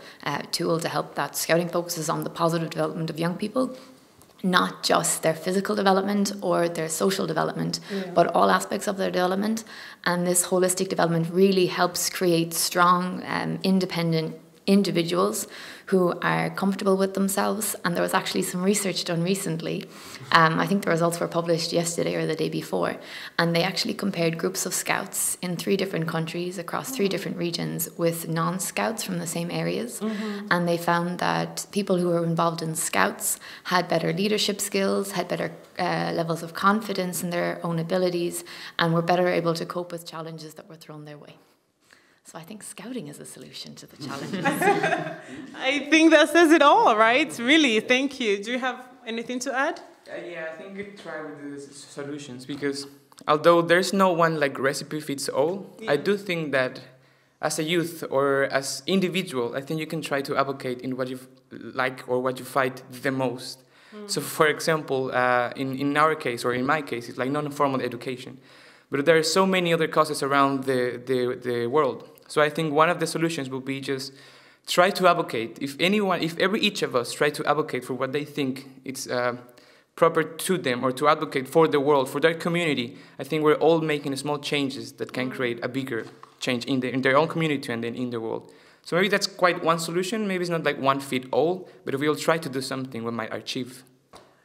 tool to help that. Scouting focuses on the positive development of young people, not just their physical development or their social development, but all aspects of their development. And this holistic development really helps create strong, independent individuals who are comfortable with themselves. And there was actually some research done recently. I think the results were published yesterday or the day before. And they actually compared groups of scouts in 3 different countries across 3 different regions with non-scouts from the same areas. And they found that people who were involved in scouts had better leadership skills, had better levels of confidence in their own abilities, and were better able to cope with challenges that were thrown their way. So I think scouting is a solution to the challenges. I think that says it all, right? Really, thank you. Do you have anything to add? Yeah, I think we try with the solutions, because although there's no one like recipe fits all, I do think that as a youth or as individual, I think you can try to advocate in what you like or what you fight the most. So for example, in our case, or in my case, it's like non-formal education. But there are so many other causes around the world. So I think one of the solutions would be just try to advocate. If each of us try to advocate for what they think it's proper to them, or to advocate for the world, for their community, I think we're all making small changes that can create a bigger change in their own community and then in the world. So maybe that's quite one solution. Maybe it's not like one fit all, but if we all try to do something, we might achieve.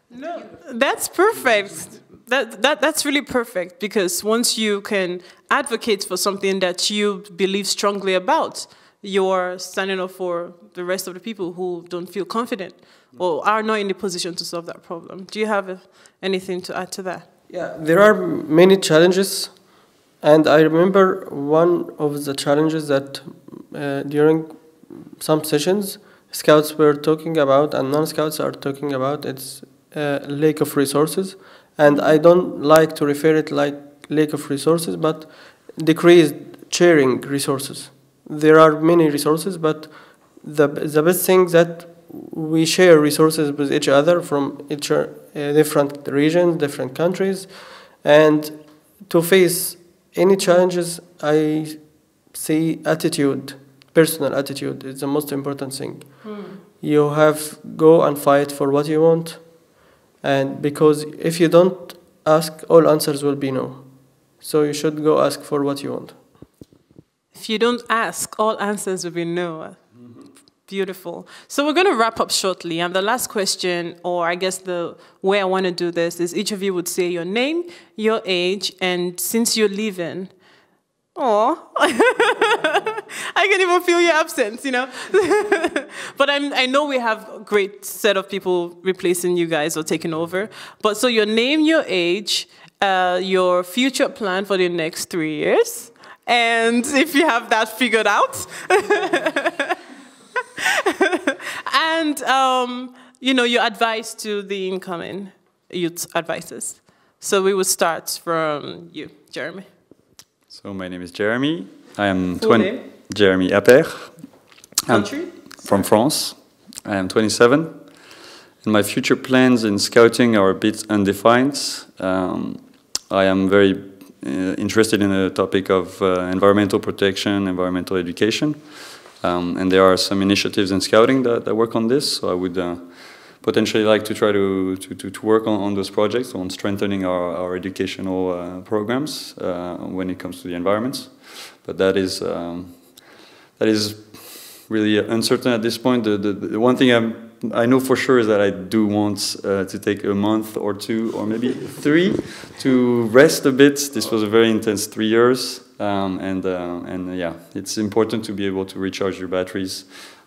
No, that's perfect. That's really perfect, because once you can advocate for something that you believe strongly about, you're standing up for the rest of the people who don't feel confident or are not in the position to solve that problem. Do you have anything to add to that? Yeah, there are many challenges, and I remember one of the challenges that during some sessions Scouts were talking about and non-Scouts are talking about, it's lack of resources. And I don't like to refer it like lack of resources, but decreased sharing resources. There are many resources, but the best thing that we share resources with each other from different regions, different countries, and to face any challenges, I see attitude, personal attitude is the most important thing. You have go and fight for what you want, and because if you don't ask, all answers will be no. So you should go ask for what you want. If you don't ask, all answers will be no. Beautiful. So we're going to wrap up shortly. And the last question, or I guess the way I want to do this, is each of you would say your name, your age, and since you're leaving. Oh, I can even feel your absence, you know. But I know we have a great set of people replacing you guys or taking over. But so your name, your age, your future plan for the next 3 years, and if you have that figured out. And, you know, your advice to the incoming youth advisors. So we will start from you, Jeremy. So my name is Jeremy. I am Jeremy Appert. Country? From France. I am 27. And my future plans in scouting are a bit undefined. I am very interested in the topic of environmental protection, environmental education. And there are some initiatives in scouting that work on this, so I would potentially like to try to work on those projects, on strengthening our educational programs when it comes to the environments. But that is really uncertain at this point. The one thing I know for sure is that I do want to take a month or 2 or maybe 3 to rest a bit. This was a very intense 3 years. And yeah, it's important to be able to recharge your batteries.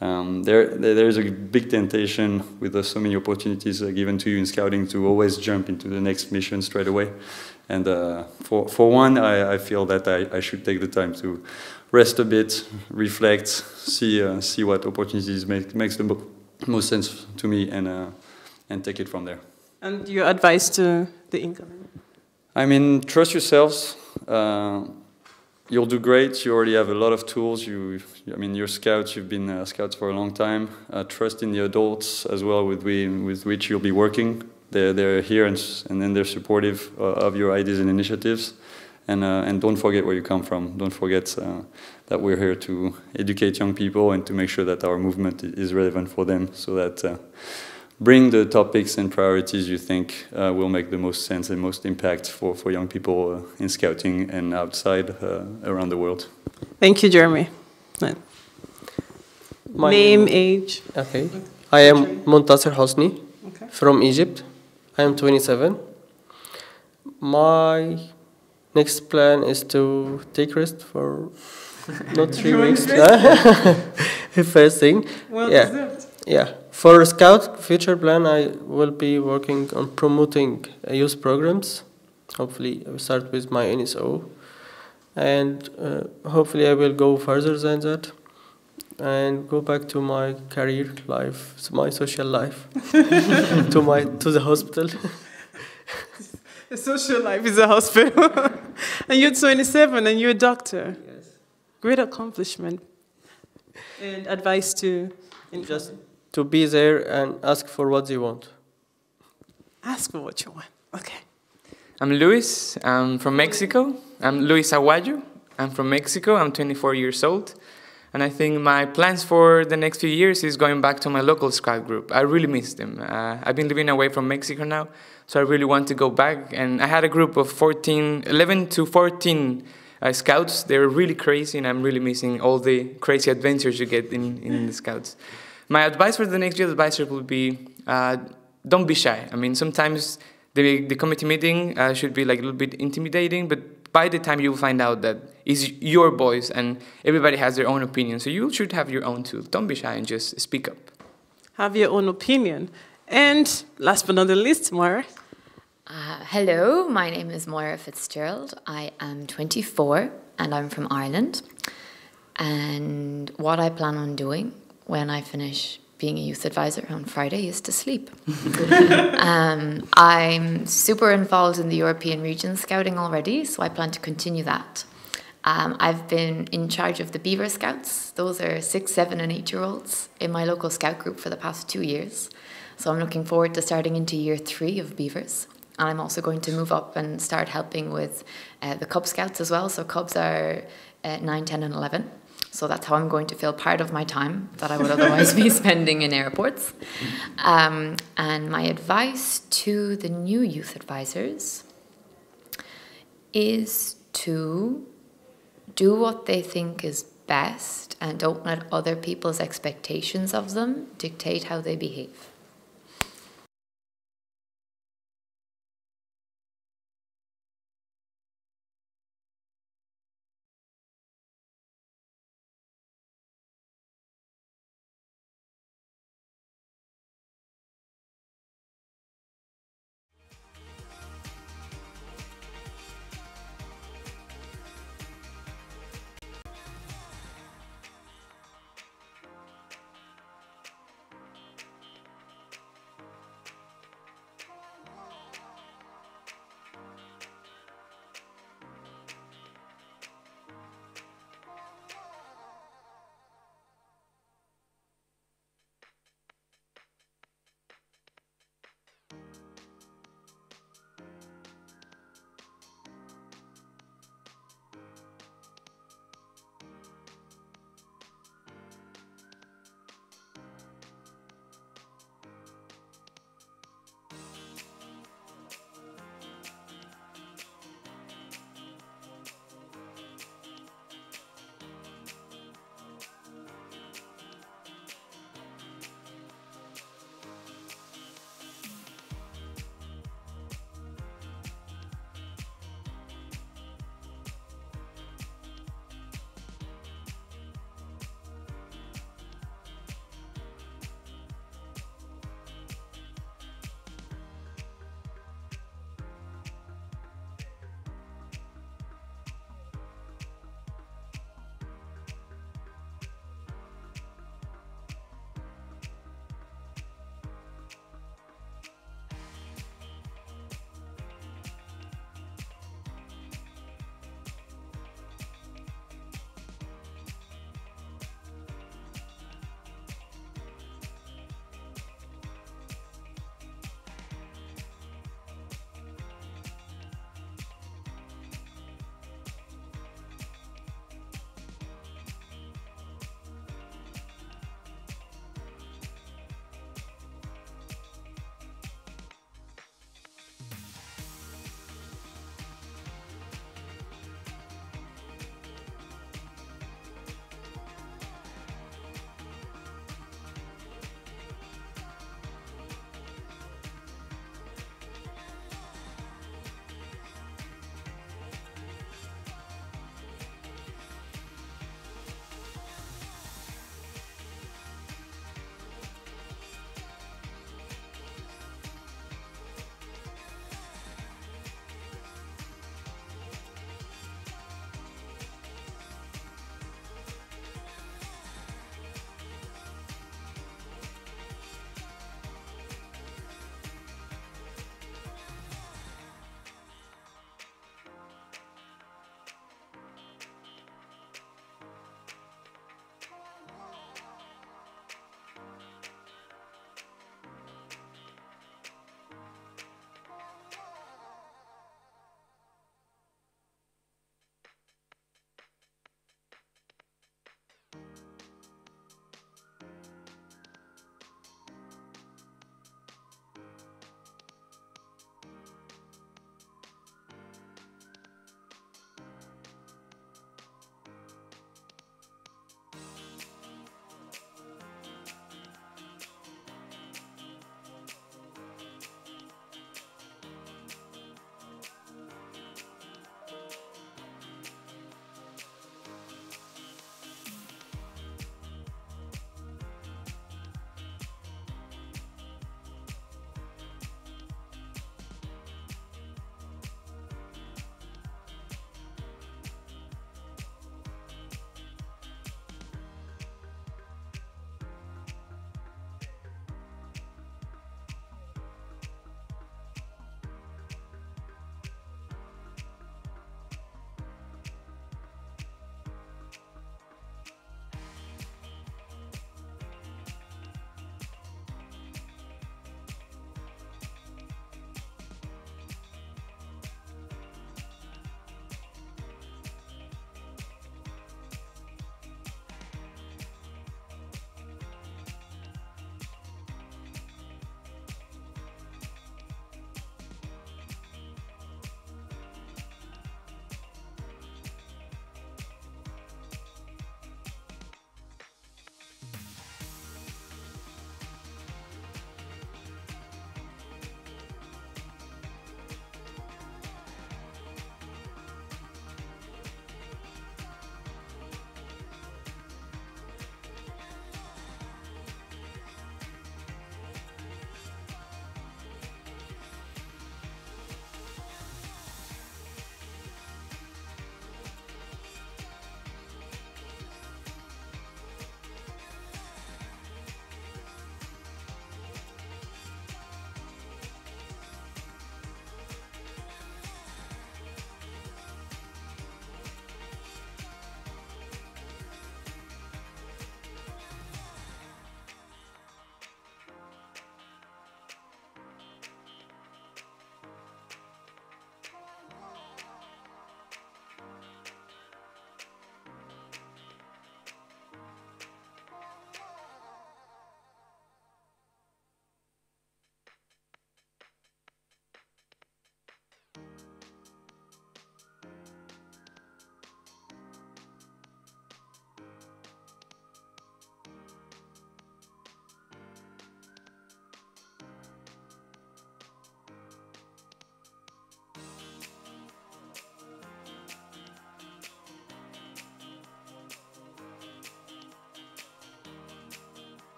There is a big temptation with so many opportunities given to you in scouting to always jump into the next mission straight away. And for one, I feel that I should take the time to rest a bit, reflect, see what opportunities makes the most sense to me, and take it from there. And your advice to the incoming? I mean, trust yourselves. You'll do great. You already have a lot of tools. I mean, you're scouts. You've been scouts for a long time. Trust in the adults as well with which you'll be working. They're here and then they're supportive of your ideas and initiatives. And don't forget where you come from. Don't forget that we're here to educate young people and to make sure that our movement is relevant for them, so that bring the topics and priorities you think will make the most sense and most impact for young people in scouting and outside around the world. Thank you, Jeremy. Name, age. Okay. I am Muntasir Hosni from Egypt. I am 27. My next plan is to take rest for not 3 weeks. First thing. Well deserved. Yeah. For Scout future plan, I will be working on promoting youth programs. Hopefully, I will start with my NSO. And hopefully I will go further than that and go back to my career life, my social life, to the hospital. The social life is a hospital. And you're 27 and you're a doctor. Yes. Great accomplishment. And advice to... Just to be there and ask for what you want. Ask for what you want. Okay. I'm Luis. I'm from Mexico. I'm Luis Aguayo. I'm from Mexico. I'm 24 years old. And I think my plans for the next few years is going back to my local scout group. I really miss them. I've been living away from Mexico now, so I really want to go back. And I had a group of 11 to 14 scouts. They were really crazy, and I'm really missing all the crazy adventures you get in the scouts. My advice for the next year advisor would be, don't be shy. I mean, sometimes the committee meeting should be like a little bit intimidating, but by the time you will find out that it's your voice and everybody has their own opinion, so you should have your own too. Don't be shy and just speak up. Have your own opinion. And last but not the least, Moira. Hello, my name is Moira Fitzgerald. I am 24 and I'm from Ireland. And what I plan on doing when I finish being a youth advisor on Friday is to sleep. I'm super involved in the European region scouting already, so I plan to continue that. I've been in charge of the Beaver Scouts. Those are 6, 7, and 8-year-olds in my local scout group for the past 2 years. So I'm looking forward to starting into year 3 of Beavers. And I'm also going to move up and start helping with the Cub Scouts as well. So Cubs are 9, 10, and 11. So that's how I'm going to fill part of my time that I would otherwise be spending in airports. And my advice to the new youth advisors is to do what they think is best and don't let other people's expectations of them dictate how they behave.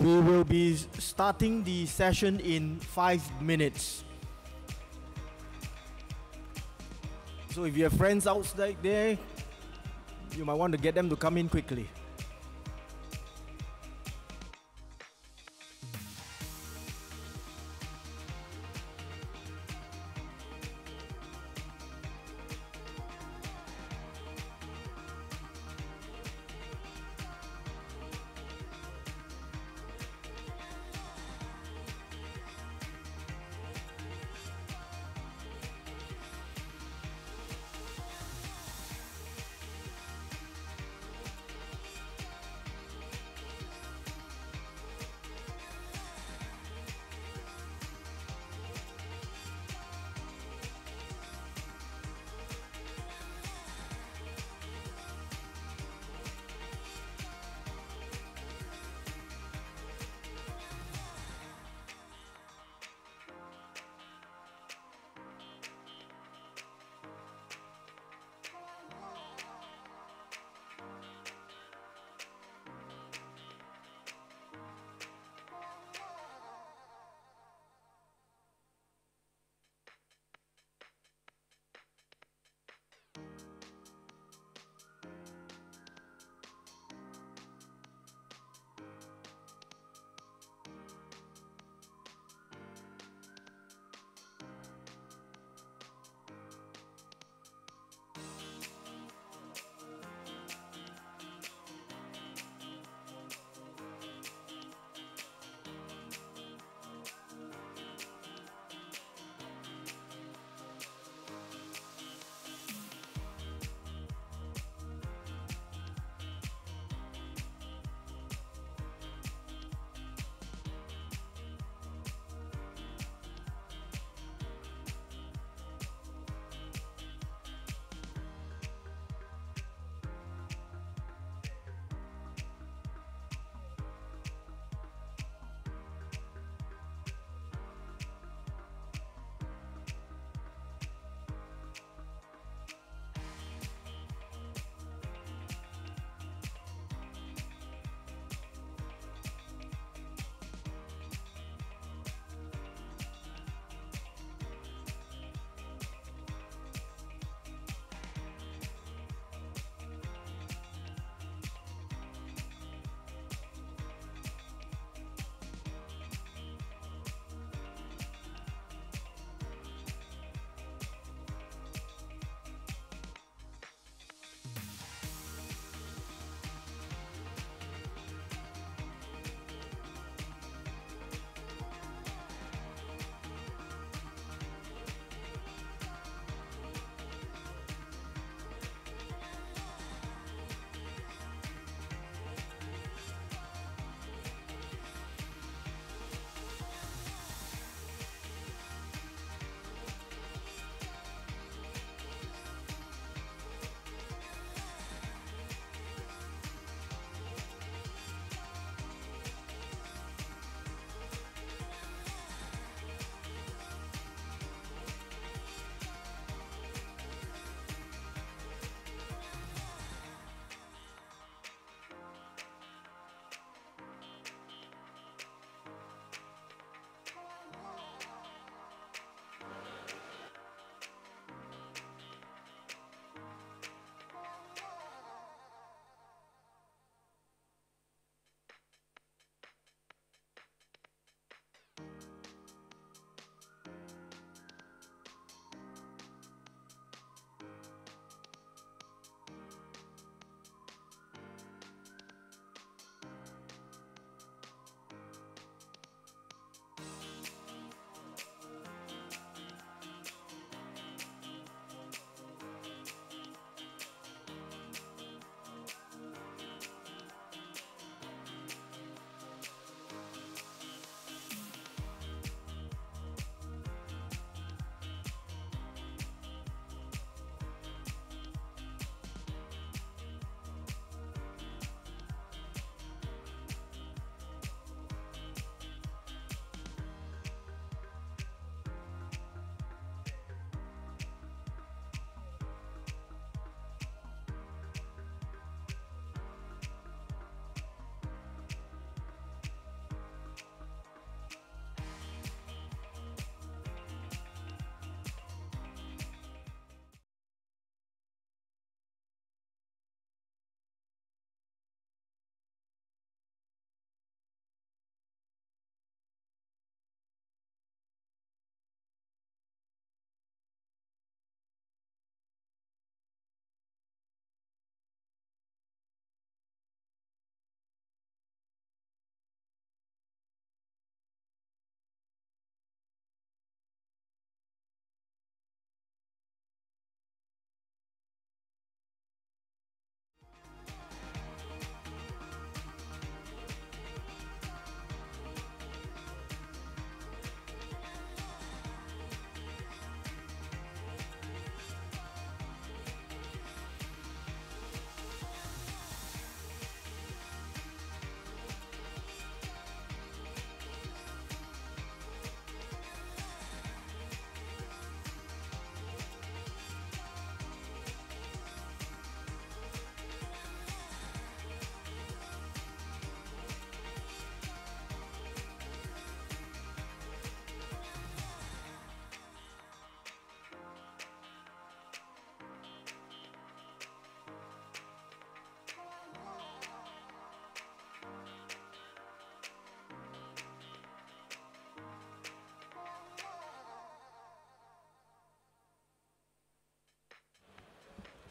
We will be starting the session in 5 minutes. So if you have friends outside there, you might want to get them to come in quickly.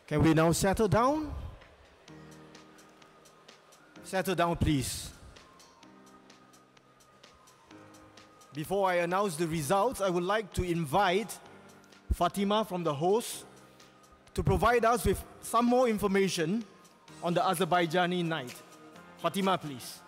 Can we now settle down? Settle down, please. Before I announce the results, I would like to invite Fatima from the host to provide us with some more information on the Azerbaijani night. Fatima, please.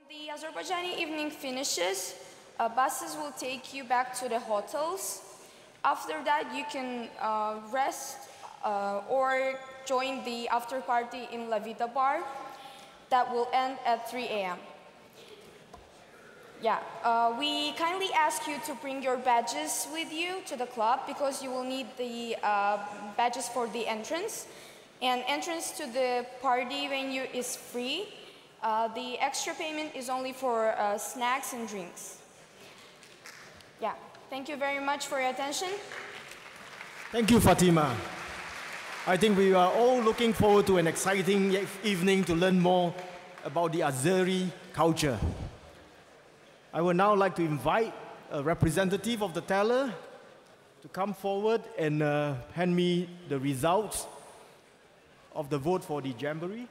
The Azerbaijani evening finishes, buses will take you back to the hotels. After that, you can rest or join the after party in La Vida bar that will end at 3 a.m. Yeah, we kindly ask you to bring your badges with you to the club because you will need the badges for the entrance. And entrance to the party venue is free. The extra payment is only for snacks and drinks. Yeah, thank you very much for your attention. Thank you, Fatima. I think we are all looking forward to an exciting evening to learn more about the Azeri culture. I would now like to invite a representative of the teller to come forward and hand me the results of the vote for the Jamboree.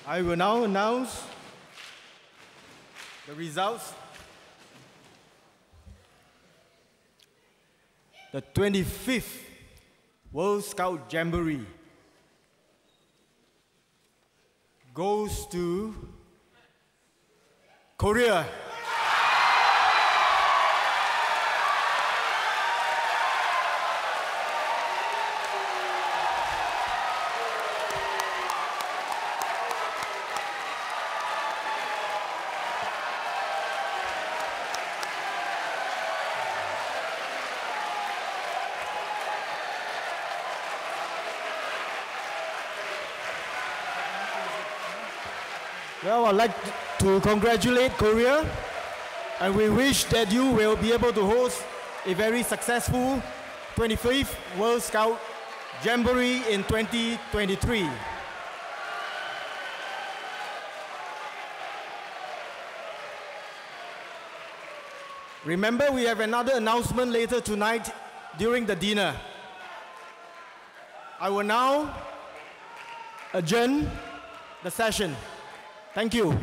I will now announce the results. The 25th World Scout Jamboree goes to Korea. Well, I'd like to congratulate Korea, and we wish that you will be able to host a very successful 25th World Scout Jamboree in 2023. Remember, we have another announcement later tonight during the dinner. I will now adjourn the session. Thank you.